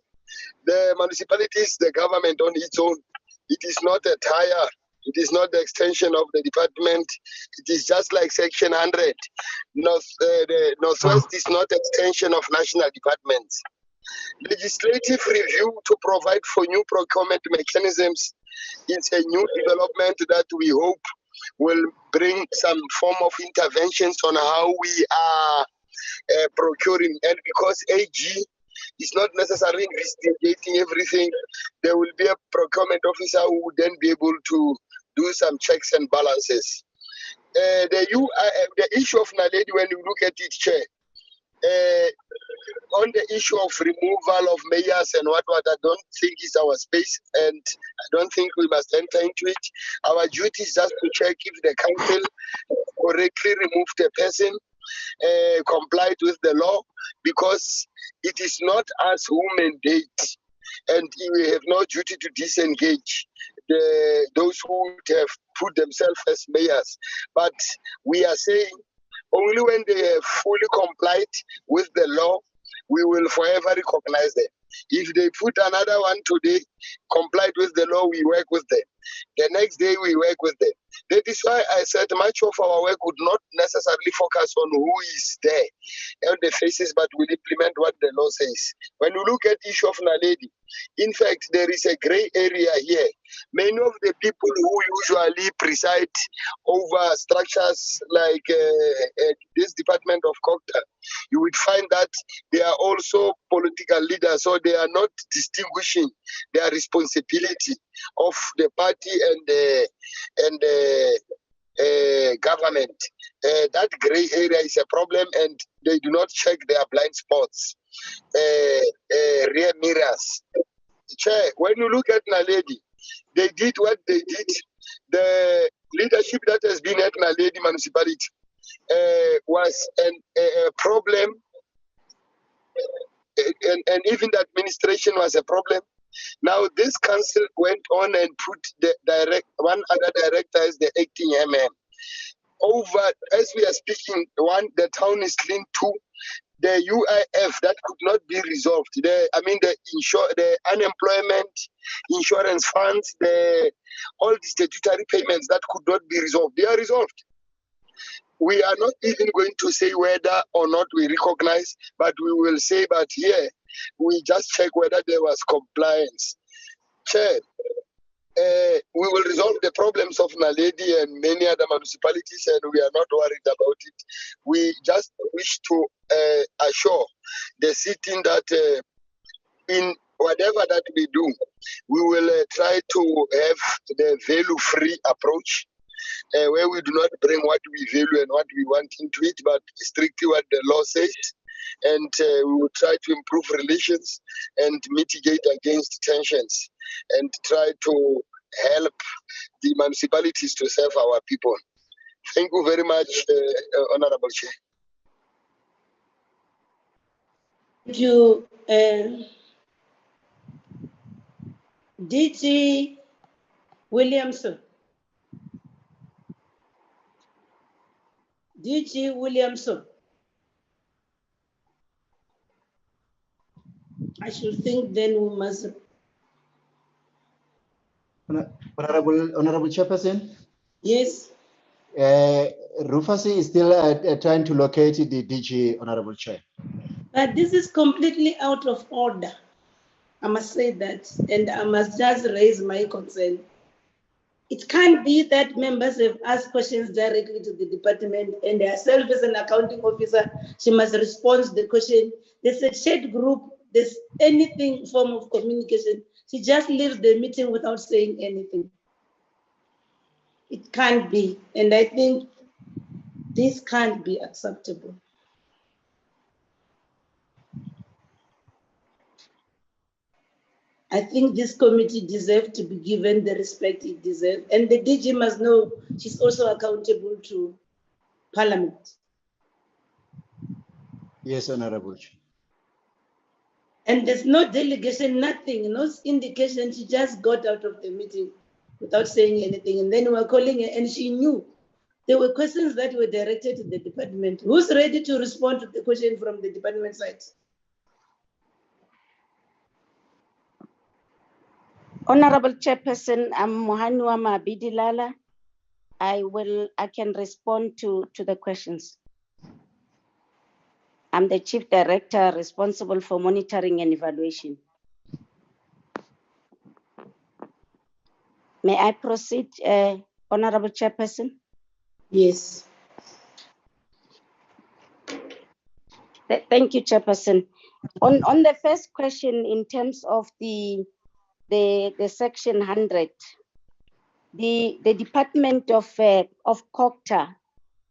the municipalities, the government on its own, it is not a tire. It is not the extension of the department. It is just like Section 100. The Northwest is not extension of national departments. Legislative review to provide for new procurement mechanisms is a new development that we hope will bring some form of interventions on how we are procuring. And because AG is not necessarily investigating everything, there will be a procurement officer who would then be able to do some checks and balances. The issue of Naledi, when you look at it, Chair, on the issue of removal of mayors and what I don't think is our space, and I don't think we must enter into it. Our duty is just to check if the council correctly removed the person, complied with the law, because it is not us who mandate, and we have no duty to disengage those who would have put themselves as mayors. But we are saying only when they have fully complied with the law, we will forever recognize them. If they put another one today, complied with the law, we work with them. The next day, we work with them. That is why I said much of our work would not necessarily focus on who is there on the faces, but will implement what the law says. When you look at the issue of Naledi, in fact, there is a gray area here. Many of the people who usually preside over structures like this department of Cocta, you would find that they are also political leaders, so they are not distinguishing their responsibility of the party and the government. That gray area is a problem, and they do not check their blind spots, rear mirrors. Chair, when you look at Naledi, they did what they did. The leadership that has been at Naledi municipality was a problem, and even the administration was a problem. Now this council went on and put one other director as the acting MM. Over, as we are speaking, the town is linked to the UIF that could not be resolved. The unemployment insurance funds, all the statutory payments that could not be resolved. They are resolved. We are not even going to say whether or not we recognize, but we will say, but here, we just check whether there was compliance. Chair, we will resolve the problems of Naledi and many other municipalities, and we are not worried about it. We just wish to assure the sitting that in whatever that we do, we will try to have the value-free approach, where we do not bring what we value and what we want into it, but strictly what the law says. And we will try to improve relations and mitigate against tensions and try to help the municipalities to serve our people. Thank you very much, Honorable Chair. Thank you. DT Williamson. DT Williamson. I should think then we must. Honorable Chairperson. Yes. Rufus is still trying to locate the DG, Honorable Chair. But this is completely out of order. I must say that, and I must just raise my concern. It can't be that members have asked questions directly to the department and herself as an accounting officer, she must respond to the question. There's a chat group, there's anything form of communication. She just leaves the meeting without saying anything. It can't be, and I think this can't be acceptable. I think this committee deserves to be given the respect it deserves. And the DG must know she's also accountable to Parliament. Yes, Honorable Chair. And there's no delegation, nothing, no indication. She just got out of the meeting without saying anything. And then we were calling her, and she knew there were questions that were directed to the department. Who's ready to respond to the question from the department side? Honorable Chairperson, I'm Mohanuama Bidilala. I can respond to the questions. I'm the Chief Director responsible for monitoring and evaluation. May I proceed, Honorable Chairperson? Yes. Thank you, Chairperson. On the first question, in terms of the Section 100, the Department of COCTA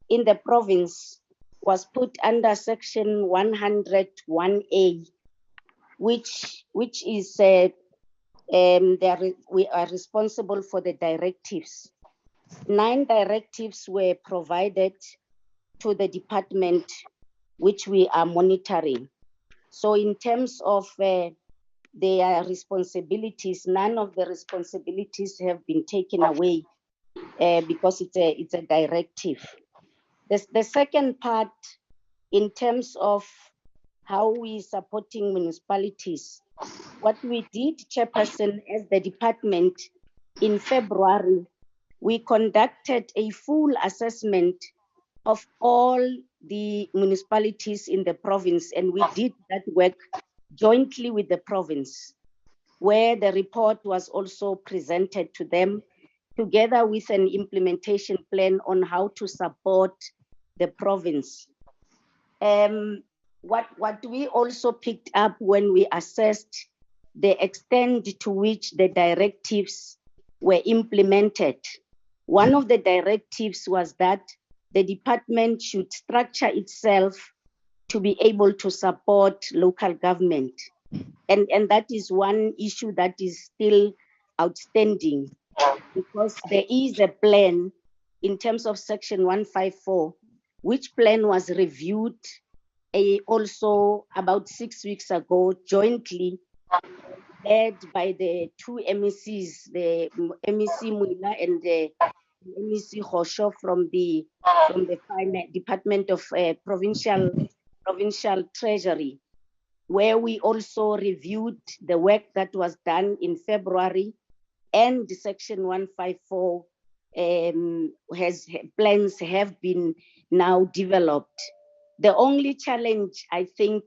in the province was put under Section 101A, which is we are responsible for the directives. 9 directives were provided to the department, which we are monitoring. So in terms of their responsibilities, none of the responsibilities have been taken away because it's a directive. The second part, in terms of how we supporting municipalities, what we did, Chairperson, as the department in February, we conducted a full assessment of all the municipalities in the province, and we did that work jointly with the province, where the report was also presented to them, together with an implementation plan on how to support the province. What we also picked up when we assessed the extent to which the directives were implemented, one of the directives was that the department should structure itself to be able to support local government. And that is one issue that is still outstanding, because there is a plan in terms of Section 154, which plan was reviewed also about 6 weeks ago, jointly led by the 2 MECs, the MEC Muila and the MEC Hosho from the Department of Provincial Treasury, where we also reviewed the work that was done in February, and the Section 154 plans have been now developed. The only challenge, I think,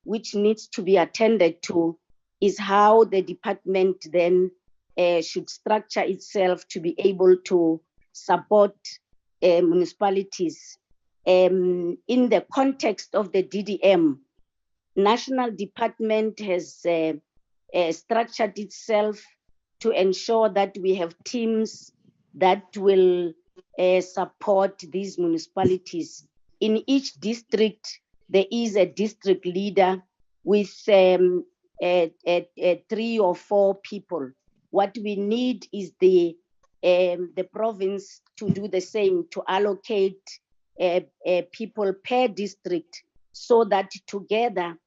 which needs to be attended to is how the department then should structure itself to be able to support municipalities. In the context of the DDM, National Department has structured itself to ensure that we have teams that will support these municipalities. In each district, there is a district leader with 3 or 4 people. What we need is the province to do the same, to allocate people per district, so that together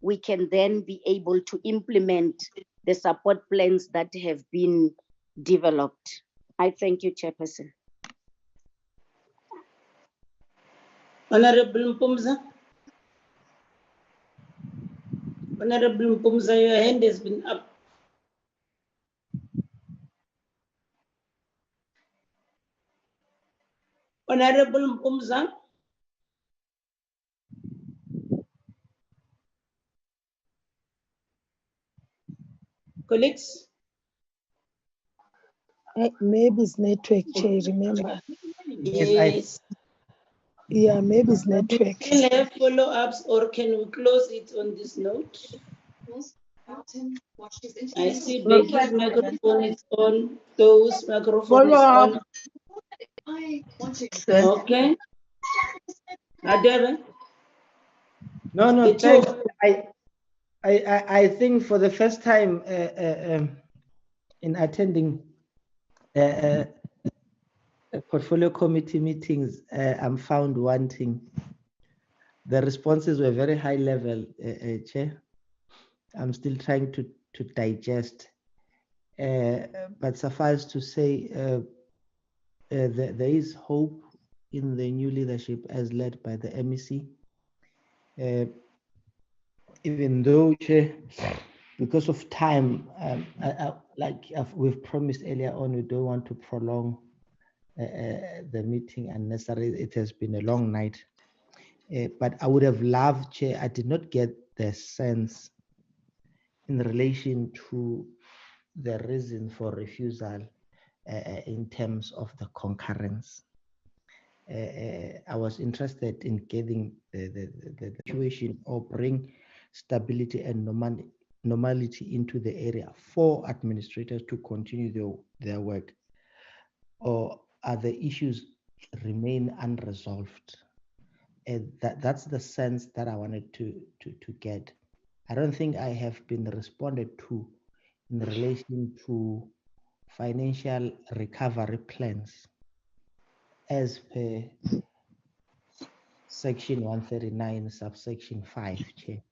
we can then be able to implement the support plans that have been developed. I thank you, Chairperson. Honorable Mpumza. Honorable Mpumza, your hand has been up. Honorable Mpumza. Colleagues? Maybe it's network, Chair, remember. Yes. Yeah, maybe it's network. Do we have follow-ups or can we close it on this note? I see Becky's microphone is on. Those microphone is on. Okay. Adele? No, thanks. I think for the first time in attending portfolio committee meetings, I'm found wanting. The responses were very high level, Chair. I'm still trying to digest, but suffice to say, there is hope in the new leadership as led by the MEC. Even though, Chair, because of time, like we've promised earlier on, we don't want to prolong the meeting unnecessarily. It has been a long night. But I would have loved, Chair, I did not get the sense in relation to the reason for refusal in terms of the concurrence. I was interested in getting the situation or bring stability and normality into the area for administrators to continue their work, or are the issues remain unresolved? That's the sense that I wanted to get. I don't think I have been responded to in relation to financial recovery plans as per section 139 subsection 5, Chair,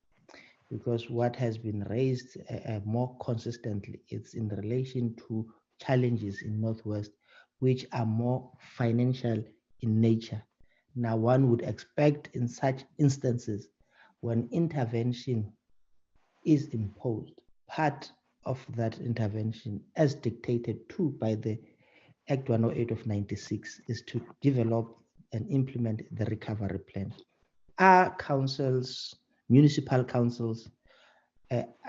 because what has been raised more consistently, it's in relation to challenges in Northwest which are more financial in nature. Now, one would expect in such instances, when intervention is imposed, part of that intervention, as dictated too by the Act 108 of 96, is to develop and implement the recovery plan. Are councils, municipal councils,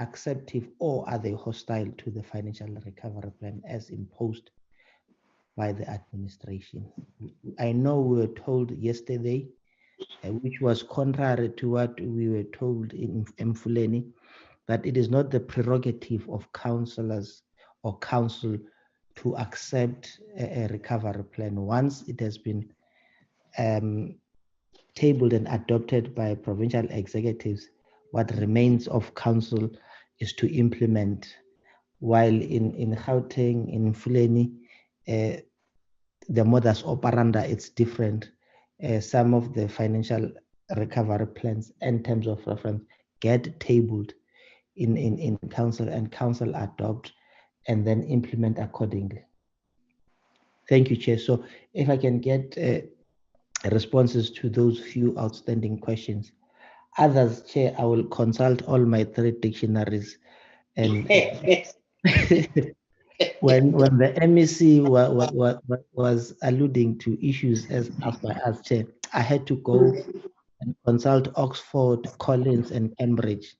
acceptive, or are they hostile to the financial recovery plan as imposed by the administration? I know we were told yesterday, which was contrary to what we were told in Mfuleni, that it is not the prerogative of councillors or council to accept a recovery plan. Once it has been tabled and adopted by provincial executives, what remains of council is to implement. While in Gauteng, in Mfuleni, the modus operandi, it's different. Some of the financial recovery plans and terms of reference get tabled in council, and council adopt and then implement accordingly. Thank you, Chair. So if I can get responses to those few outstanding questions. Others, Chair, I will consult all my 3 dictionaries. And when the MEC was alluding to issues as asked by us, Chair, I had to go and consult Oxford, Collins, and Cambridge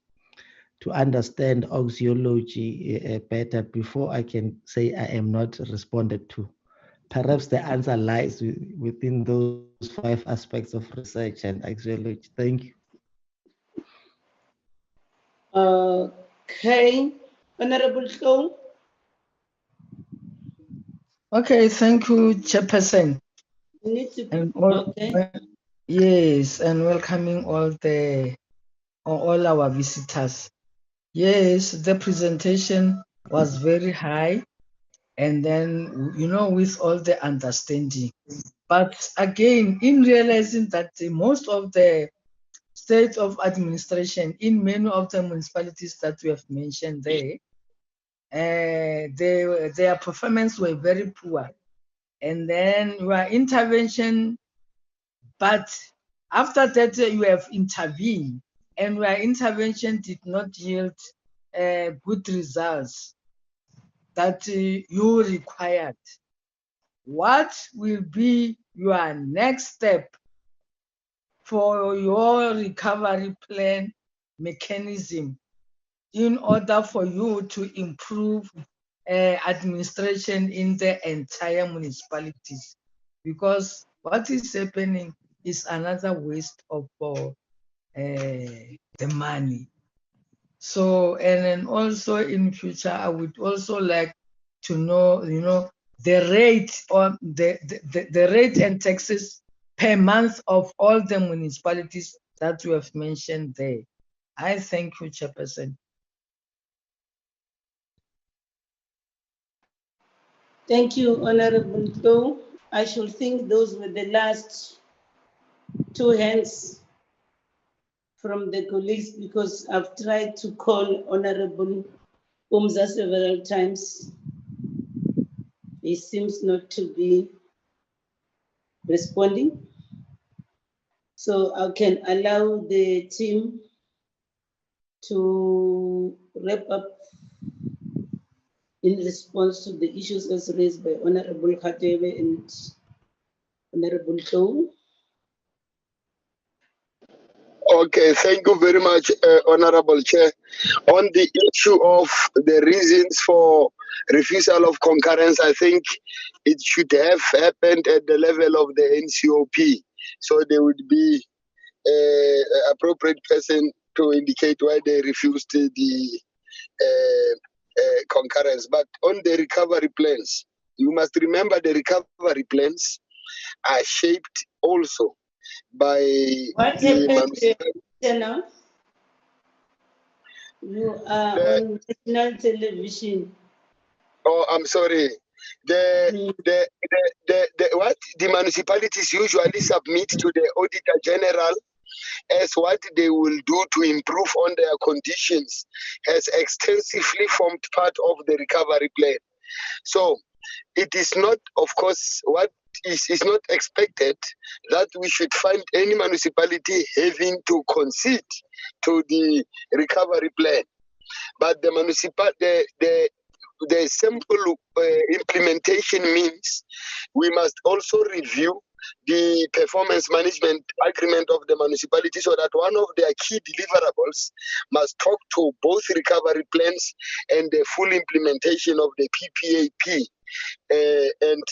to understand oxyology better before I can say I am not responded to. Perhaps the answer lies within those 5 aspects of research and axiology. Thank you. Okay, Honorable Slow. Okay, thank you, Chairperson. You need to, and all, okay. Yes, and welcoming all our visitors. Yes, the presentation was very high, and then, with all the understanding. But again, in realizing that most of the state of administration in many of the municipalities that we have mentioned there, their performance were very poor. And then your intervention, but after that you have intervened, and your intervention did not yield good results that you required. What will be your next step for your recovery plan mechanism in order for you to improve administration in the entire municipalities, because what is happening is another waste of the money. So, and then also in future, I would also like to know, the rate or the rate and taxes per month of all the municipalities that you have mentioned there. I thank you, Chairperson. Thank you, Honorable Doe. I should think those were the last two hands from the colleagues, because I've tried to call Honorable Umza several times. He seems not to be responding. So I can allow the team to wrap up in response to the issues as raised by Honorable Khatebe and Honorable Doe. Okay, thank you very much, Honorable Chair. On the issue of the reasons for refusal of concurrence, I think it should have happened at the level of the NCOP. So there would be an appropriate person to indicate why they refused the concurrence. But on the recovery plans, you must remember the recovery plans are shaped also by What the happened to you now? You are on national television. Oh, I'm sorry. The what the municipalities usually submit to the Auditor General as what they will do to improve on their conditions has extensively formed part of the recovery plan. So it is not, of course, what is not expected that we should find any municipality having to concede to the recovery plan. But the the simple implementation means we must also review the performance management agreement of the municipality, so that one of their key deliverables must talk to both recovery plans and the full implementation of the PPAP. And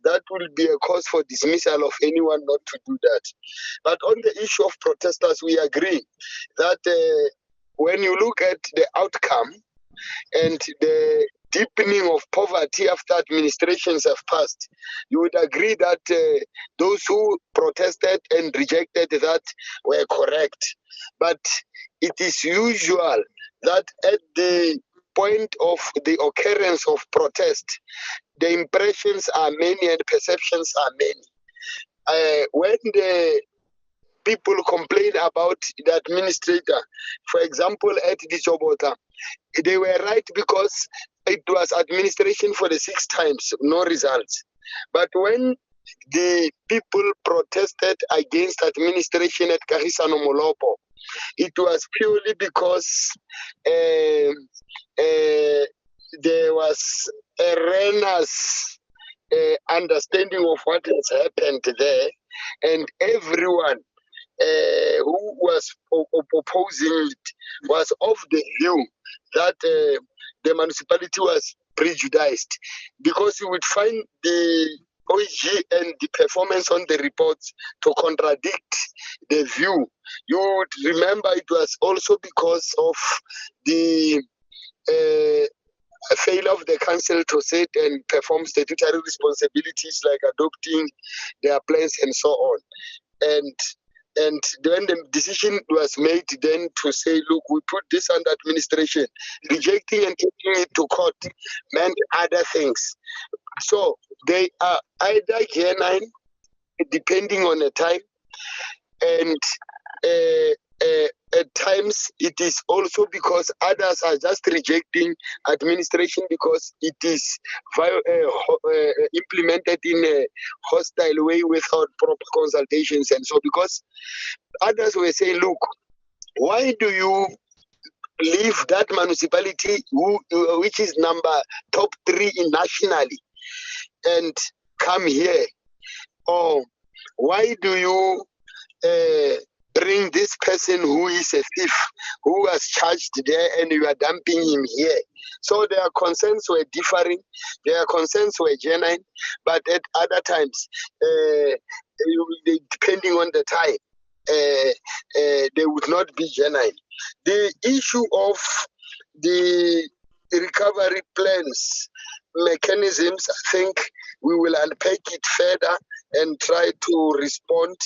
that will be a cause for dismissal of anyone not to do that. But on the issue of protesters, we agree that when you look at the outcome and the deepening of poverty after administrations have passed, you would agree that those who protested and rejected that were correct. But it is usual that at the point of the occurrence of protest, the impressions are many and perceptions are many. When the people complain about the administrator, for example, at the Chobota, they were right because it was administration for the 6 times, no results. But when the people protested against administration at Kahisano Molopo, it was purely because there was a erroneous understanding of what has happened there, and everyone who was opposing it was of the view that the municipality was prejudiced, because you would find the OEG and the performance on the reports to contradict the view. You would remember it was also because of the failure of the council to set and perform statutory responsibilities like adopting their plans and so on. And when the decision was made then to say, look, we put this under administration, rejecting and taking it to court meant other things. So they are either canine, depending on the time, and at times it is also because others are just rejecting administration because it is implemented in a hostile way without proper consultations. And so because others were saying, look, why do you leave that municipality which is top 3 nationally and come here? Or why do you bring this person who is a thief, who was charged there, and you are dumping him here. So their concerns were differing, their concerns were genuine, but at other times, depending on the time, they would not be genuine. The issue of the recovery plans, mechanisms, I think we will unpack it further and try to respond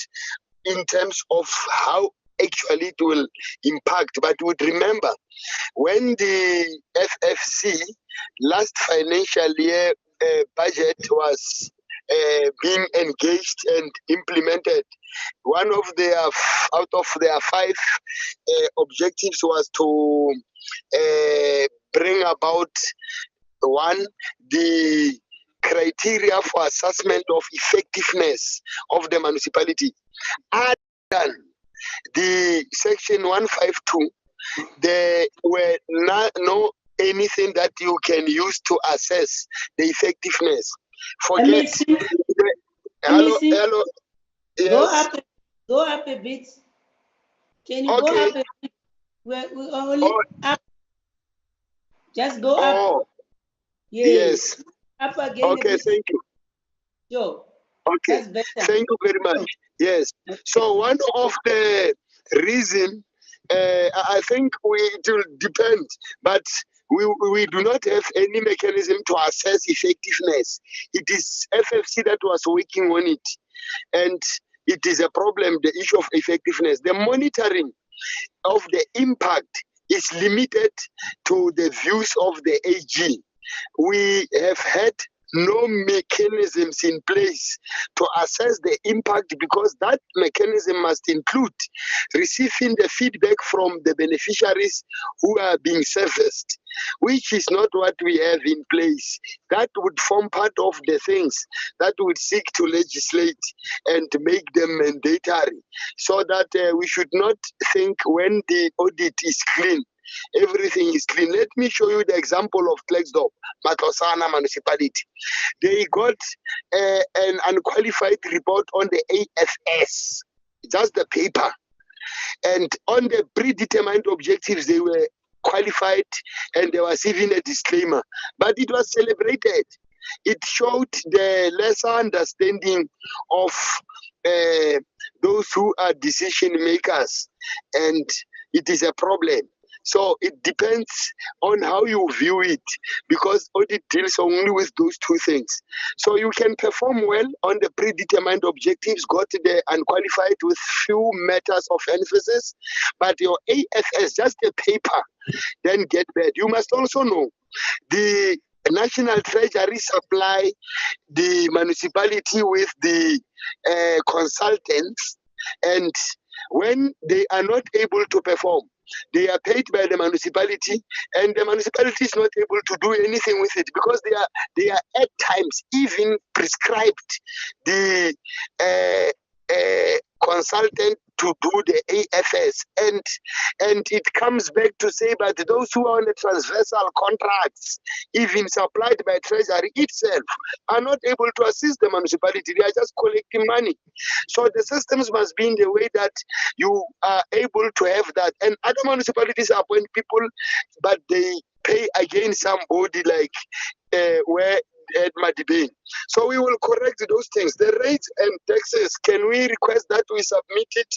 in terms of how actually it will impact. But would remember, when the FFC last financial year budget was being engaged and implemented, one of their out of their 5 objectives was to bring about the criteria for assessment of effectiveness of the municipality. Other than the section 152, there were no anything that you can use to assess the effectiveness. Forget. Hello. Yes. Go up a bit. Can you Okay. go up a bit? We're only up. Just go up. Yes. Up again. Okay, thank you. Sure. Okay, That's better. thank you very much. Yes. So one of the reason, I think it will depend, but we do not have any mechanism to assess effectiveness. It is FFC that was working on it, and it is a problem, the issue of effectiveness. The monitoring of the impact is limited to the views of the AG. We have had no mechanisms in place to assess the impact, because that mechanism must include receiving the feedback from the beneficiaries who are being serviced, which is not what we have in place. That would form part of the things that would seek to legislate and make them mandatory, so that we should not think when the audit is clean, everything is clean. Let me show you the example of Klerksdorp, Matlosana municipality. They got an unqualified report on the AFS, just the paper. And on the predetermined objectives, they were qualified, and there was even a disclaimer. But it was celebrated. It showed the lesser understanding of those who are decision makers, and it is a problem. So it depends on how you view it, because audit deals only with those 2 things. So you can perform well on the predetermined objectives, got the unqualified with few matters of emphasis, but your AFS, just a paper, then get bad. You must also know the National Treasury supply the municipality with the consultants, and when they are not able to perform, they are paid by the municipality, and the municipality is not able to do anything with it, because they are at times even prescribed the consultant to do the AFS, and it comes back to say, but those who are on the transversal contracts, even supplied by Treasury itself, are not able to assist the municipality. They are just collecting money. So the systems must be in the way that you are able to have that. And other municipalities appoint people, but they pay against somebody, like where at Madibane. So we will correct those things. The rates and taxes, can we request that we submit it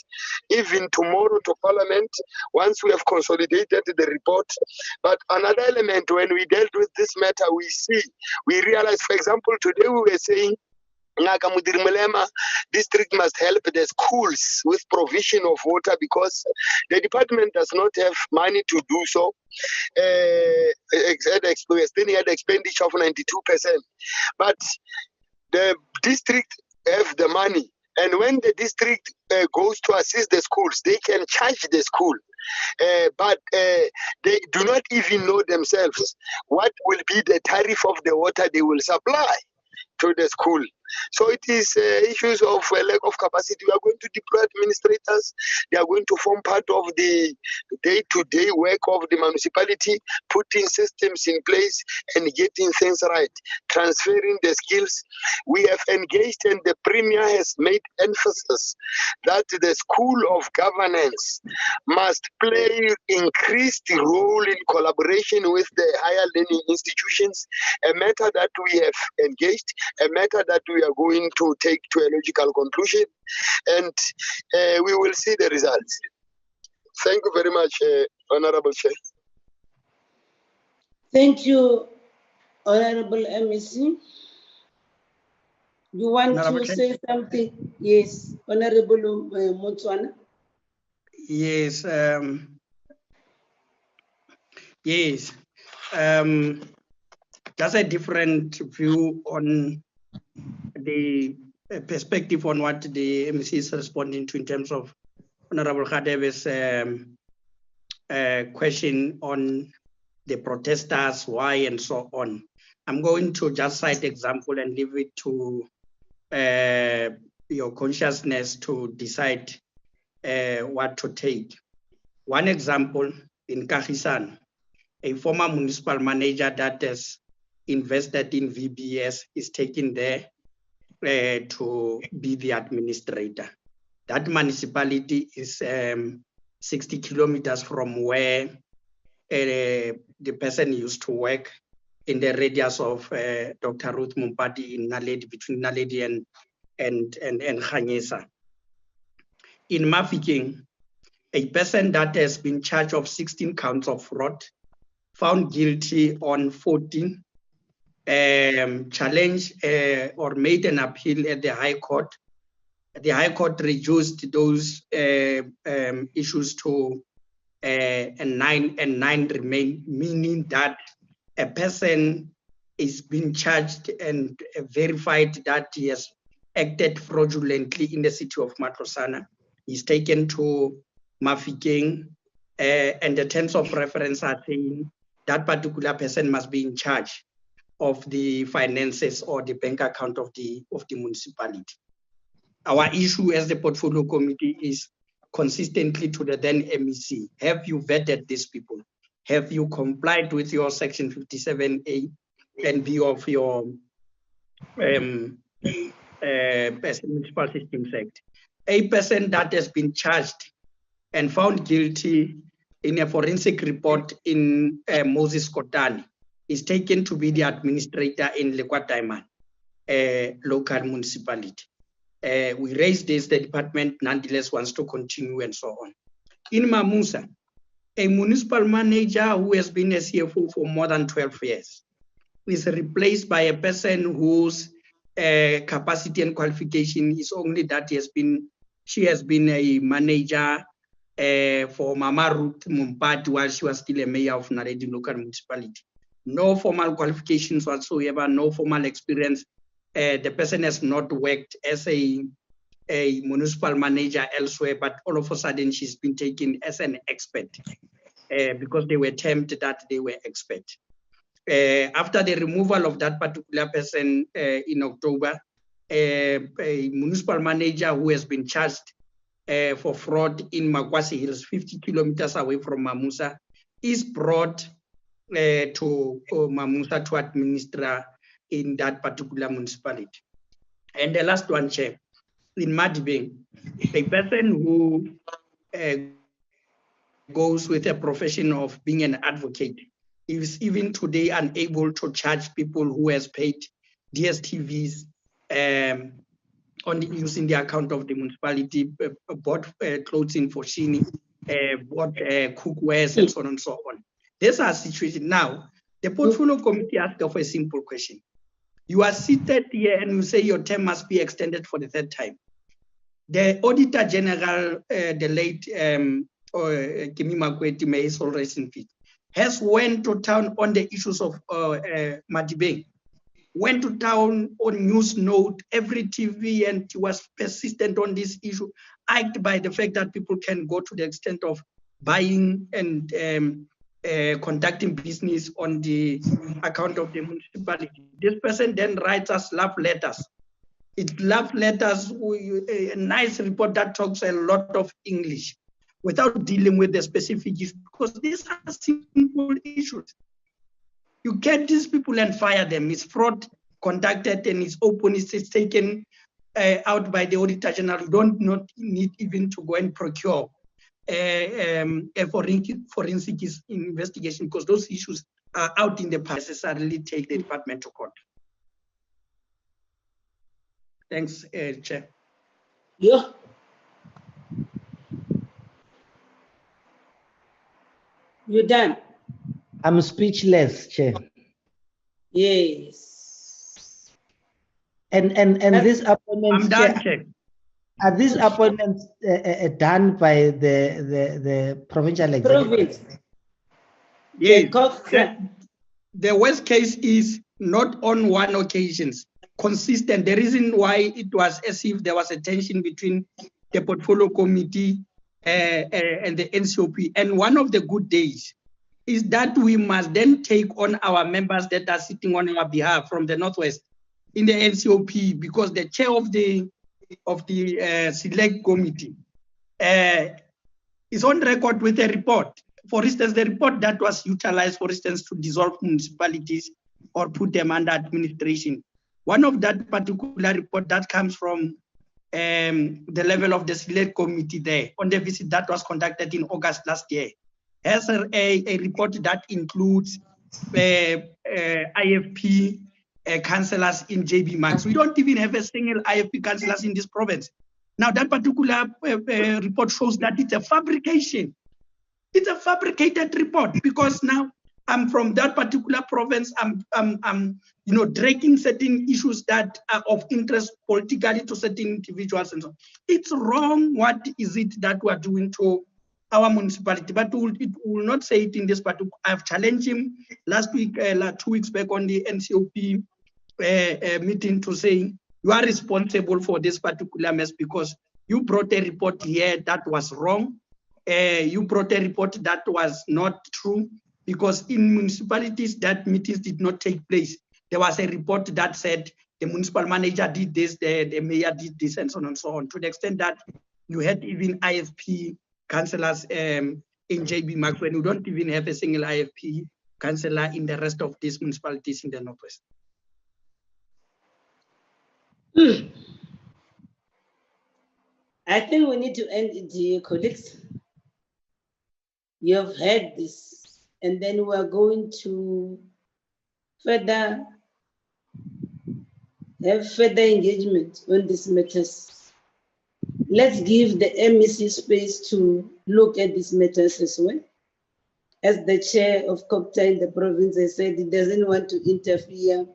even tomorrow to Parliament once we have consolidated the report? But another element, when we dealt with this matter, we realized, for example, today we were saying Ngaka Mudir Mulema district must help the schools with provision of water, because the department does not have money to do so. We still had expenditure of 92%, but the district have the money, and when the district goes to assist the schools, they can charge the school, but they do not even know themselves what will be the tariff of the water they will supply to the school. So it is issues of lack of capacity. We are going to deploy administrators. They are going to form part of the day-to-day work of the municipality, putting systems in place and getting things right, transferring the skills. We have engaged, and the Premier has made emphasis that the School of Governance must play increased role in collaboration with the higher learning institutions, a matter that we have engaged, a matter that we are going to take to a logical conclusion, and we will see the results. Thank you very much, Honorable Chair. Thank you, Honorable MEC. You want Honorable to Chair? say something? Yes, Honorable Motswana. Yes. Yes. Just a different view on the perspective on what the MEC is responding to in terms of Honorable Khadebe's question on the protesters, why, and so on. I'm going to just cite example and leave it to your consciousness to decide what to take. One example, in Kagisan, a former municipal manager that has invested in VBS is taken there to be the administrator. That municipality is 60 kilometers from where the person used to work, in the radius of Dr. Ruth Mumpati in Naledi, between Naledi and Khanyesa. In Mafikeng, a person that has been charged of 16 counts of fraud, found guilty on 14, challenged or made an appeal at the High Court. The High Court reduced those issues to and nine remain, meaning that a person is being charged and verified that he has acted fraudulently in the city of Matlosana. He's taken to Mafikeng, and the terms of reference are saying that particular person must be in charge of the finances or the bank account of the municipality. Our issue as the portfolio committee is consistently to the then MEC. Have you vetted these people? Have you complied with your section 57A and B of your Municipal Systems Act? A person that has been charged and found guilty in a forensic report in Moses Kotani is taken to be the administrator in Lekwataiman, local municipality. We raised this, the department nonetheless wants to continue and so on. In Mamusa, a municipal manager who has been a CFO for more than 12 years is replaced by a person whose capacity and qualification is only that she has been a manager for Mama Ruth Mumpati while she was still a mayor of Naledi local municipality. No formal qualifications whatsoever, no formal experience. The person has not worked as a municipal manager elsewhere, but all of a sudden she's been taken as an expert because they were termed that they were expert. After the removal of that particular person in October, a municipal manager who has been charged for fraud in Makwasi Hills, 50 kilometers away from Mamusa, is brought to Mamusa to administer in that particular municipality. And the last one, Chair, in Madibeng, a person who goes with a profession of being an advocate is even today unable to charge people who has paid DSTVs on using the account of the municipality, bought clothing for Shini, bought cookwares and so on and so on. These are situations. Now, the portfolio committee asked for a simple question. You are seated here and you say your term must be extended for the third time. The Auditor General, the late Kimi Makweti, may his soul rest in peace, has went to town on the issues of Madibeng, went to town on News Note, every TV, and was persistent on this issue, arced by the fact that people can go to the extent of buying and conducting business on the account of the municipality. This person then writes us love letters It love letters, a nice report that talks a lot of English without dealing with the specific issues, because these are simple issues. You get these people and fire them. It's fraud conducted and it's open, it's taken out by the Auditor General. You don't not need even to go and procure a forensic investigation, because those issues are out in the past, necessarily take the department to court. Thanks, Chair. Yeah. You done? I'm speechless, Chair. Yes. And these appointments, I'm done, Chair, Chair. are these appointments done by the provincial executive? Province. Yes. The worst case is not on one occasion, consistent. The reason why it was as if there was a tension between the portfolio committee and the NCOP. And one of the good days is that we must then take on our members that are sitting on our behalf from the Northwest in the NCOP, because the chair of the select committee is on record with a report. For instance, the report that was utilized, for instance, to dissolve municipalities or put them under administration. One of that particular report that comes from the level of the select committee there on the visit that was conducted in August last year has a report that includes IFP councillors in JB Max. We don't even have a single IFP councillors in this province. Now, that particular report shows that it's a fabrication. It's a fabricated report, because now I'm from that particular province. I'm dragging certain issues that are of interest politically to certain individuals and so on. It's wrong. What is it that we're doing to our municipality? But it will not say it in this particular. I've challenged him last week, 2 weeks back on the NCOP meeting, to say you are responsible for this particular mess, because you brought a report here that was wrong. You brought a report that was not true, because in municipalities that meetings did not take place. There was a report that said the municipal manager did this, the mayor did this, and so on and so on, to the extent that you had even IFP councillors in JB Max, when you don't even have a single IFP councillor in the rest of these municipalities in the Northwest. I think we need to end it here, colleagues. You have heard this, and then we are going to have further engagement on these matters. Let's give the MEC space to look at these matters as well. As the chair of COPTA in the province, I said he doesn't want to interfere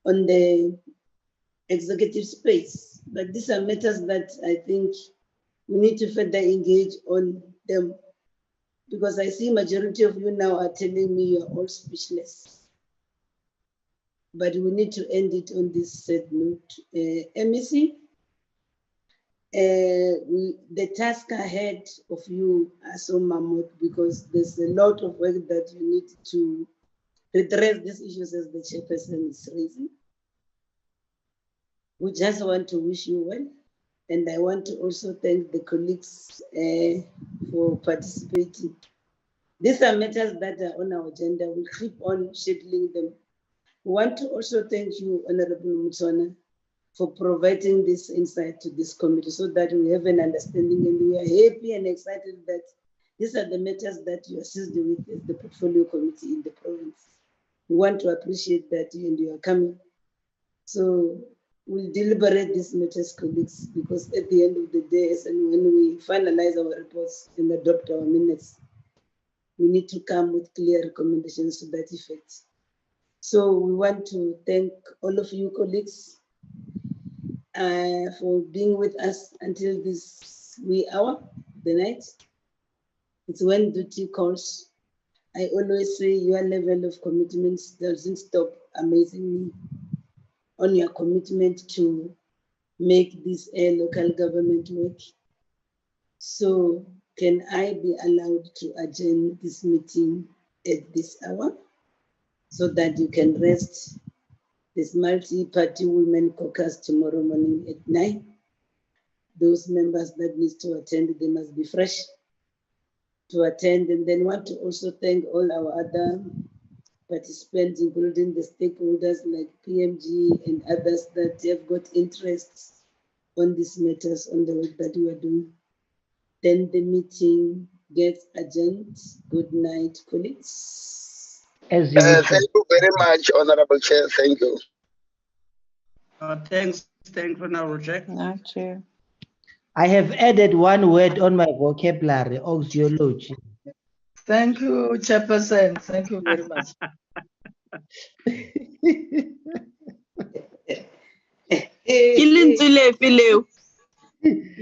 on the executive space, but these are matters that I think we need to further engage on them, because I see majority of you now are telling me you're all speechless. But we need to end it on this sad note. MEC, the task ahead of you are so mammoth, because there's a lot of work that you need to redress these issues as the chairperson is raising. We just want to wish you well. And I want to also thank the colleagues for participating. These are matters that are on our agenda. We'll keep on scheduling them. We want to also thank you, Honorable Mutswana, for providing this insight to this committee, so that we have an understanding, and we are happy and excited that these are the matters that you assist with as the portfolio committee in the province. We want to appreciate that you and you are coming. So we'll deliberate these matters, colleagues, because at the end of the day, and when we finalize our reports and adopt our minutes, we need to come with clear recommendations to that effect. So we want to thank all of you, colleagues, for being with us until this wee hour of the night. It's when duty calls. I always say your level of commitment doesn't stop amazing me on your commitment to make this a local government work. So can I be allowed to adjourn this meeting at this hour so that you can rest This multi-party women caucus tomorrow morning at 9. Those members that need to attend, they must be fresh to attend. And then want to also thank all our other participants, including the stakeholders like PMG and others that have got interest on these matters, on the work that we are doing. Then the meeting gets adjourned. Good night, colleagues. As you wish. Thank you very much, Honorable Chair. Thank you. Thanks, Honorable Chair. Chair. I have added one word on my vocabulary, oxyology. Thank you, Chairperson. Thank you very much. You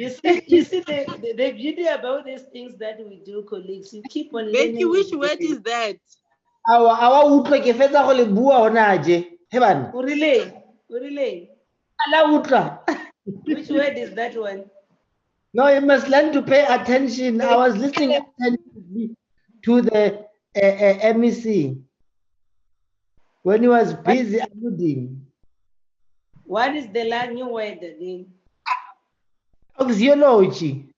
see the beauty about these things that we do, colleagues. You keep on learning. Which word is that? Our utlwa ke fetsa go le bua hona je. He bana. O relay. Ala utlwa. Which word is that one? No, you must learn to pay attention. I was listening attentively to the MEC when he was busy alluding. What is the new word again? Oxyology.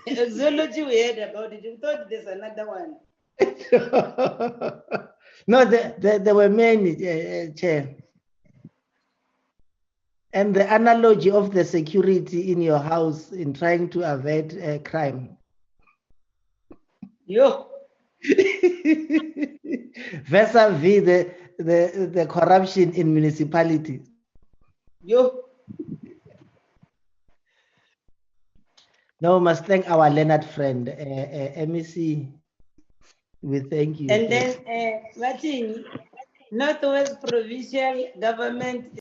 Oxyology, we heard about it. We thought there's another one. No, there were many, Chair. And the analogy of the security in your house in trying to avert crime. Yo. Vis-a-vis the corruption in municipalities. Yo. No, we must thank our Leonard friend, MEC. We thank you. And then, Martin, Northwest Provincial Government